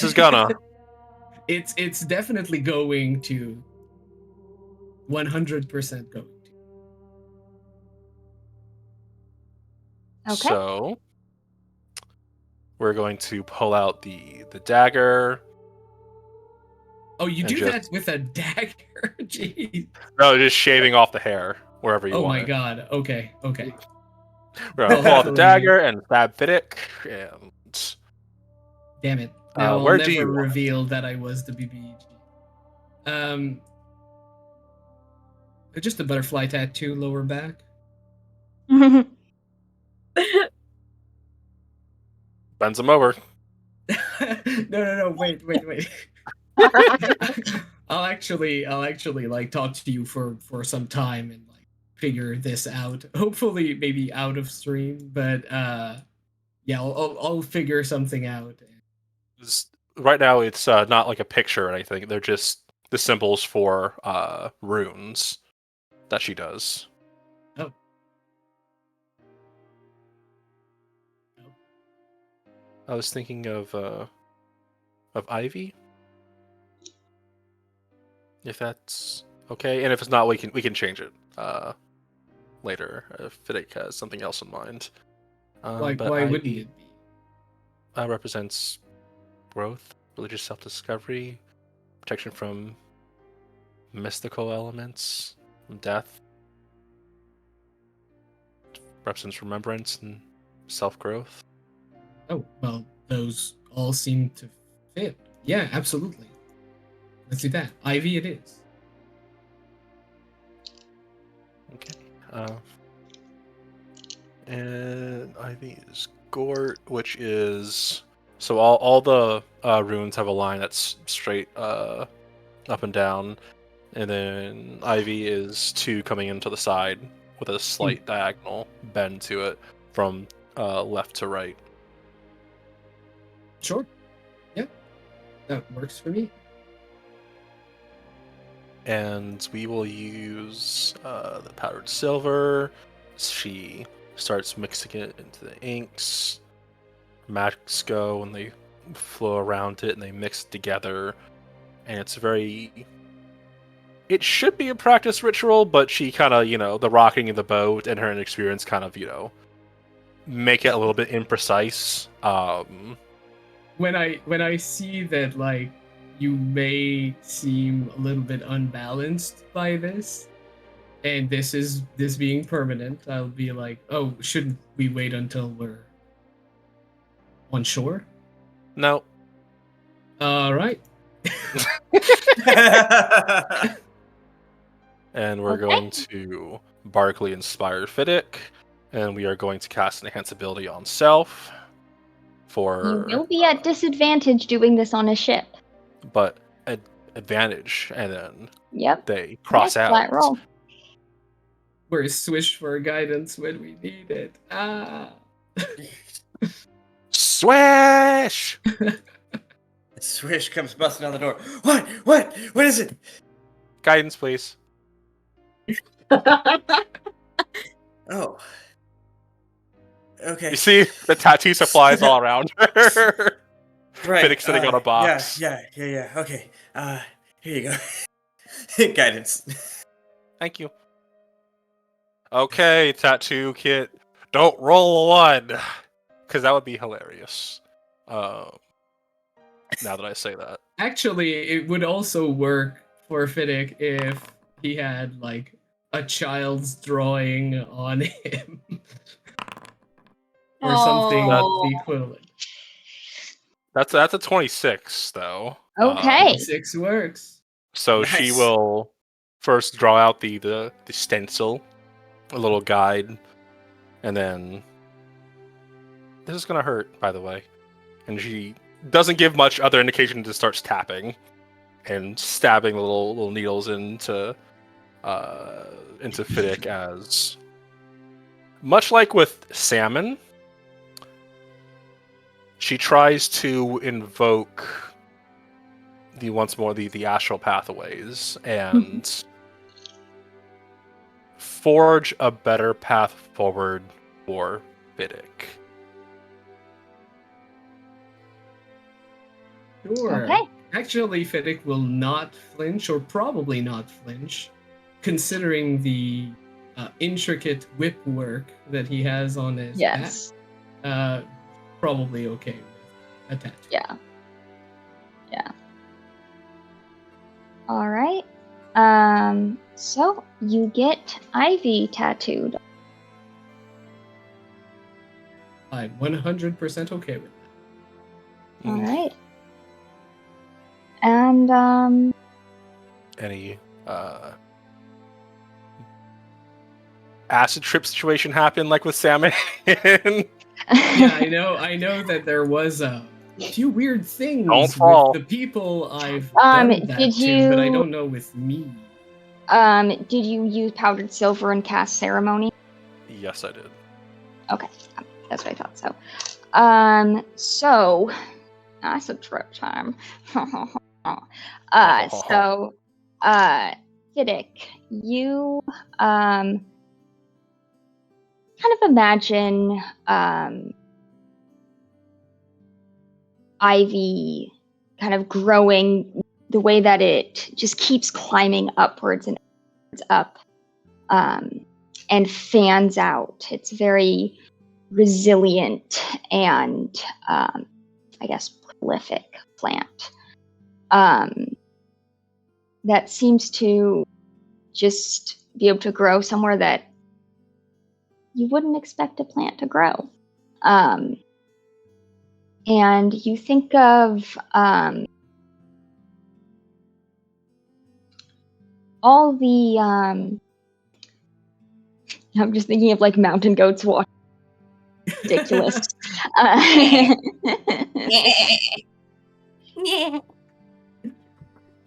is gonna. It's definitely going to 100% going to. Okay. So we're going to pull out the dagger. Oh, you And do just- that with a dagger? Jeez. No, just shaving off the hair wherever you Oh want my it. god. Okay. Okay. We're gonna pull out the Hopefully- dagger and stab Fiddick. And Damn it. Now I'll where do never you want it? reveal that I was the BBG. Just a butterfly tattoo lower back. Bends him over. No, wait. I'll actually like talk to you for some time and like figure this out. Hopefully maybe out of stream, but yeah, I'll figure something out. Right now, it's not like a picture or anything. They're just the symbols for runes that she does. Oh. I was thinking of Ivy. If that's okay, and if it's not, we can change it later if Fiddick has something else in mind. Like but why Ivy wouldn't it be? Represents growth, religious self-discovery, protection from mystical elements, death. Represents remembrance and self-growth. Oh, well, those all seem to fit. Yeah, absolutely. Let's do that. Ivy it is. Okay. And Ivy is Gort, which is so all the runes have a line that's straight up and down, and then Ivy is 2 coming into the side with a slight diagonal bend to it from left to right. Sure. Yeah. That works for me. And we will use the powdered silver. She starts mixing it into the inks. Magics go and they flow around it and they mix together. And it's very. It should be a practice ritual, but she kind of, the rocking of the boat and her inexperience kind of, make it a little bit imprecise. When I see that like you may seem a little bit unbalanced by this, and this being permanent, I'll be like, oh, shouldn't we wait until we're on shore? No. All right. And we're Okay. going to Barkley Inspired Fiddick, and we are going to cast Enhance Ability on Self for. You will be at disadvantage doing this on a ship. But advantage, and then Yep. they cross Nice out. flat roll. We're swish for guidance when we need it. Ah. Swish! Swish comes busting on the door. What is it? Guidance, please. Oh. Okay. You see the tattoo supplies all around her. Right. Fiddick sitting on a box. Yeah. Okay. Here you go. Guidance. Thank you. Okay, tattoo kit. Don't roll a 1, because that would be hilarious. Now that I say that. Actually, it would also work for Fiddick if he had like a child's drawing on him. Or something Oh. equivalent. That's a 26 though. Okay. 6 works. So Nice. she will first draw out the stencil, a little guide, and then this is gonna hurt, by the way. And she doesn't give much other indication, just starts tapping and stabbing little needles into Fiddick as much like with salmon. She tries to invoke the astral pathways and forge a better path forward for Fiddick. Sure. Okay. Actually, Fiddick will not flinch, or probably not flinch, considering the intricate whip work that he has on his Yes. back. Probably okay with a tattoo. Yeah. Yeah. All right. So you get Ivy tattooed. I'm 100% okay with that. All right. And Any acid trip situation happen like with Salmon? Yeah, I know that there was a few weird things Don't fall. with the people I've done that did to, but I you- don't know with me. did you use powdered silver and cast ceremony? Yes, I did. Okay, that's what I thought. So acid trip time. Fiddick, you kind of imagine Ivy kind of growing the way that it just keeps climbing upwards and up, and fans out. It's very resilient and I guess prolific plant that seems to just be able to grow somewhere that you wouldn't expect a plant to grow. And you think of all the I'm just thinking of like mountain goats walking. Ridiculous.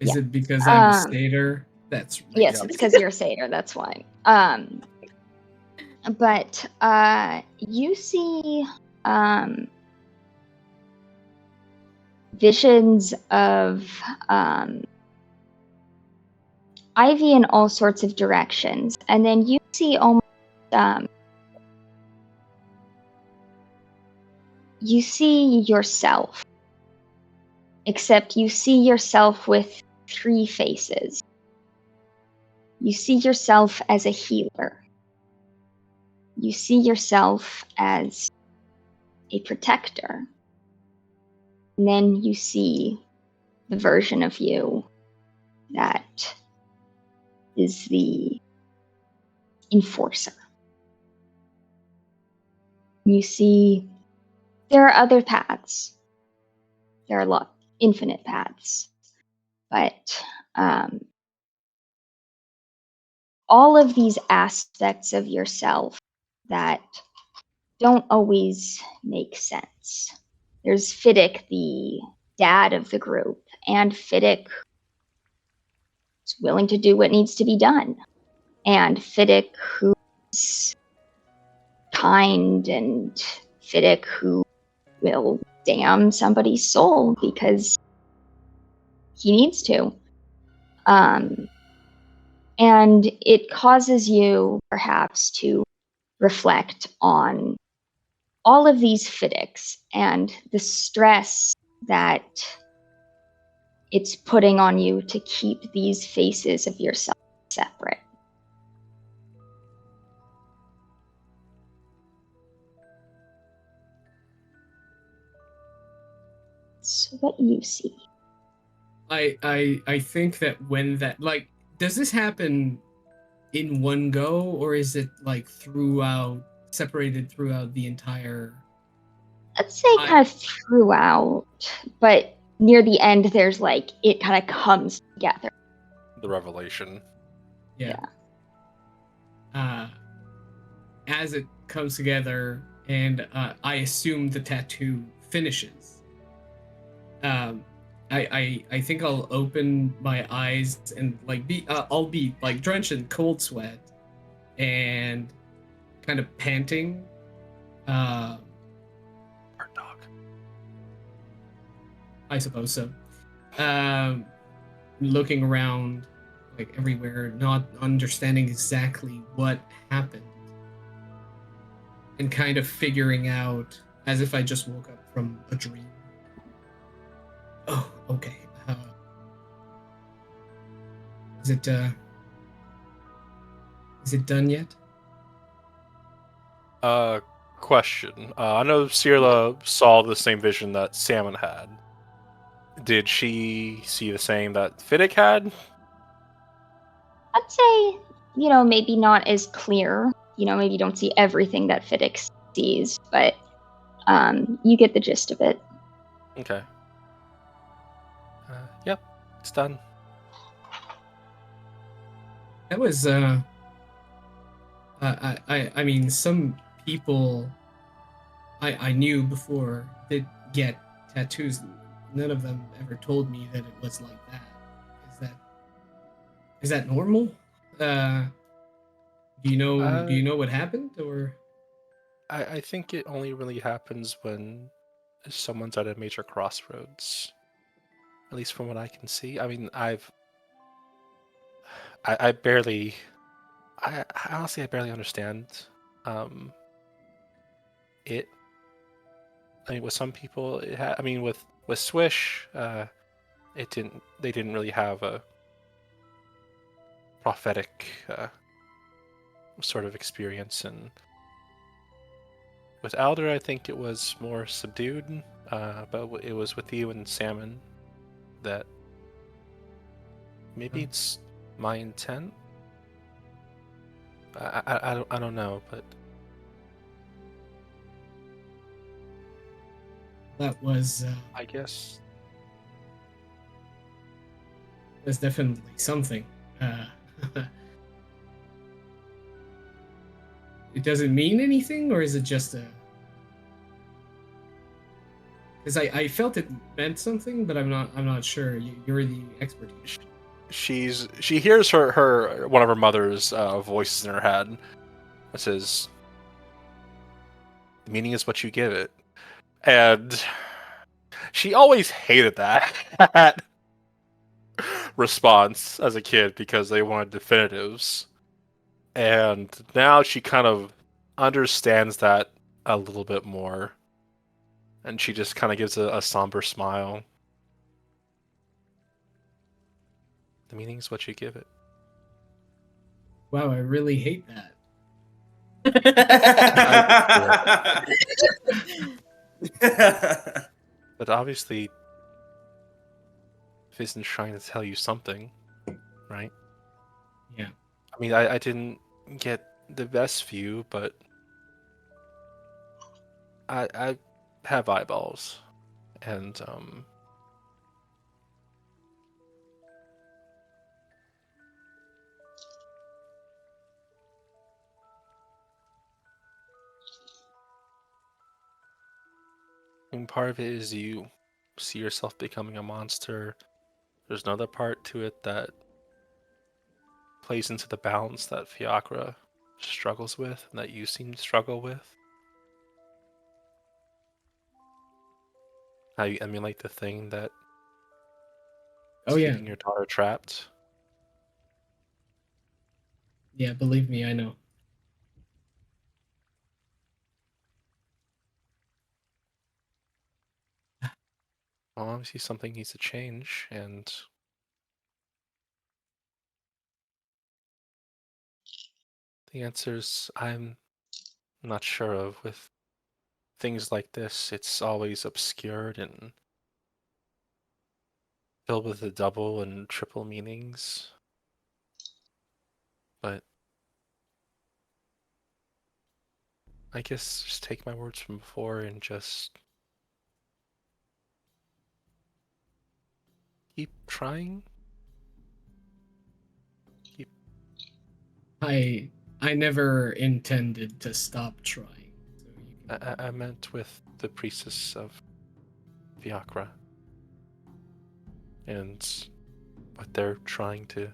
Is Yeah. it because I'm a satyr? That's right. Yes, it's because you're a satyr. That's why. But you see visions of Ivy in all sorts of directions, and then you see almost you see yourself, except you see yourself with 3 faces. You see yourself as a healer. You see yourself as a protector. And then you see the version of you that is the enforcer. You see there are other paths. There are infinite paths. But all of these aspects of yourself that don't always make sense. There's Fiddick, the dad of the group, and Fiddick is willing to do what needs to be done. And Fiddick who's kind, and Fiddick who will damn somebody's soul because he needs to. And it causes you perhaps to reflect on all of these Fiddicks and the stress that it's putting on you to keep these faces of yourself separate. So what you see? I think that when that, like, does this happen in one go, or is it like separated throughout the entire? I'd say kind of throughout, but near the end there's like it kind of comes together. The revelation. Yeah. As it comes together, and I assume the tattoo finishes. I think I'll open my eyes and like I'll be like drenched in cold sweat and kind of panting. Bird dog. I suppose so. Looking around like everywhere, not understanding exactly what happened, and kind of figuring out as if I just woke up from a dream. Oh, Okay. Is it done yet? Question. I know Cirla saw the same vision that Salmon had. Did she see the same that Fiddick had? I'd say, maybe not as clear. Maybe you don't see everything that Fiddick sees, but you get the gist of it. Okay. Yep, it's done. That was I mean, some people I knew before did get tattoos. None of them ever told me that it was like that. Is that normal? Do you know what happened, or? I think it only really happens when someone's at a major crossroads. At least from what I can see. I mean, I barely, I honestly, I barely understand it. I mean, with some people, I mean, with Swish, they didn't really have a prophetic sort of experience, and with Alder, I think it was more subdued. But it was with you and Salmon that maybe it's my intent. I don't know, but That was I guess that's definitely something. It doesn't mean anything, or is it just a? Because I felt it meant something, but I'm not sure. You're the expert. she hears her one of her mother's voices in her head that says, "The meaning is what you give it," and she always hated that response as a kid because they wanted definitives, and now she kind of understands that a little bit more, and she just kind of gives a somber smile. The meaning is what you give it. Wow, I really hate that. But obviously, Fizz's trying to tell you something, right? Yeah. I mean, I didn't get the best view, but I have eyeballs, and part of it is you see yourself becoming a monster. There's another part to it that plays into the balance that Fiacra struggles with, and that you seem to struggle with. How you emulate the thing that is keeping your daughter trapped. Yeah, believe me, I know. Well, obviously something needs to change, and the answers I'm not sure of. With things like this, it's always obscured and filled with the double and triple meanings. But I guess just take my words from before and just keep trying. Keep. I never intended to stop trying. So I meant with the priestess of Fiacra and what they're trying to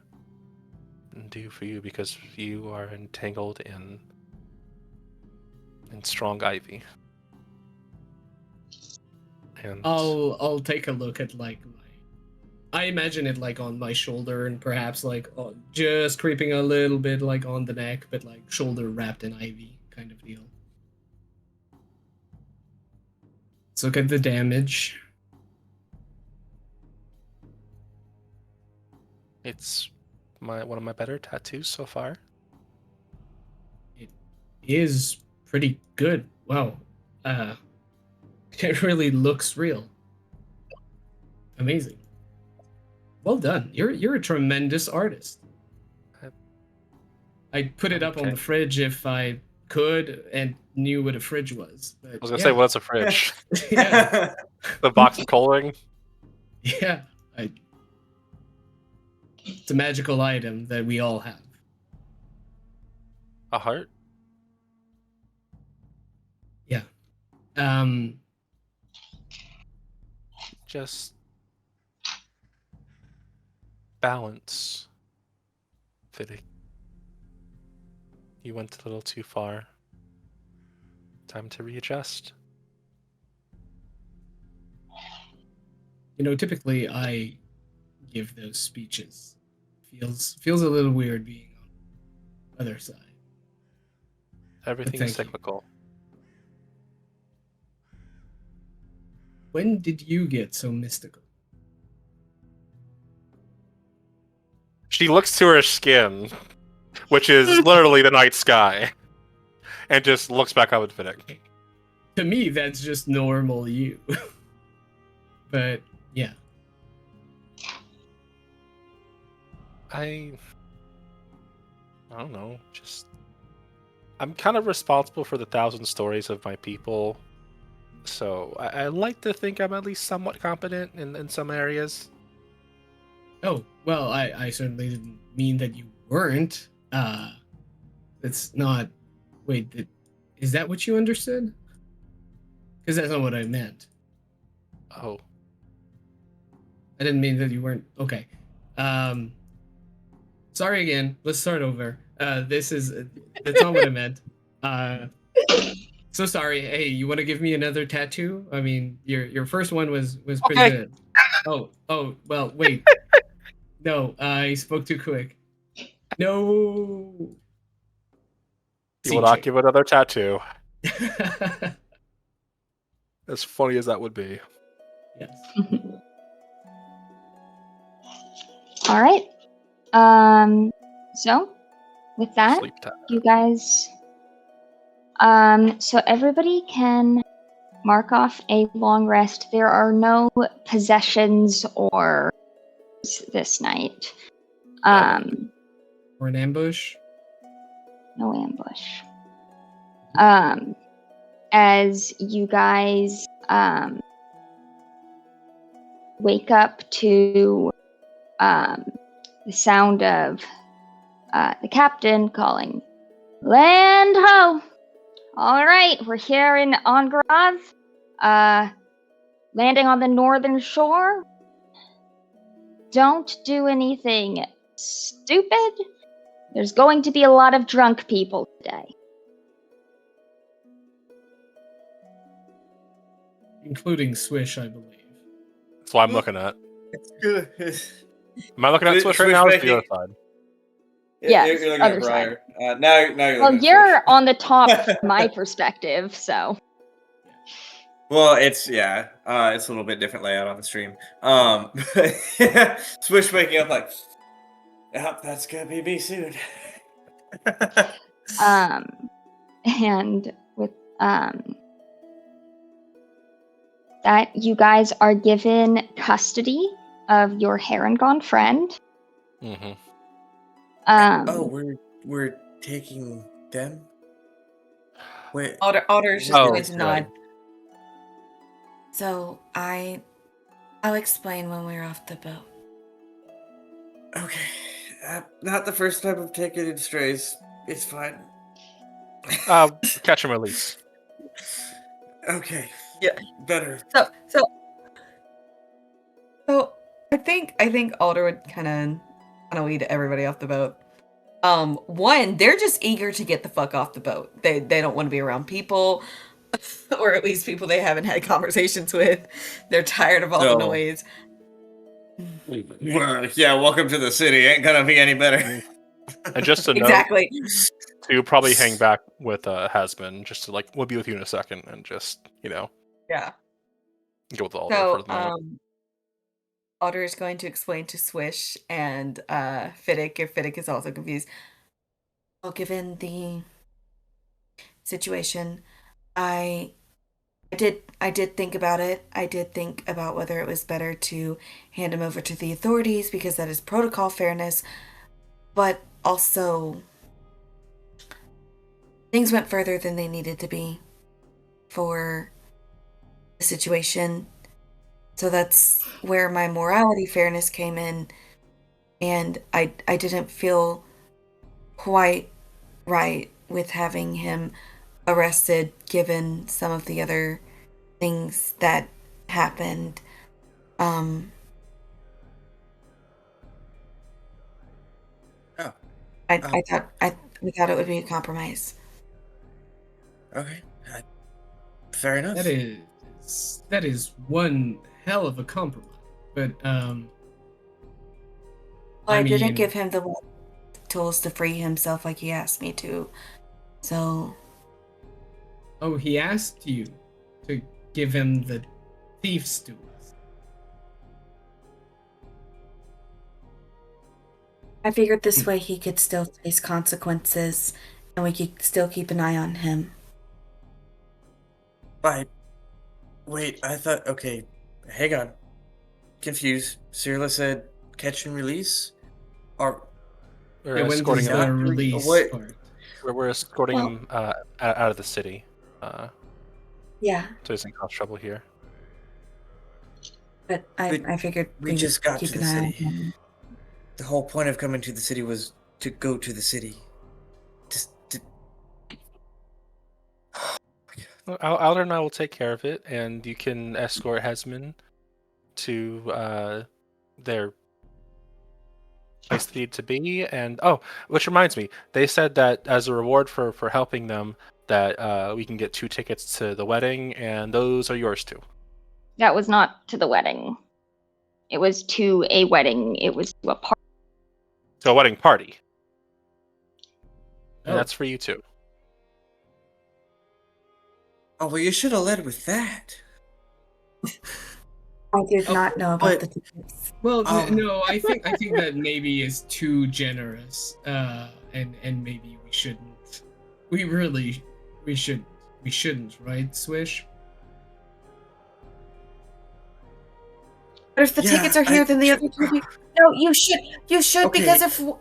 do for you, because you are entangled in strong ivy. And I'll take a look at I imagine it on my shoulder, and perhaps just creeping a little bit on the neck, but shoulder wrapped in ivy kind of deal. Let's look at the damage. It's one of my better tattoos so far. It is pretty good. Wow. It really looks real. Amazing. Well done. You're a tremendous artist. I'd put it up on Okay. the fridge if I could and knew what a fridge was. But I was gonna say, what's a fridge? yeah, The box of coloring. yeah. It's a magical item that we all have. A heart. Yeah. Just balance. Fitting. You went a little too far. Time to readjust. Typically I give those speeches. Feels a little weird being on the other side. Everything is thank you. cyclical. When did you get so mystical? She looks to her skin, which is literally the night sky, and just looks back up at Finnick. To me, that's just normal you. But yeah. I don't know. Just I'm kind of responsible for the 1,000 stories of my people, so I like to think I'm at least somewhat competent in some areas. Oh, well, I certainly didn't mean that you weren't. It's not. Wait, is that what you understood? Because that's not what I meant. Oh, I didn't mean that you weren't. Okay. Sorry again. Let's start over. That's not what I meant. So sorry. Hey, you want to give me another tattoo? I mean, your first one was pretty Okay. good. Oh, well, wait. No, I spoke too quick. No. you will not give another tattoo. Yes. As funny as that would be. All right. So with that, Sleep time. you guys. So everybody can mark off a long rest. There are no possessions or this night. Or an ambush. No ambush. As you guys wake up to the sound of the captain calling, "Land ho! All right, we're here in Angraz, landing on the northern shore. Don't do anything stupid. There's going to be a lot of drunk people today." Including Swish, I believe. That's what I'm looking at. It's good. Am I looking at Swish right now? Or is the other side? Yeah, you're looking other at Briar. Now you're Well, looking at you're Swish. on the top from my perspective, so. Well, it's a little bit different layout on the stream. Swish waking up like, yep, that's gonna be me soon. And with that, you guys are given custody of your Harangon friend. Mm-hmm. We're taking them. Wait. Otter's just Oh, going to nod. right. So I'll explain when we're off the boat. Okay. Not the first time I've taken in strays. It's fine. Catch and release. Okay. Yeah. Better. So I think Alder would kind of lead everybody off the boat. One, they're just eager to get the fuck off the boat. They don't want to be around people, or at least people they haven't had conversations with. They're tired of all the noise. Well, yeah, welcome to the city. Ain't gonna be any better. And just to Exactly. note, to probably hang back with Hasbin, just to we'll be with you in a second, and just Yeah. go with Alder for the moment. Alder is going to explain to Swish and Fiddick, if Fiddick is also confused. Well, given the situation, I did think about it. I did think about whether it was better to hand him over to the authorities because that is protocol fairness, but also things went further than they needed to be for the situation. So that's where my morality fairness came in, and I didn't feel quite right with having him arrested given some of the other things that happened. Um Oh, I thought we thought it would be a compromise. okay. Fair enough. That is one hell of a compromise. But I didn't mean, give him the tools to free himself like he asked me to. So oh, he asked you to give him the thief's tools. I figured this way he could still face consequences and we could still keep an eye on him. Wait, I thought, okay, hang on. Confused. Cyrilla said catch and release? Or We're Yeah, when escorting does him. the release what- part? We're escorting Well- him out of the city. Yeah, So he doesn't cause trouble here. but But I figured we would just got keep to an the eye on city. him. The whole point of coming to the city was to go to the city. Well, Alder and I will take care of it, and you can escort Hesman to their place they need to be. And which reminds me, they said that as a reward for helping them, that we can get 2 tickets to the wedding, and those are yours too. That was not to the wedding. It was to a wedding. It was to a party. To a wedding party, and Oh. that's for you too. Oh, well, you should have led with that. I did not know about but- the tickets. Well, no, Um, I think that maybe is too generous, and maybe we shouldn't. We shouldn't, right, Swish? But if the Yeah, tickets are here, then the other two people. No, you should. You should Okay. because if for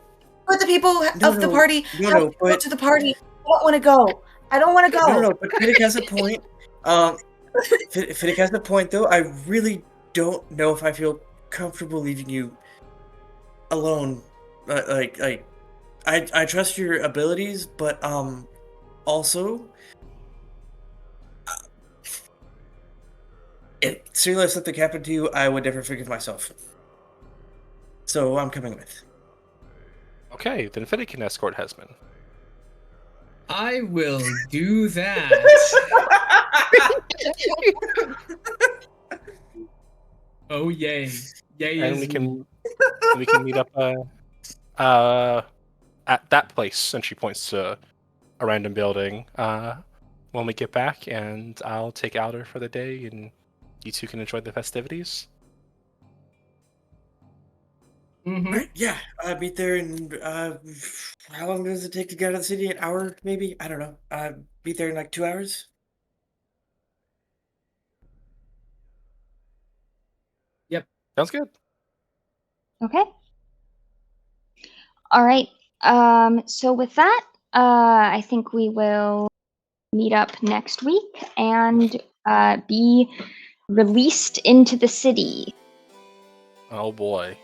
the people No, of the no, party no, have no, to go but- to the party, I don't want to go. I don't want to go. No, but Fiddick has a point. Fiddick has a point, though. I really don't know if I feel comfortable leaving you alone. I trust your abilities, but also, if seriously something happened to you, I would never forgive myself. So I'm coming with. Okay, then Fiddy can escort Hesman. I will do that. Oh yay! Yay And is we me. can meet up at that place. And she points to a random building when we get back, and I'll take Alder for the day, and you two can enjoy the festivities. Mhm. Right, yeah, meet there in how long does it take to get out of the city? An hour, maybe? I don't know. Meet there in like 2 hours. Sounds good. Okay. All right. So with that, I think we will meet up next week and be released into the city. Oh boy,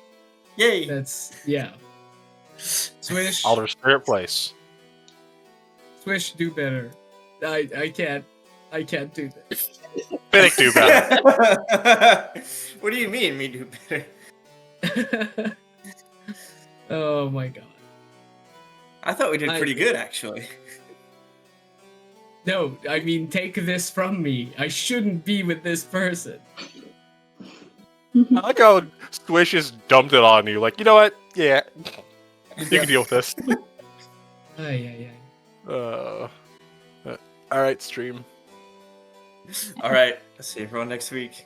Yay! That's Swish. Alder's favorite place. Swish, do better. I can't do this. Fiddick do better. What do you mean, me do better? Oh my god. I thought we did I- pretty good, actually. No, I mean take this from me. I shouldn't be with this person. I like how Swish just dumped it on you. Like, you know what? Yeah, you can deal with this. Ay. All right, stream. All right, see everyone next week.